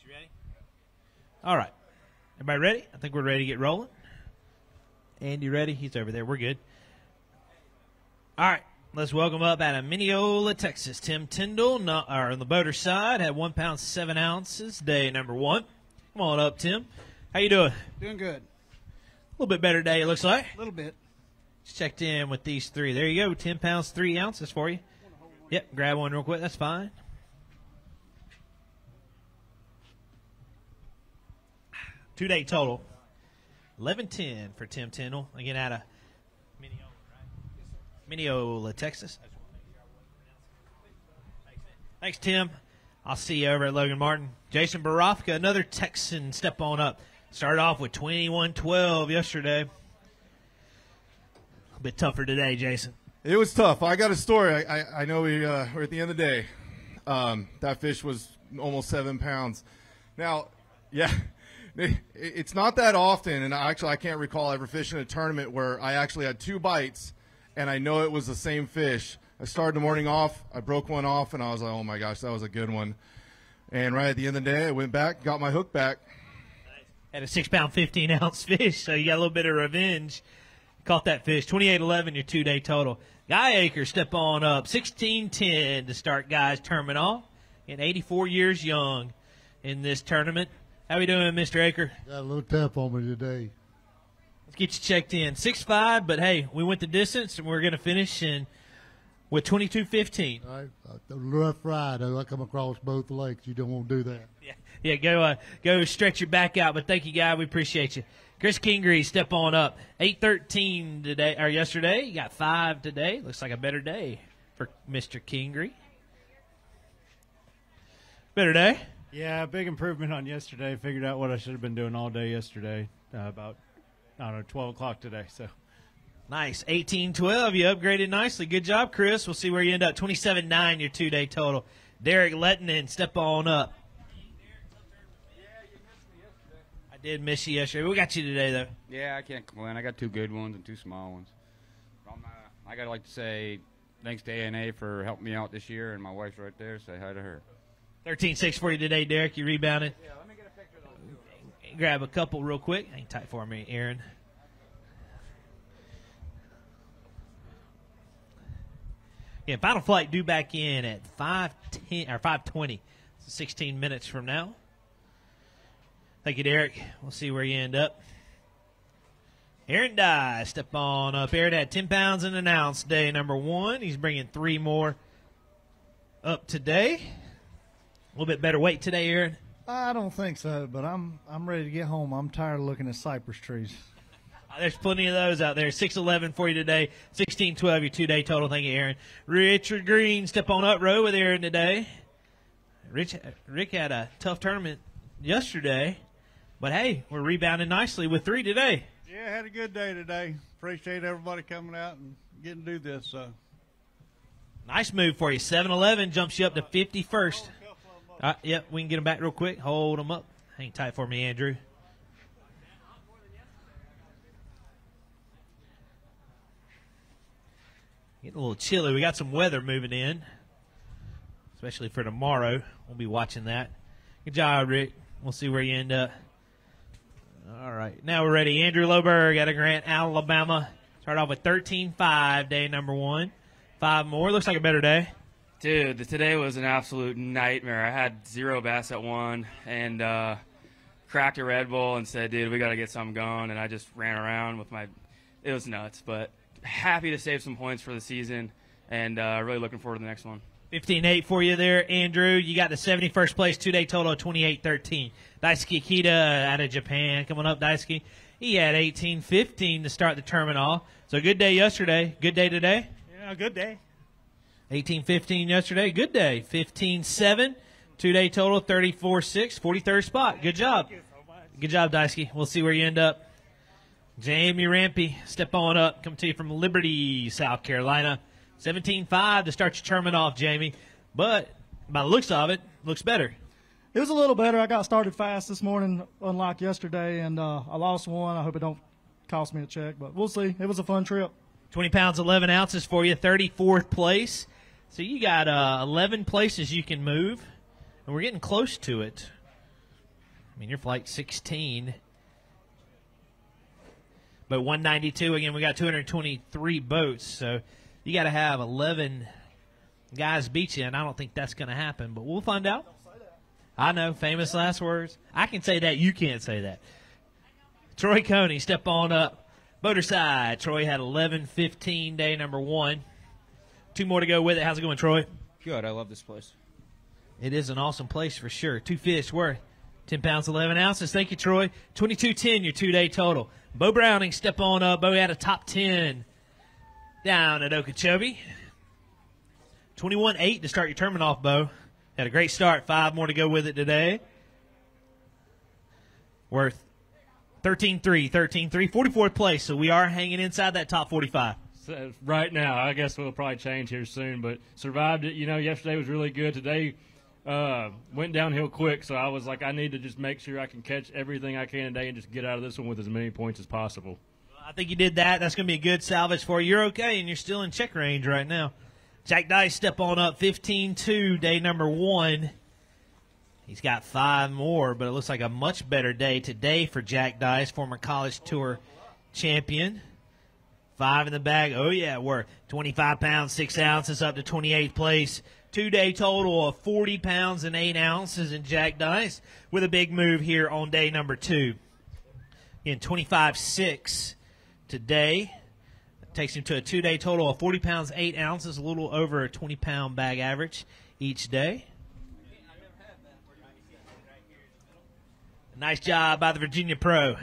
You ready? All right. Everybody ready? I think we're ready to get rolling. Andy ready? He's over there. We're good. All right. Let's welcome up out of Mineola, Texas, Tim Tyndall, on the boater side, had 1 pound 7 ounces, day number 1. Come on up, Tim. How you doing? Doing good. A little bit better day, it looks like. A little bit. Just checked in with these 3. There you go, 10 pounds 3 ounces for you. Yep, grab one real quick. That's fine. Two-day total, 11:10 for Tim Tyndall. Again, out of Mineola, Texas. Thanks, Tim. I'll see you over at Logan Martin. Jason Barofka, another Texan, step on up. Started off with 21-12 yesterday. A bit tougher today, Jason. It was tough. I got a story. I know we're at the end of the day. That fish was almost 7 pounds. Now, yeah, it's not that often, and I can't recall ever fishing a tournament where I actually had 2 bites, and I know it was the same fish. I started the morning off. I broke one off, and I was like, oh, my gosh, that was a good one. And right at the end of the day, I went back, got my hook back. Had a 6 pound, 15 ounce fish, so you got a little bit of revenge. Caught that fish. 28-11, your 2-day total. Guy Akers, step on up. 16-10 to start Guy's tournament off. And 84 years young in this tournament. How we doing, Mr. Aker? Got a little tough on me today. Let's get you checked in. 6'5", but hey, we went the distance, and we're going to finish with 22-15. All right. A rough ride. I come across both lakes. You don't want to do that. Yeah, go stretch your back out, but thank you, Guy. We appreciate you. Chris Kingery, step on up. 8-13 today, or yesterday. You got 5 today. Looks like a better day for Mr. Kingery. Better day? Yeah, big improvement on yesterday. Figured out what I should have been doing all day yesterday. About, 12 o'clock today. So nice. 18-12. You upgraded nicely. Good job, Chris. We'll see where you end up. 27-9, your 2-day total. Derek Lettinen, step on up. I did miss you yesterday. We got you today, though. Yeah, I can't complain. I got 2 good ones and 2 small ones. I got to like to say thanks to A&A for helping me out this year, and my wife's right there. Say hi to her. 13-6 for you today, Derek. You rebounded. Yeah, let me get a picture of those 2. Grab a couple real quick. Hang tight for me, Aaron. Yeah, final flight due back in at 5:10 or 5:20. So 16 minutes from now. Thank you, Derek. We'll see where you end up. Aaron Dye, step on up. Aaron had 10 pounds and an ounce day number 1. He's bringing 3 more up today. A little bit better weight today, Aaron. I don't think so, but I'm ready to get home. I'm tired of looking at cypress trees. There's plenty of those out there. 6'11" for you today. 16-12, your 2-day total. Thank you, Aaron. Richard Green, step on up row with Aaron today. Rick had a tough tournament yesterday, but hey, we're rebounding nicely with 3 today. Yeah, I had a good day today. Appreciate everybody coming out and getting to do this. Nice move for you. 7-11 jumps you up to 51st. Yep, we can get them back real quick. Hold them up. Hang tight for me, Andrew. Getting a little chilly. We got some weather moving in, especially for tomorrow. We'll be watching that. Good job, Rick. We'll see where you end up. All right, now we're ready. Andrew Loberg out of Grant, Alabama. Start off with 13-5, day number 1. 5 more. Looks like a better day. Dude, today was an absolute nightmare. I had 0 bass at 1 and cracked a Red Bull and said, dude, we got to get something going. And I just ran around with it was nuts. But happy to save some points for the season and really looking forward to the next one. 15-8 for you there, Andrew. You got the 71st place 2-day total of 28-13. Daisuke Kita out of Japan. Coming up, Daisuke. He had 18-15 to start the tournament off. So good day yesterday. Good day today? Yeah, good day. 18-15 yesterday. Good day. 15-7. 2-day total, 34-6. 43rd spot. Good job. Good job, Daisuke. We'll see where you end up. Jamie Rampy, step on up. Come to you from Liberty, South Carolina. 17-5 to start your tournament off, Jamie. But by the looks of it, looks better. It was a little better. I got started fast this morning, unlike yesterday, and I lost one. I hope it don't cost me a check, but we'll see. It was a fun trip. 20 pounds, 11 ounces for you, 34th place. So you got 11 places you can move, and we're getting close to it. I mean, you're flight 16. But 192, again, we got 223 boats, so you got to have 11 guys beat you, and I don't think that's going to happen, but we'll find out. I know, famous last words. I can say that. You can't say that. Troy Coney, step on up. Boater side. Troy had 11-15 day number 1. 2 more to go with it. How's it going, Troy? Good. I love this place. It is an awesome place for sure. 2 fish worth 10 pounds, 11 ounces. Thank you, Troy. 22-10, your 2-day total. Bo Browning, step on up. Bo had a top 10 down at Okeechobee. 21-8 to start your tournament off, Bo. Had a great start. 5 more to go with it today. Worth 13-3, 13-3, 44th place. So we are hanging inside that top 45. So right now, I guess we'll probably change here soon, but survived it. You know, yesterday was really good. Today went downhill quick, so I was like, I need to just make sure I can catch everything I can today and just get out of this one with as many points as possible. I think you did that. That's going to be a good salvage for you. You're okay, and you're still in check range right now. Jack Dice, step on up, 15-2, day number 1. He's got 5 more, but it looks like a much better day today for Jack Dice, former college tour champion. 5 in the bag. Oh, yeah, we're 25 pounds, 6 ounces up to 28th place. 2-day total of 40 pounds and 8 ounces in Jack Dice with a big move here on day number 2. Again, 25.6 today. Takes him to a 2-day total of 40 pounds, 8 ounces, a little over a 20-pound bag average each day. Nice job by the Virginia Pro.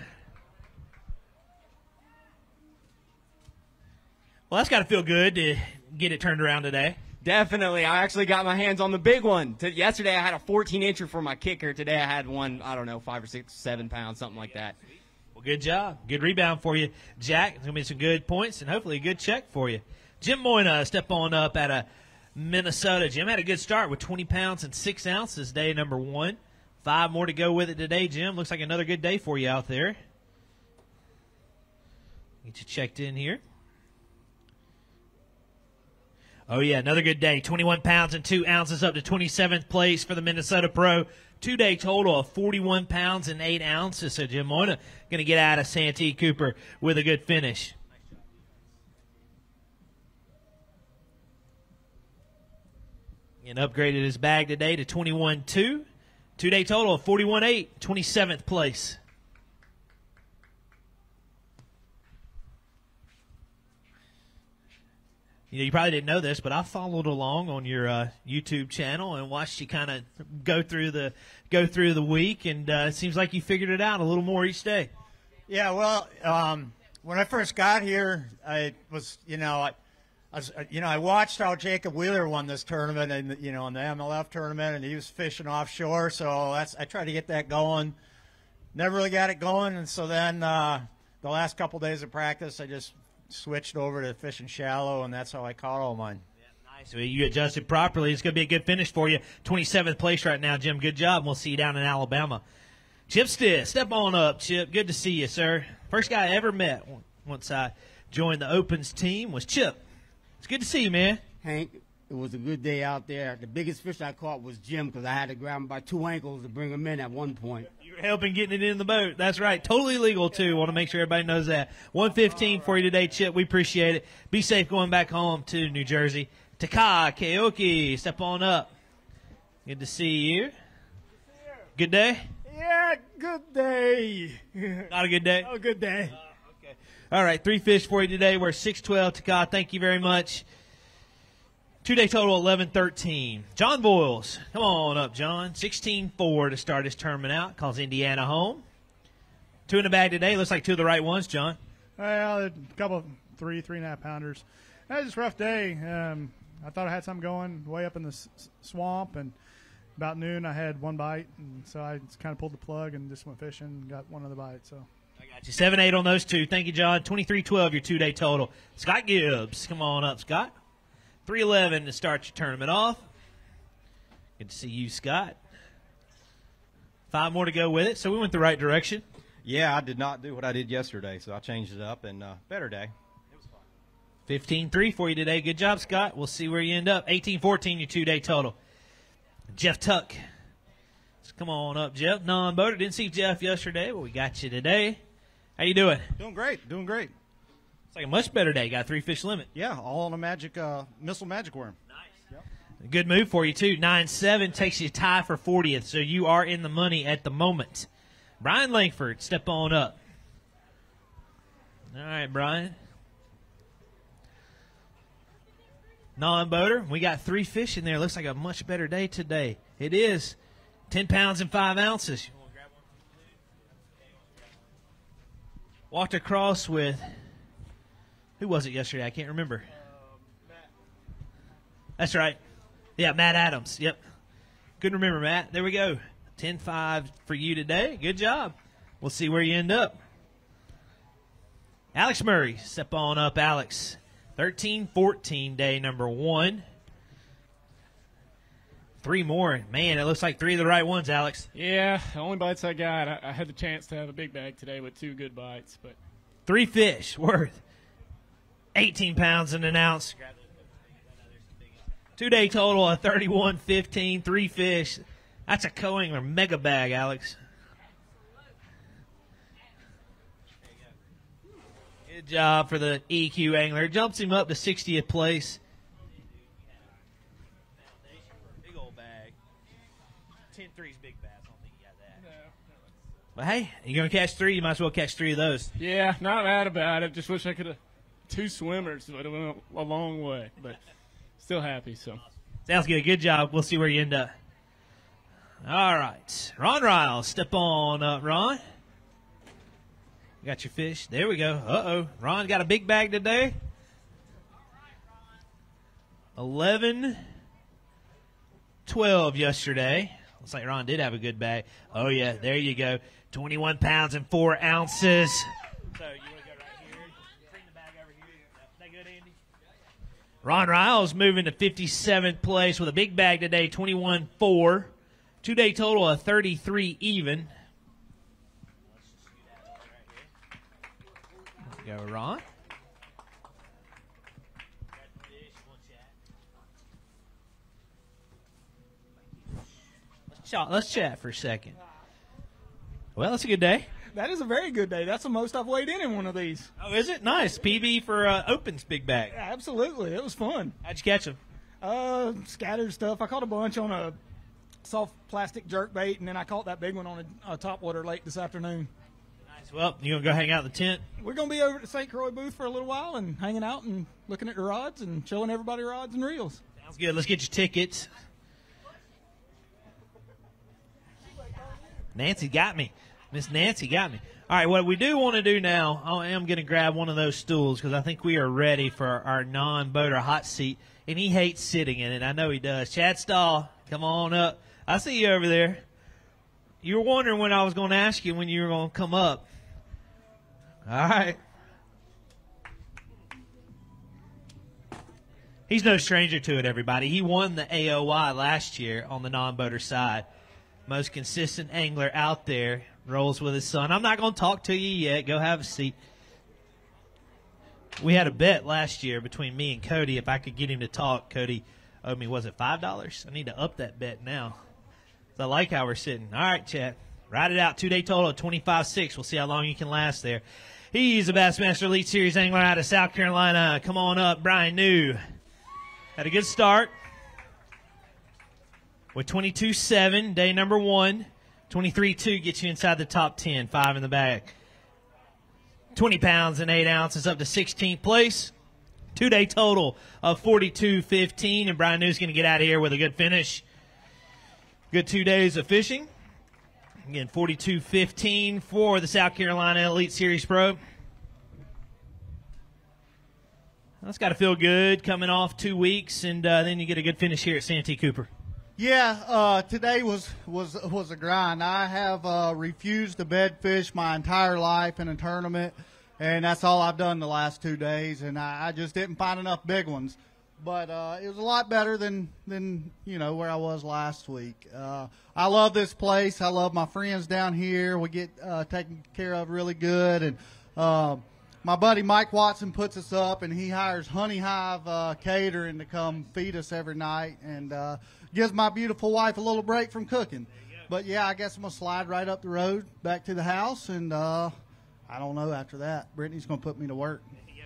Well, that's got to feel good to get it turned around today. Definitely. I actually got my hands on the big one. Yesterday I had a 14-incher for my kicker. Today I had one, I don't know, 5 or 6, 7 pounds, something like that. Well, good job. Good rebound for you, Jack. It's going to be some good points and hopefully a good check for you. Jim Moyna, step on up out of Minnesota. Jim had a good start with 20 pounds and 6 ounces, day number 1. 5 more to go with it today, Jim. Looks like another good day for you out there. Get you checked in here. Oh, yeah, another good day. 21 pounds and 2 ounces up to 27th place for the Minnesota Pro. 2-day total of 41 pounds and 8 ounces. So Jim Moyna going to get out of Santee Cooper with a good finish. And upgraded his bag today to 21.2. 2-day total of 41.8, 27th place. You know, you probably didn't know this, but I followed along on your YouTube channel and watched you kind of go through the week, and it seems like you figured it out a little more each day. Yeah, well, when I first got here, I was, I watched how Jacob Wheeler won this tournament, and in the MLF tournament, and he was fishing offshore, so I tried to get that going. Never really got it going, and so then the last couple days of practice, I just switched over to fishing shallow, and that's how I caught all mine. Yeah, nice. Well, you adjusted properly. It's going to be a good finish for you. 27th place right now, Jim. Good job. We'll see you down in Alabama. Chip Stitt, step on up, Chip. Good to see you, sir. First guy I ever met once I joined the Opens team was Chip. It's good to see you, man. Hank, it was a good day out there. The biggest fish I caught was Jim because I had to grab him by 2 ankles to bring him in at one point. You were helping getting it in the boat. That's right. Totally legal, too. Want to make sure everybody knows that. 115 for you today, Chip. We appreciate it. Be safe going back home to New Jersey. Taka Keoki, step on up. Good to see you. Good day? Yeah, good day. Not a good day? Oh, good day. Okay. All right, 3 fish for you today. We're 612. Taka, thank you very much. 2-day total, 11-13. John Boyles. Come on up, John. 16-4 to start his tournament out. Calls Indiana home. 2 in the bag today. Looks like 2 of the right ones, John. Well, a couple of 3.5 pounders. That was just a rough day. I thought I had something going way up in the swamp, and about noon I had 1 bite, and so I just kind of pulled the plug and just went fishing and got 1 other bite. So I got you. 7-8 on those 2. Thank you, John. 23-12, your 2-day total. Scott Gibbs. Come on up, Scott. 3:11 to start your tournament off. Good to see you, Scott. 5 more to go with it, so we went the right direction. Yeah, I did not do what I did yesterday, so I changed it up, and better day. It was fun. 15-3 for you today. Good job, Scott. We'll see where you end up. 18-14, your 2-day total. Jeff Tuck So come on up, Jeff. Non-boater. Didn't see Jeff yesterday, but we got you today. How you doing? Doing great. Doing great. It's like a much better day. Got a 3-fish limit. Yeah, all on a magic missile magic worm. A good move for you, too. 9-7 takes you tie for 40th, so you are in the money at the moment. Brian Langford, step on up. All right, Brian. Non-boater. We got 3 fish in there. Looks like a much better day today. It is 10 pounds and 5 ounces. Walked across with, who was it yesterday? I can't remember. That's right. Yeah, Matt Adams. Yep. Couldn't remember, Matt. There we go. 10-5 for you today. Good job. We'll see where you end up. Alex Murray. Step on up, Alex. 13-14, day number 1. 3 more. Man, it looks like 3 of the right ones, Alex. Yeah, the only bites I got, I had the chance to have a big bag today with 2 good bites. But 3 fish worth 18 pounds and an ounce. 2-day total of 31-15, 3 fish. That's a co-angler mega bag, Alex. Good job for the EQ angler. Jumps him up to 60th place. Big old bag. 10-3's big bass. I don't think you got that. No. But hey, you're going to catch 3. You might as well catch 3 of those. yeah, not mad about it. Just wish I could have 2 swimmers. It would have went a long way. But still happy. So sounds good. Good job. We'll see where you end up. All right. Ron Riles, step on up, Ron. Got your fish. There we go. Uh-oh. Ron got a big bag today. 11-12 yesterday. Looks like Ron did have a good bag. Oh, yeah. There you go. 21 pounds and 4 ounces. So you want to go right here? Bring the bag over here. Is that good, Andy? Ron Riles moving to 57th place with a big bag today, 21-4. 2-day total of 33 even. Go, Ron. Let's chat for a second. Well, it's a good day. That is a very good day. That's the most I've weighed in one of these. Oh, is it? Nice. PB for Open's big bag. Yeah, absolutely. It was fun. How'd you catch them? Scattered stuff. I caught a bunch on a soft plastic jerk bait, and then I caught that big one on a topwater lake this afternoon. Nice. Well, you going to go hang out in the tent? We're going to be over at the St. Croix booth for a little while and hanging out and looking at the rods and showing everybody rods and reels. Sounds good. Let's get your tickets. Nancy got me. Miss Nancy got me. All right, what we do want to do now, I am going to grab one of those stools because I think we are ready for our non-boater hot seat, and he hates sitting in it. I know he does. Chad Stahl, come on up. I see you over there. You were wondering when I was going to ask you when you were going to come up. All right. He's no stranger to it, everybody. He won the AOY last year on the non-boater side. Most consistent angler out there. Rolls with his son. I'm not going to talk to you yet. Go have a seat. We had a bet last year between me and Cody. If I could get him to talk, Cody owed me, was it $5? I need to up that bet now. I like how we're sitting. All right, Chad. Ride it out. 2-day total of 25-6. We'll see how long you can last there. He's a Bassmaster Elite Series angler out of South Carolina. Come on up, Brian New. Had a good start with 22-7, day number 1. 23-2 gets you inside the top 10, 5 in the bag. 20 pounds and 8 ounces up to 16th place. 2-day total of 42-15, and Brian New's going to get out of here with a good finish. Good 2 days of fishing. Again, 42-15 for the South Carolina Elite Series Pro. That's got to feel good coming off 2 weeks, and then you get a good finish here at Santee Cooper. Yeah, today was a grind. I have refused to bed fish my entire life in a tournament, and that's all I've done the last 2 days, and I just didn't find enough big ones. But it was a lot better than where I was last week. I love this place. I love my friends down here. We get taken care of really good, and my buddy Mike Watson puts us up, and he hires Honey Hive Catering to come feed us every night, and gives my beautiful wife a little break from cooking. But yeah, I guess I'm gonna slide right up the road back to the house, and I don't know after that. Brittany's gonna put me to work.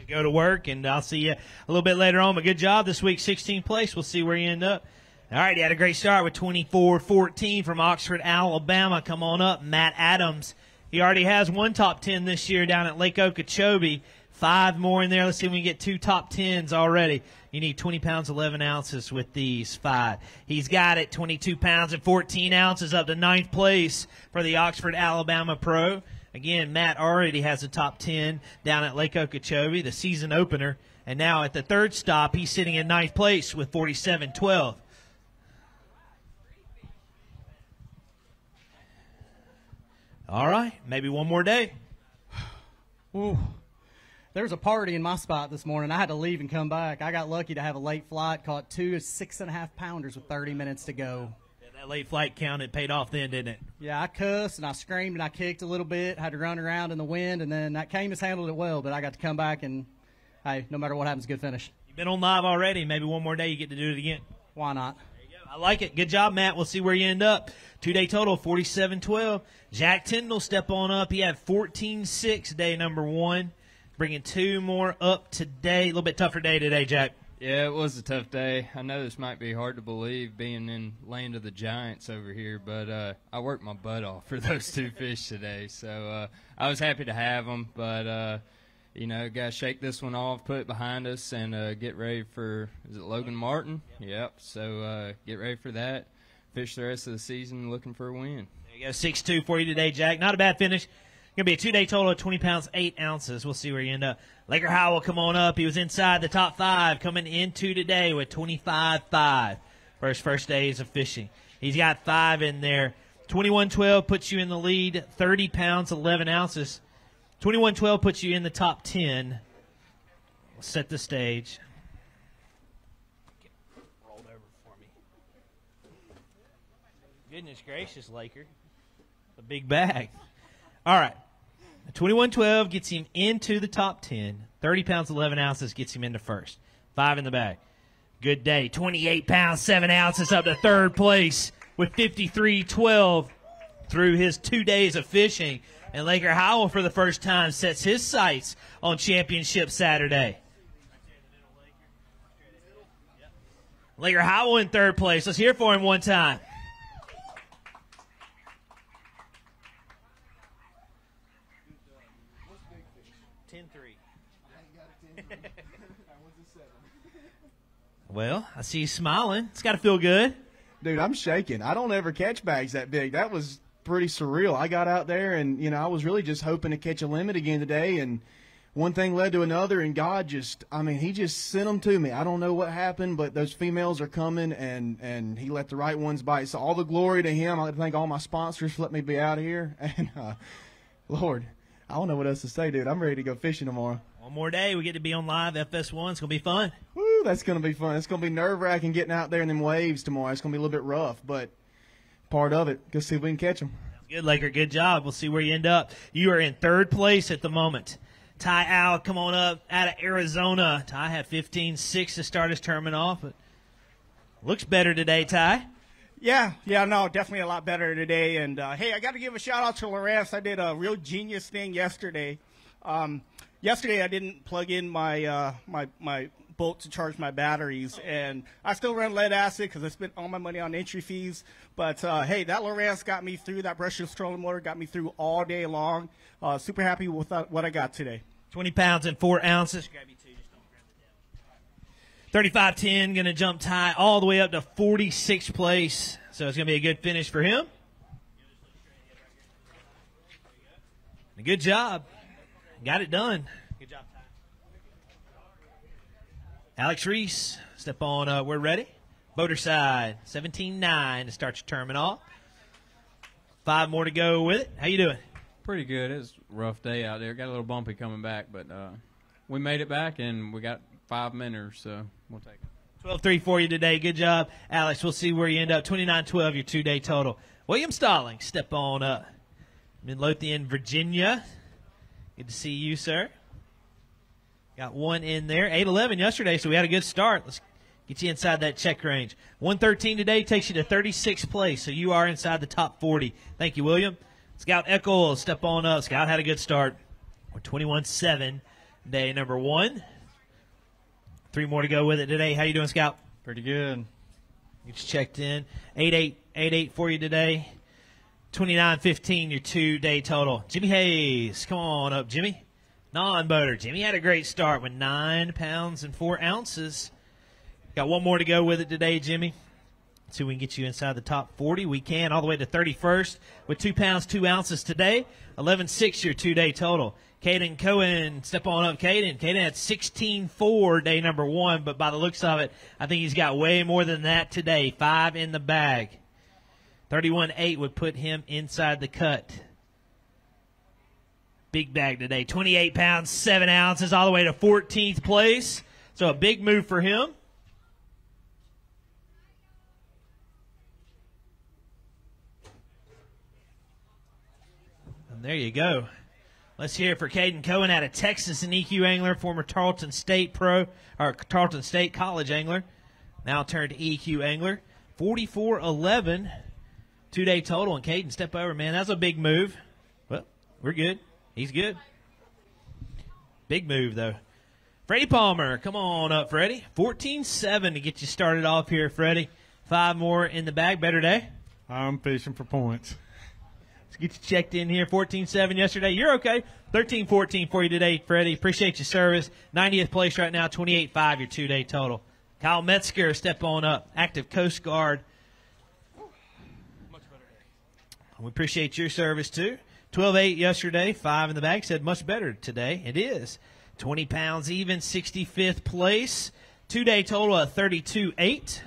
Go to work, and I'll see you a little bit later on. But good job this week, 16th place. We'll see where you end up. All right, you had a great start with 24-14 from Oxford, Alabama. Come on up, Matt Adams. He already has one top 10 this year down at Lake Okeechobee. 5 more in there. Let's see if we can get 2 top 10s already. You need 20 pounds, 11 ounces with these 5. He's got it, 22 pounds and 14 ounces up to 9th place for the Oxford, Alabama Pro. Again, Matt already has a top 10 down at Lake Okeechobee, the season opener. And now at the 3rd stop, he's sitting in 9th place with 47-12. All right, maybe one more day. Ooh. There was a party in my spot this morning. I had to leave and come back. I got lucky to have a late flight, caught 2 6.5-pounders with 30 minutes to go. Yeah, that late flight counted, paid off then, didn't it? Yeah, I cussed and I screamed and I kicked a little bit, had to run around in the wind, and then that Camus handled it well, but I got to come back and, hey, no matter what happens, good finish. You've been on live already. Maybe one more day you get to do it again. Why not? I like it. Good job, Matt. We'll see where you end up. 2-day total, 47-12. Jack Tyndall step on up. He had 14-6 day number 1. Bringing 2 more up today. A little bit tougher day today, Jack. Yeah, it was a tough day. I know this might be hard to believe being in land of the giants over here, but I worked my butt off for those 2 fish today. So I was happy to have them, but, you know, got to shake this one off, put it behind us, and get ready for, is it Logan Martin? Yep. So get ready for that. Fish the rest of the season looking for a win. There you go, 6-2 for you today, Jack. Not a bad finish. Going to be a 2-day total of 20 pounds, 8 ounces. We'll see where you end up. Laker Howell, come on up. He was inside the top 5 coming into today with 25-5 for his first days of fishing. He's got 5 in there. 21-12 puts you in the lead, 30 pounds, 11 ounces. 21-12 puts you in the top 10. We'll set the stage. Get rolled over for me. Goodness gracious, Laker. A big bag. All right. 21-12 gets him into the top 10. 30 pounds, 11 ounces gets him into first. 5 in the bag. Good day. 28 pounds, 7 ounces up to 3rd place with 53-12 through his 2 days of fishing. And Laker Howell, for the first time, sets his sights on Championship Saturday. Laker Howell in 3rd place. Let's hear for him one time. Well, I see you smiling. It's got to feel good. Dude, I'm shaking. I don't ever catch bags that big. That was pretty surreal. I got out there, and, you know, I was really just hoping to catch a limit again today, and one thing led to another, and God just, I mean, he just sent them to me. I don't know what happened, but those females are coming, and he let the right ones bite. So all the glory to him. I'd like to thank all my sponsors for letting me be out here. And, Lord, I don't know what else to say, dude. I'm ready to go fishing tomorrow. One more day. We get to be on live FS1. It's going to be fun. Woo, that's going to be fun. It's going to be nerve-wracking getting out there in them waves tomorrow. It's going to be a little bit rough, but part of it. Go see if we can catch them. Good, Laker. Good job. We'll see where you end up. You are in 3rd place at the moment. Ty Al, come on up out of Arizona. Ty had 15-6 to start his tournament off, but looks better today, Ty. Yeah, no, definitely a lot better today. And, hey, I got to give a shout-out to Lawrence. I did a real genius thing yesterday. Yesterday I didn't plug in my my boat to charge my batteries, and I still run lead acid because I spent all my money on entry fees. But, hey, that Lawrence got me through. That brushless trolling motor got me through all day long. Super happy with what I got today. 20 pounds and 4 ounces. Grab you two, just don't grab it down. 35-10, going to jump Ty all the way up to 46th place. So it's going to be a good finish for him. Good job. Got it done. Good job, Ty. Alex Reese, step on. We're ready. Boater side, 17-9 to start your tournament off. 5 more to go with it. How you doing? Pretty good. It was a rough day out there. Got a little bumpy coming back, but we made it back, and we got 5 minnows, so we'll take it. 12-3 for you today. Good job, Alex. We'll see where you end up. 29-12, your 2-day total. William Stallings, step on up. Midlothian, Virginia. Good to see you, sir. Got 1 in there. 8-11 yesterday, so we had a good start. Let's Get you inside that check range. 113 today takes you to 36th place, so you are inside the top 40. Thank you, William. Scout Eccles, step on up. Scout had a good start. We're 21-7, day number 1. 3 more to go with it today. How you doing, Scout? Pretty good. You just checked in. 8-8 for you today. 29-15, your 2-day total. Jimmy Hayes, come on up, Jimmy. Non-boater. Jimmy had a great start with 9 pounds and 4 ounces. Got 1 more to go with it today, Jimmy. Let's see if we can get you inside the top 40. We can, all the way to 31st with 2 pounds, 2 ounces today. 11-6, your 2-day total. Caden Cohen, step on up, Caden. Caden had 16-4 day number 1, but by the looks of it, I think he's got way more than that today. 5 in the bag. 31-8 would put him inside the cut. Big bag today. 28 pounds, 7 ounces, all the way to 14th place. So a big move for him. And there you go. Let's hear it for Caden Cohen out of Texas, an EQ angler, former Tarleton State pro, or Tarleton State college angler, now turned EQ angler. 44-11, 2-day total. And Caden, step over, man. That's a big move. Well, we're good. He's good. Big move, though. Freddie Palmer, come on up, Freddie. 14-7 to get you started off here, Freddie. 5 more in the bag. Better day? I'm fishing for points. Let's get you checked in here. 14-7 yesterday. You're okay. 13-14 for you today, Freddie. Appreciate your service. 90th place right now. 28-5, your 2-day total. Kyle Metzger, step on up. Active Coast Guard. We appreciate your service, too. 12-8 yesterday. 5 in the bag. Said much better today. It is. 20 pounds even. 65th place. 2-day total of 32-8.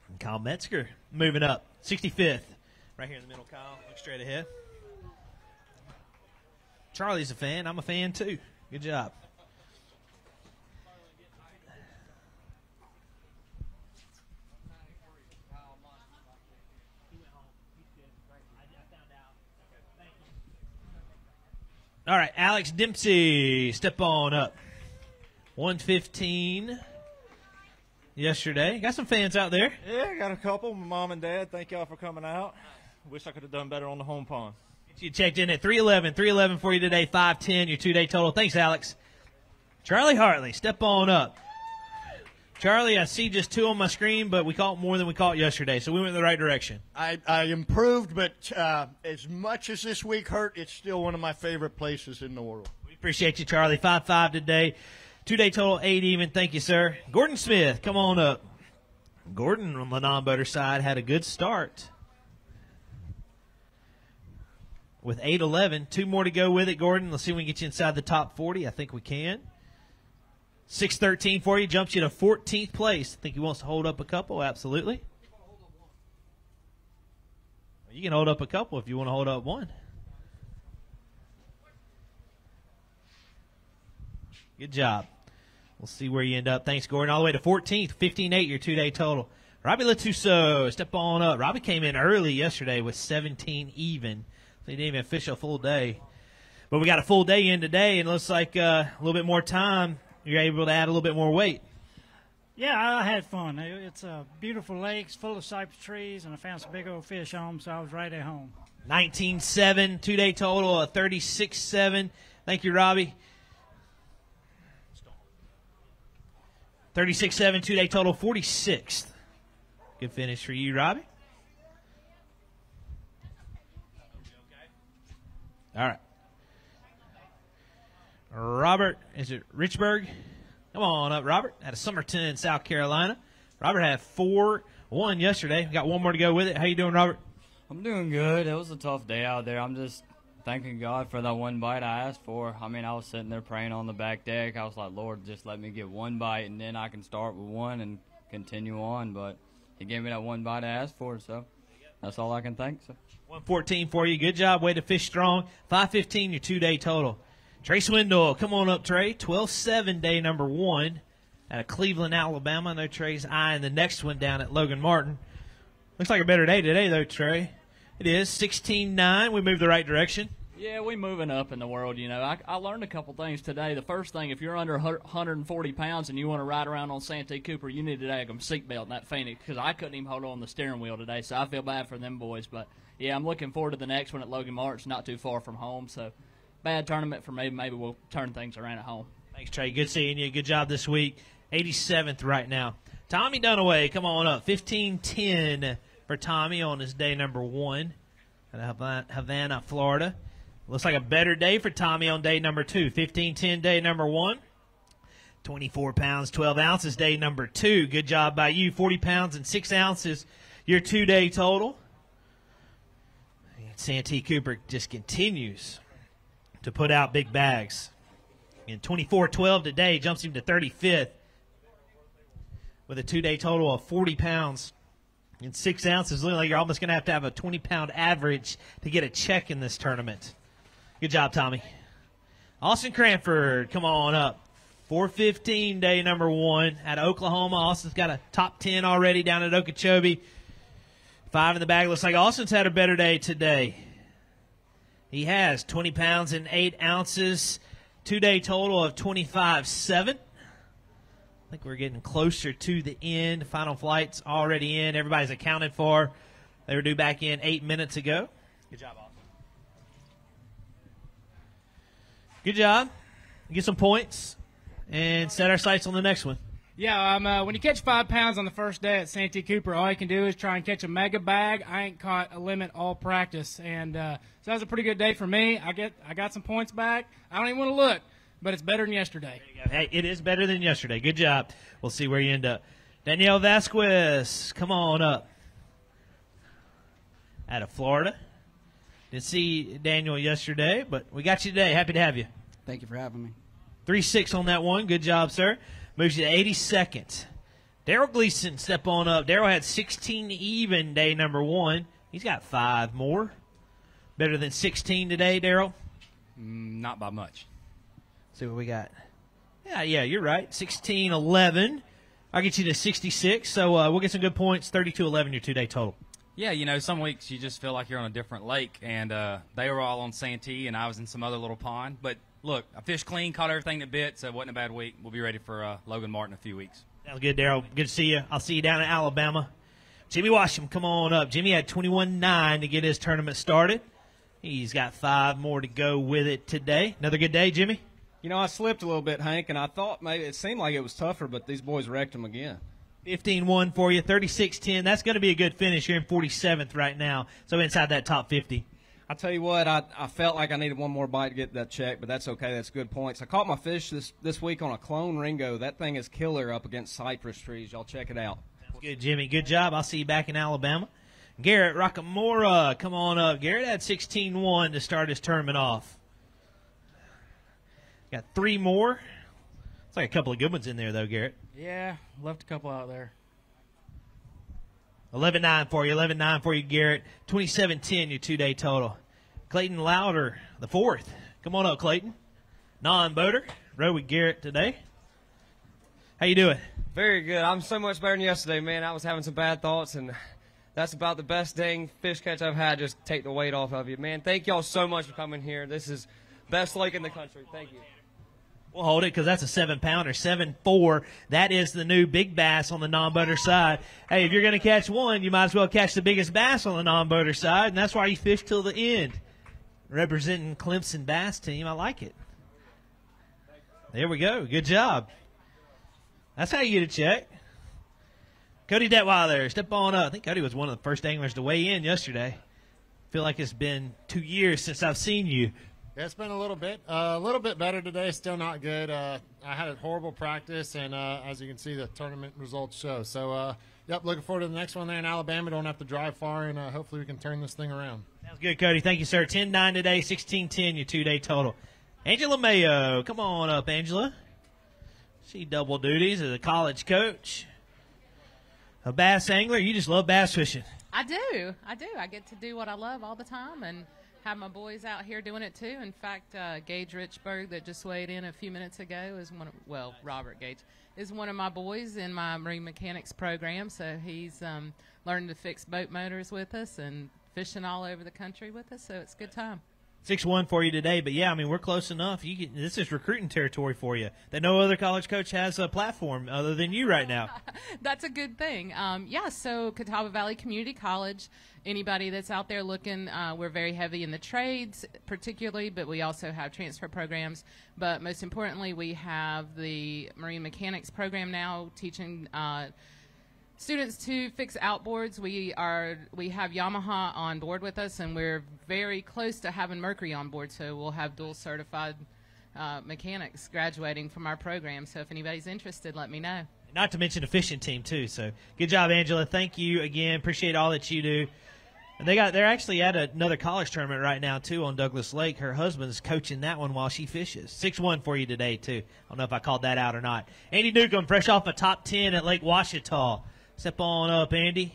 And Kyle Metzger moving up. 65th. Right here in the middle, Kyle. Look straight ahead. Charlie's a fan. I'm a fan, too. Good job. All right, Alex Dempsey, step on up. 115 yesterday. Got some fans out there. Yeah, got a couple. My mom and dad, thank y'all for coming out. Wish I could have done better on the home pond. You checked in at 311. 311 for you today, 510, your 2-day total. Thanks, Alex. Charlie Hartley, step on up. Charlie, I see just 2 on my screen, but we caught more than we caught yesterday, so we went in the right direction. I improved, but as much as this week hurt, it's still one of my favorite places in the world. We appreciate you, Charlie. 5-5 today. 2-day total, 8 even. Thank you, sir. Gordon Smith, come on up. Gordon on the non-boater side had a good start with 8-11. 2 more to go with it, Gordon. Let's see if we can get you inside the top 40. I think we can. 6-13 for you. Jumps you to 14th place. I think he wants to hold up a couple. Absolutely. You can hold up a couple if you want to hold up one. Good job. We'll see where you end up. Thanks, Gordon. All the way to 14th. 15-8, your 2-day total. Robbie Latuso, step on up. Robbie came in early yesterday with 17 even. So he didn't even fish a full day. But we got a full day in today, and it looks like a little bit more time. You're able to add a little bit more weight. Yeah, I had fun. It's a beautiful lakes full of cypress trees, and I found some big old fish on them, so I was right at home. 19-7, 2-day total of 36-7. Thank you, Robbie. 36-7, 2-day total, 46th. Good finish for you, Robbie. All right. Robert, is it Richburg? Come on up, Robert. Out of Summerton, South Carolina. Robert had 4-1 yesterday. We got 1 more to go with it. How you doing, Robert? I'm doing good. It was a tough day out there. I'm just thanking God for that 1 bite I asked for. I mean, I was sitting there praying on the back deck. I was like, Lord, just let me get 1 bite, and then I can start with 1 and continue on. But he gave me that 1 bite I asked for, so that's all I can thank. So 114 for you. Good job. Way to fish strong. 515, your 2-day total. Trey Swindle, come on up, Trey. 12-7, day number 1 out of Cleveland, Alabama. I know Trey's eyeing the next one down at Logan Martin. Looks like a better day today, though, Trey. It is 16-9. We moved the right direction. Yeah, we moving up in the world, you know. I learned a couple things today. The first thing, if you're under 140 pounds and you want to ride around on Santee Cooper, you need to take a seatbelt in that Phoenix, because I couldn't even hold on the steering wheel today, so I feel bad for them boys. But, yeah, I'm looking forward to the next one at Logan Martin. It's not too far from home, so bad tournament for me. Maybe we'll turn things around at home. Thanks, Trey. Good seeing you. Good job this week. 87th right now. Tommy Dunaway, come on up. 15-10 for Tommy on his day number 1 at Havana, Florida. Looks like a better day for Tommy on day number 2. 15-10 day number 1. 24 pounds, 12 ounces day number 2. Good job by you. 40 pounds and 6 ounces your 2-day total. And Santee Cooper just continues to put out big bags. And 24-12 today jumps him to 35th with a 2-day total of 40 pounds and 6 ounces. Looking like you're almost going to have a 20-pound average to get a check in this tournament. Good job, Tommy. Austin Cranford, come on up. 4:15 day number 1 at Oklahoma. Austin's got a top 10 already down at Okeechobee. 5 in the bag. Looks like Austin's had a better day today. He has 20 pounds and 8 ounces. 2-day total of 25.7. I think we're getting closer to the end. Final flight's already in. Everybody's accounted for. They were due back in 8 minutes ago. Good job, Austin. Good job. Get some points and set our sights on the next one. Yeah, when you catch 5 pounds on the first day at Santee Cooper, all you can do is try and catch a mega bag. I ain't caught a limit all practice, and so that was a pretty good day for me. I got some points back. I don't even want to look, but it's better than yesterday. Hey, it is better than yesterday. Good job. We'll see where you end up. Danielle Vasquez, come on up. Out of Florida. Didn't see Daniel yesterday, but we got you today. Happy to have you. Thank you for having me. 3-6 on that one. Good job, sir. Moves you to 82nd. Daryl Gleason, step on up. Daryl had 16 even day number 1. He's got 5 more. Better than 16 today, Daryl? Not by much. See what we got. Yeah, you're right. 16-11. I'll get you to 66. So we'll get some good points. 32-11 your 2-day total. Yeah, you know, some weeks you just feel like you're on a different lake, and they were all on Santee, and I was in some other little pond. But, look, I fished clean, caught everything that bit, so it wasn't a bad week. We'll be ready for Logan Martin in a few weeks. Sounds good, Daryl. Good to see you. I'll see you down in Alabama. Jimmy Washam, come on up. Jimmy had 21-9 to get his tournament started. He's got 5 more to go with it today. Another good day, Jimmy? You know, I slipped a little bit, Hank, and I thought maybe it seemed like it was tougher, but these boys wrecked them again. 15-1 for you, 36-10. That's going to be a good finish. You're in 47th right now, so inside that top 50. I tell you what, I felt like I needed one more bite to get that check, but that's okay. That's good points. I caught my fish this week on a clone Ringo. That thing is killer up against cypress trees. Y'all check it out. Sounds good, Jimmy. Good job. I'll see you back in Alabama. Garrett Rockamora, come on up. Garrett had 16-1 to start his tournament off. Got 3 more. It's like a couple of good ones in there, though, Garrett. Yeah, left a couple out there. 11-9 for you. 11-9 for you, Garrett. 27-10 your 2-day total. Clayton Louder, the 4th. Come on up, Clayton. Non-boater. Rode with Garrett today. How you doing? Very good. I'm so much better than yesterday, man. I was having some bad thoughts, and that's about the best dang fish catch I've had. Just take the weight off of you, man. Thank y'all so much for coming here. This is best lake in the country. Thank you. We'll hold it because that's a 7-pounder, 7-4. That is the new big bass on the non-boater side. Hey, if you're going to catch one, you might as well catch the biggest bass on the non-boater side, and that's why you fish till the end. Representing Clemson Bass Team, I like it. There we go. Good job. That's how you get a check. Cody Detweiler, step on up. I think Cody was one of the first anglers to weigh in yesterday. Feel like it's been 2 years since I've seen you. Yeah, it's been a little bit better today. Still not good. I had a horrible practice, and as you can see, the tournament results show. So, yep, looking forward to the next one there in Alabama. Don't have to drive far, and hopefully we can turn this thing around. Sounds good, Cody. Thank you, sir. 10-9 today, 16-10 your 2-day total. Angela Mayo, come on up, Angela. She double duties as a college coach, a bass angler. You just love bass fishing. I do. I get to do what I love all the time, and have my boys out here doing it too. In fact, Gage Richburg, that just weighed in a few minutes ago, is Robert Gage is one of my boys in my marine mechanics program. So he's learning to fix boat motors with us and fishing all over the country with us. So it's a good time. 6-1 for you today, but yeah, I mean, we're close enough. This is recruiting territory for you that no other college coach has a platform other than you right now. That's a good thing. So Catawba Valley Community College, anybody that's out there looking, we're very heavy in the trades particularly, but we also have transfer programs. But most importantly, we have the marine mechanics program now teaching students to fix outboards. We have Yamaha on board with us, and we're very close to having Mercury on board, so we'll have dual certified mechanics graduating from our program. So if anybody's interested, let me know. Not to mention a fishing team too. So good job, Angela. Thank you again. Appreciate all that you do. And they're actually at another college tournament right now too on Douglas Lake. Her husband's coaching that one while she fishes. 6-1 for you today too. I don't know if I called that out or not. Andy Newcomb, fresh off a top 10 at Lake Ouachita. Step on up, Andy.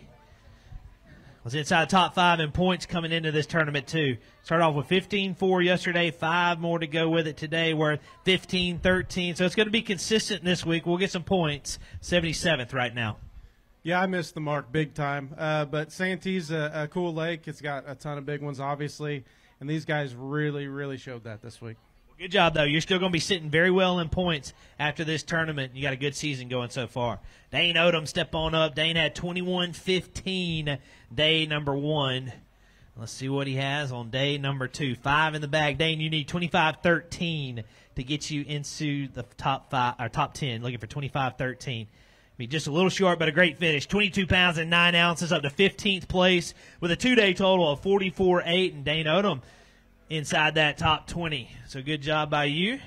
Was inside top 5 in points coming into this tournament, too. Started off with 15-4 yesterday, 5 more to go with it today. We're 15-13, so it's going to be consistent this week. We'll get some points. 77th right now. Yeah, I missed the mark big time. But Santee's a cool lake. It's got a ton of big ones, obviously, and these guys really, really showed that this week. Good job, though. You're still going to be sitting very well in points after this tournament. You got a good season going so far. Dane Odom, step on up. Dane had 21-15 day number 1. Let's see what he has on day number 2. 5 in the bag. Dane, you need 25-13 to get you into the top 5 or top 10. Looking for 25-13. Be just a little short, but a great finish. 22 pounds and 9 ounces up to 15th place with a 2-day total of 44.8. And Dane Odom inside that top 20. So good job by you.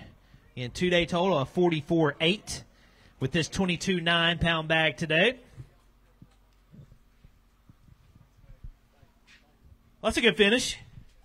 And 2-day total of 44.8 with this 22 9-pound bag today. That's a good finish.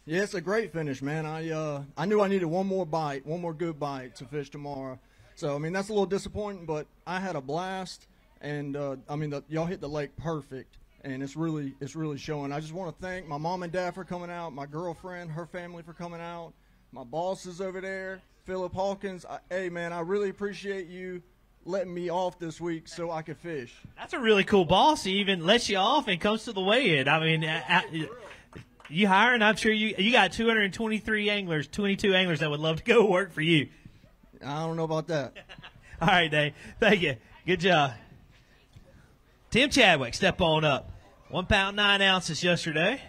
Yeah, it's a great finish, man. I knew I needed one more good bite to fish tomorrow. So, I mean, that's a little disappointing, but I had a blast. And, y'all hit the lake perfect. And it's really showing. I just want to thank my mom and dad for coming out, my girlfriend, her family for coming out, my bosses over there, Philip Hawkins. Hey, man, I really appreciate you letting me off this week so I could fish. That's a really cool boss. He even lets you off and comes to the weigh-in. I mean, you hiring? I'm sure you got 223 anglers, 22 anglers that would love to go work for you. I don't know about that. All right, Dave. Thank you. Good job. Tim Chadwick, step on up. 1 pound 9 ounces yesterday.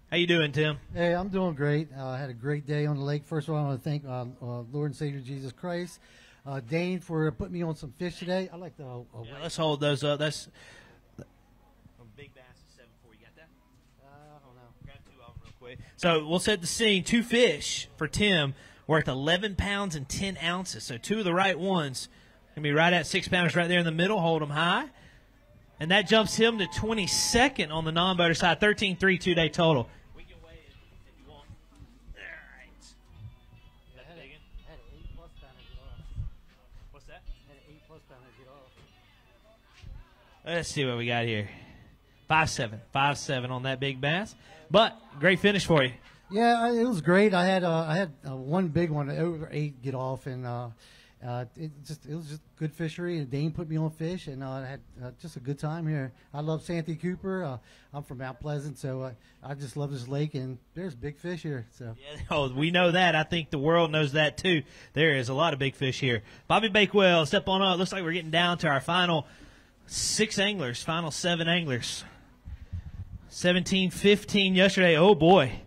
How you doing, Tim? Hey, I'm doing great. I had a great day on the lake. First of all, I want to thank Lord and Savior Jesus Christ, Dane for putting me on some fish today. I like the. Let's hold those up. That's big bass is 7.4. You got that? I don't know. Grab 2 of them real quick. So we'll set the scene. 2 fish for Tim worth 11 pounds and 10 ounces. So 2 of the right ones. Gonna be right at 6 pounders right there in the middle. Hold them high. And that jumps him to 22nd on the non-boater side. 13-3 2-day total. We can weigh it if you want. All right. That's big one. Had an 8+ pounder get off. What's that? Had an 8+ pounder get off. Let's see what we got here. 5.7. 5.7 on that big bass. But great finish for you. Yeah, it was great. I had one big one over 8 get off, and it was just good fishery. And Dane put me on fish, and I had just a good time here. I love Santee Cooper. I'm from Mount Pleasant, so I just love this lake, and there's big fish here. So we know that. I think the world knows that too. There is a lot of big fish here. Bobby Bakewell, step on up. Looks like we're getting down to our final 6 anglers, final 7 anglers. 17-15 yesterday. Oh boy.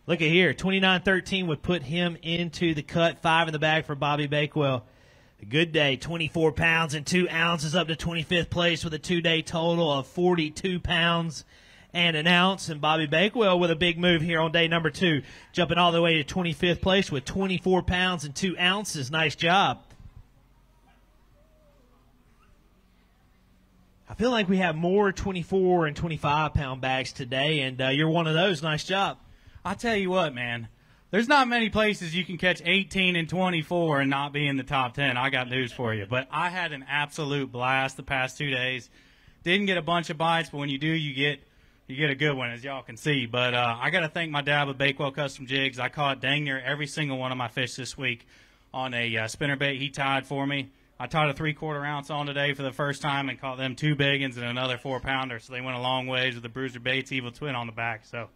Look at here. 29-13 would put him into the cut. 5 in the bag for Bobby Bakewell. A good day. 24 pounds and 2 ounces up to 25th place with a 2-day total of 42 pounds and an ounce. And Bobby Bakewell with a big move here on day number 2, jumping all the way to 25th place with 24 pounds and 2 ounces. Nice job. I feel like we have more 24 and 25-pound bags today, and you're one of those. Nice job. I tell you what, man, there's not many places you can catch 18 and 24 and not be in the top 10. I got news for you. But I had an absolute blast the past 2 days. Didn't get a bunch of bites, but when you do, you get a good one, as y'all can see. But I got to thank my dad with Bakewell Custom Jigs. I caught dang near every single one of my fish this week on a spinnerbait he tied for me. I tied a 3/4 ounce on today for the first time and caught them 2 big ones and another 4-pounder. So they went a long ways with the Bruiser Baits Evil Twin on the back. So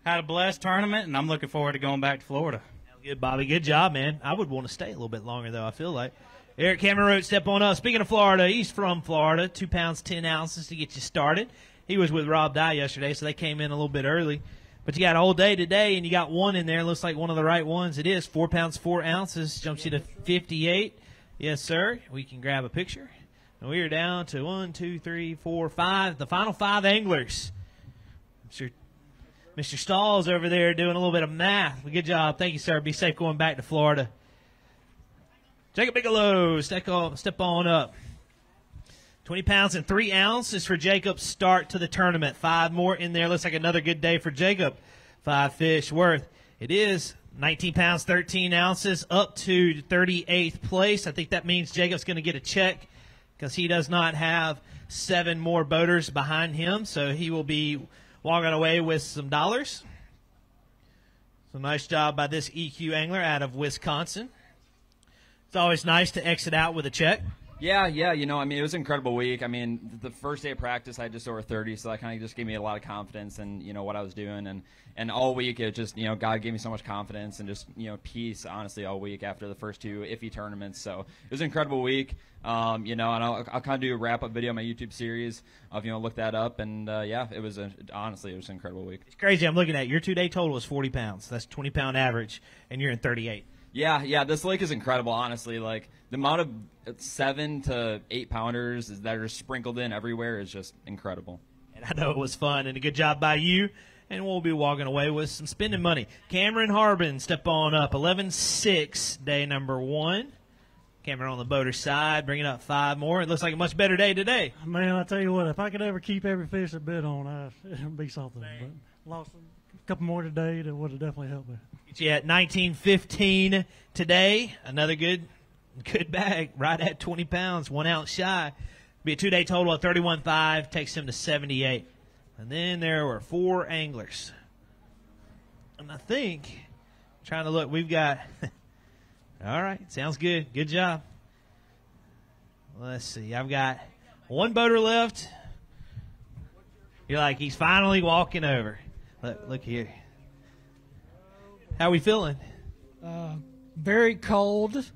Had a blessed tournament, and I'm looking forward to going back to Florida. Good, Bobby. Good job, man. I would want to stay a little bit longer, though, I feel like. Eric Cameron wrote, step on up. Speaking of Florida, he's from Florida, 2 pounds, 10 ounces to get you started. He was with Rob Dye yesterday, so they came in a little bit early. But you got a whole day today, and you got one in there. Looks like one of the right ones. It is 4 pounds, 4 ounces. Jumps you to 58. Yes, sir. We can grab a picture. And we are down to 1, 2, 3, 4, 5. The final 5 anglers. Mr. Stahl's over there doing a little bit of math. Good job. Thank you, sir. Be safe going back to Florida. Jacob Bigelow, step on up. 20 pounds and 3 ounces for Jacob's start to the tournament. 5 more in there. Looks like another good day for Jacob. 5 fish worth. It is 19 pounds, 13 ounces, up to 38th place. I think that means Jacob's going to get a check because he does not have 7 more boaters behind him, so he will be walking away with some dollars. So nice job by this EQ angler out of Wisconsin. It's always nice to exit out with a check. Yeah, you know, I mean, it was an incredible week. I mean, the first day of practice, I had just over 30, so that kind of just gave me a lot of confidence in, you know, what I was doing. And all week, it just, you know, God gave me so much confidence and just, you know, peace, honestly, all week after the first 2 iffy tournaments. So it was an incredible week, you know, and I'll kind of do a wrap-up video on my YouTube series of, you know, look that up. And, yeah, it was, honestly, it was an incredible week. It's crazy. I'm looking at your 2-day total is 40 pounds. That's 20-pound average, and you're in 38. Yeah, this lake is incredible, honestly. Like, the amount of 7 to 8 pounders that are sprinkled in everywhere is just incredible. And I know it was fun, and a good job by you. And we'll be walking away with some spending money. Cameron Harbin, step on up. 11-6, day number 1. Cameron on the boater side, bringing up 5 more. It looks like a much better day today. Man, I tell you what, if I could ever keep every fish I bid on, it'd be something. But lost a couple more today that would have definitely helped me. Get you at 19-15 today. Another good bag, right at 20 pounds, 1 ounce shy. Be a 2-day total of 31.5, takes him to 78. And then there were 4 anglers. And I think, trying to look, we've got, all right, sounds good. Good job. Let's see, I've got 1 boater left. You're like, he's finally walking over. Look here. How are we feeling? Very cold,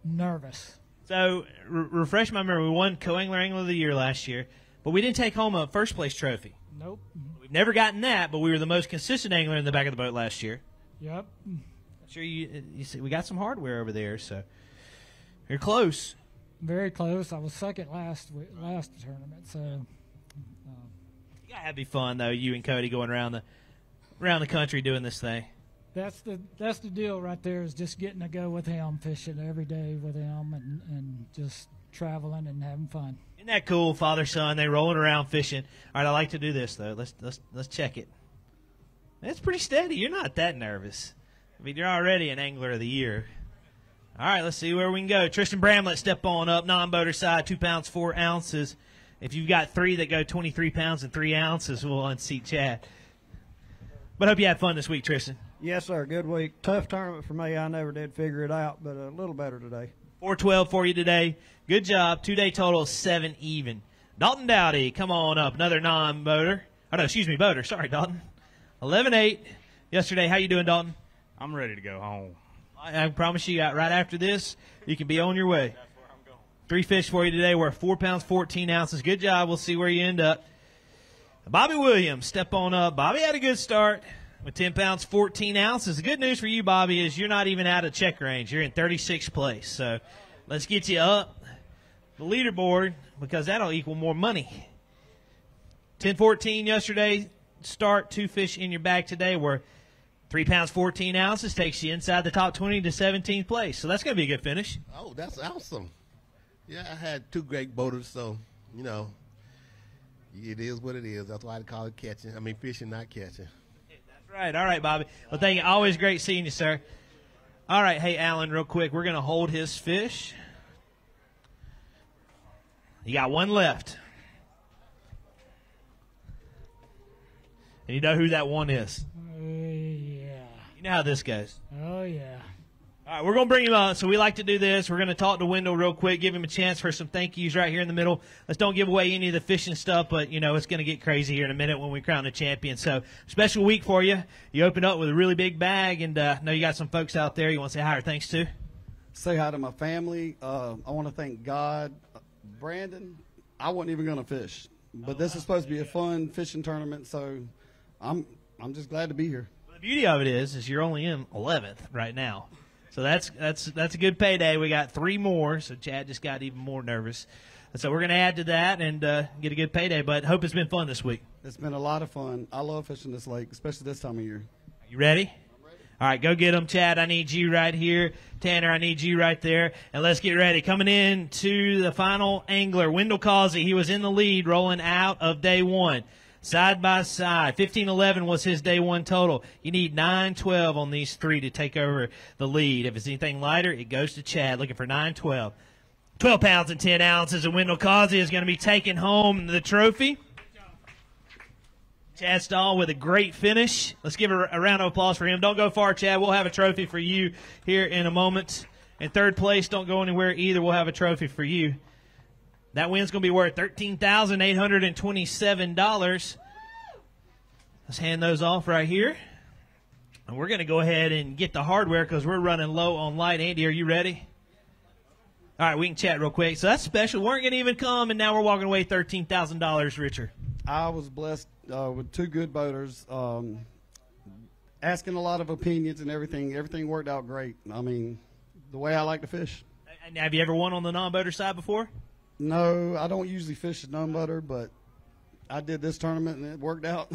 nervous. So, refresh my memory. We won Co-Angler Angler of the Year last year, but we didn't take home a first-place trophy. Nope. We've never gotten that, but we were the most consistent angler in the back of the boat last year. Yep. Sure, you see, we got some hardware over there, so you're close. Very close. I was second last tournament, so. You gotta be fun though. You and Cody going around the country doing this thing. That's the deal right there. Is just getting to go with him, fishing every day with him, and just traveling and having fun. Isn't that cool, father son? They rolling around fishing. All right, I like to do this though. Let's check it. It's pretty steady. You're not that nervous. I mean, you're already an angler of the year. All right, let's see where we can go. Tristan Bramlett, step on up, non-boater side, 2 pounds 4 ounces. If you've got 3 that go 23 pounds and 3 ounces, we'll unseat Chad. But hope you had fun this week, Tristan. Yes, sir. Good week. Tough tournament for me. I never did figure it out, but a little better today. 412 for you today. Good job. 2-day total 7 even. Dalton Dowdy, come on up. Another non-boater. Oh, no, excuse me, boater. Sorry, Dalton. 11-8 yesterday. How you doing, Dalton? I'm ready to go home. I promise you, right after this, you can be on your way. That's where I'm going. 3 fish for you today. We're 4 pounds, 14 ounces. Good job. We'll see where you end up. Bobby Williams, step on up. Bobby had a good start with 10 pounds, 14 ounces. The good news for you, Bobby, is you're not even out of check range. You're in 36th place. So let's get you up the leaderboard because that'll equal more money. 10-14 yesterday. Start 2 fish in your bag today. We're 3 pounds, 14 ounces, takes you inside the top 20 to 17th place. So that's going to be a good finish. Oh, that's awesome. Yeah, I had 2 great boaters, so, you know, it is what it is. That's why I call it catching. I mean, fishing, not catching. That's right. All right, Bobby. Well, thank you. Always great seeing you, sir. All right. Hey, Alan, real quick. We're going to hold his fish. You got 1 left. And you know who that one is. Yeah. You know how this goes. Oh, yeah. All right, we're going to bring him up. So we like to do this. We're going to talk to Wendell real quick, give him a chance for some thank yous right here in the middle. Let's don't give away any of the fishing stuff, but, you know, it's going to get crazy here in a minute when we crown the champion. So special week for you. You opened up with a really big bag, and I know you got some folks out there you want to say hi or thanks to. Say hi to my family. I want to thank God. Brandon, I wasn't even going to fish, but this is supposed to be a fun fishing tournament, so I'm just glad to be here. The beauty of it is you're only in 11th right now. So that's a good payday. We got 3 more, so Chad just got even more nervous. So we're going to add to that and get a good payday, but hope it's been fun this week. It's been a lot of fun. I love fishing this lake, especially this time of year. You ready? I'm ready. All right, go get them. Chad, I need you right here. Tanner, I need you right there. And let's get ready. Coming in to the final angler, Wendell Causey. He was in the lead rolling out of day 1. Side by side, 15-11 was his day 1 total. You need 9-12 on these 3 to take over the lead. If it's anything lighter, it goes to Chad, looking for 9-12. 12 pounds and 10 ounces, and Wendell Causey is going to be taking home the trophy. Chad Stahl with a great finish. Let's give a round of applause for him. Don't go far, Chad. We'll have a trophy for you here in a moment. In 3rd place, don't go anywhere either. We'll have a trophy for you. That win's going to be worth $13,827. Let's hand those off right here. And we're going to go ahead and get the hardware because we're running low on light. Andy, are you ready? All right, we can chat real quick. So that's special. Weren't going to even come, and now we're walking away $13,000 richer. I was blessed with 2 good boaters, asking a lot of opinions and everything. Everything worked out great. I mean, the way I like to fish. And have you ever won on the non-boater side before? No, I don't usually fish the non-boater, but I did this tournament, and it worked out.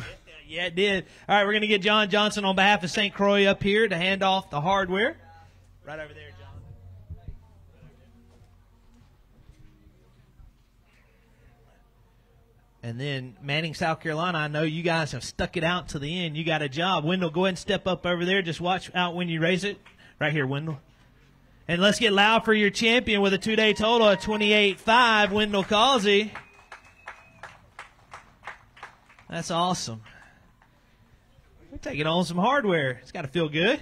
Yeah, it did. All right, we're going to get John Johnson on behalf of St. Croix up here to hand off the hardware. Right over there, John. And then Manning, South Carolina, I know you guys have stuck it out to the end. You got a job. Wendell, go ahead and step up over there. Just watch out when you raise it. Right here, Wendell. And let's get loud for your champion with a 2-day total of 28.5, Wendell Causey. That's awesome. We're taking on some hardware. It's got to feel good. It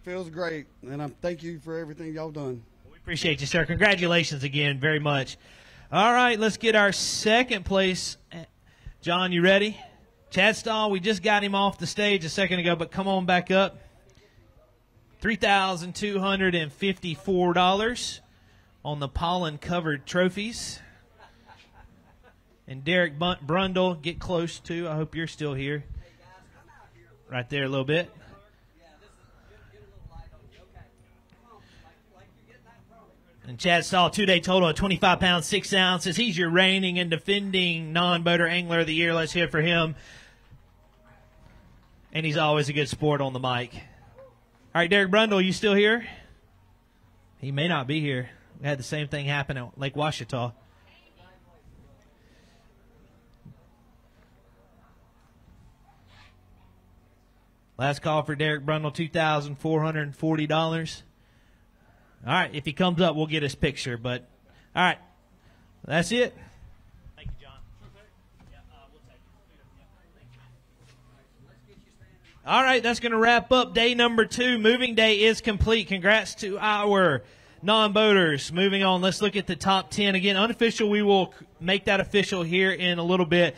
feels great, and I thank you for everything y'all done. We appreciate you, sir. Congratulations again very much. All right, let's get our 2nd place. John, you ready? Chad Stahl, we just got him off the stage a second ago, but come on back up. $3,254 on the pollen-covered trophies. And Derek Brundle, get close too. I hope you're still here. Right there a little bit. And Chad Stahl, 2-day total of 25 pounds, 6 ounces. He's your reigning and defending non-boater angler of the year. Let's hear it for him. And he's always a good sport on the mic. All right, Derek Brundle, you still here? He may not be here. We had the same thing happen at Lake Washita. Last call for Derek Brundle, $2,440. All right, if he comes up, we'll get his picture. But, all right, that's it. Thank you, John. All right, that's going to wrap up day number 2. Moving day is complete. Congrats to our non-boaters. Moving on, let's look at the top 10. Again, unofficial, we will make that official here in a little bit.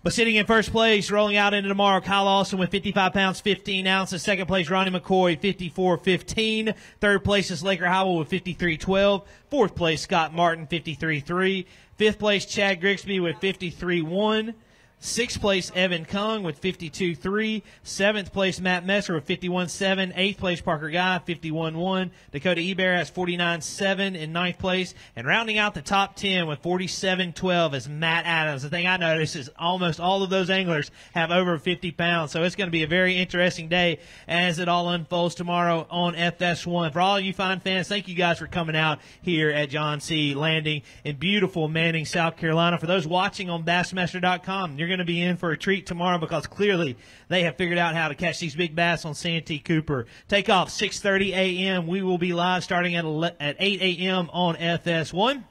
But sitting in 1st place, rolling out into tomorrow, Kyle Austin with 55 pounds, 15 ounces. 2nd place, Ronnie McCoy, 54.15. 3rd place is Laker Howell with 53.12. 4th place, Scott Martin, 53.3. 5th place, Chad Grigsby with 53.1. 6th place, Evan Kung with 52.3. 7th place, Matt Messer with 51.7. 8th place, Parker Guy, 51.1. Dakota Eber has 49.7 in 9th place. And rounding out the top 10 with 47.12 is Matt Adams. The thing I noticed is almost all of those anglers have over 50 pounds. So it's going to be a very interesting day as it all unfolds tomorrow on FS1. For all you fine fans, thank you guys for coming out here at John C. Landing in beautiful Manning, South Carolina. For those watching on Bassmaster.com, you're going to be in for a treat tomorrow because clearly they have figured out how to catch these big bass on Santee Cooper. Take off 6:30 a.m. We will be live starting at 8 a.m. on FS1.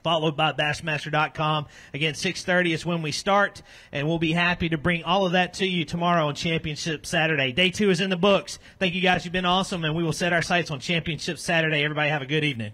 followed by Bassmaster.com. Again, 6:30 is when we start, and we'll be happy to bring all of that to you tomorrow on Championship Saturday. Day 2 is in the books. Thank you guys. You've been awesome, and we will set our sights on Championship Saturday. Everybody have a good evening.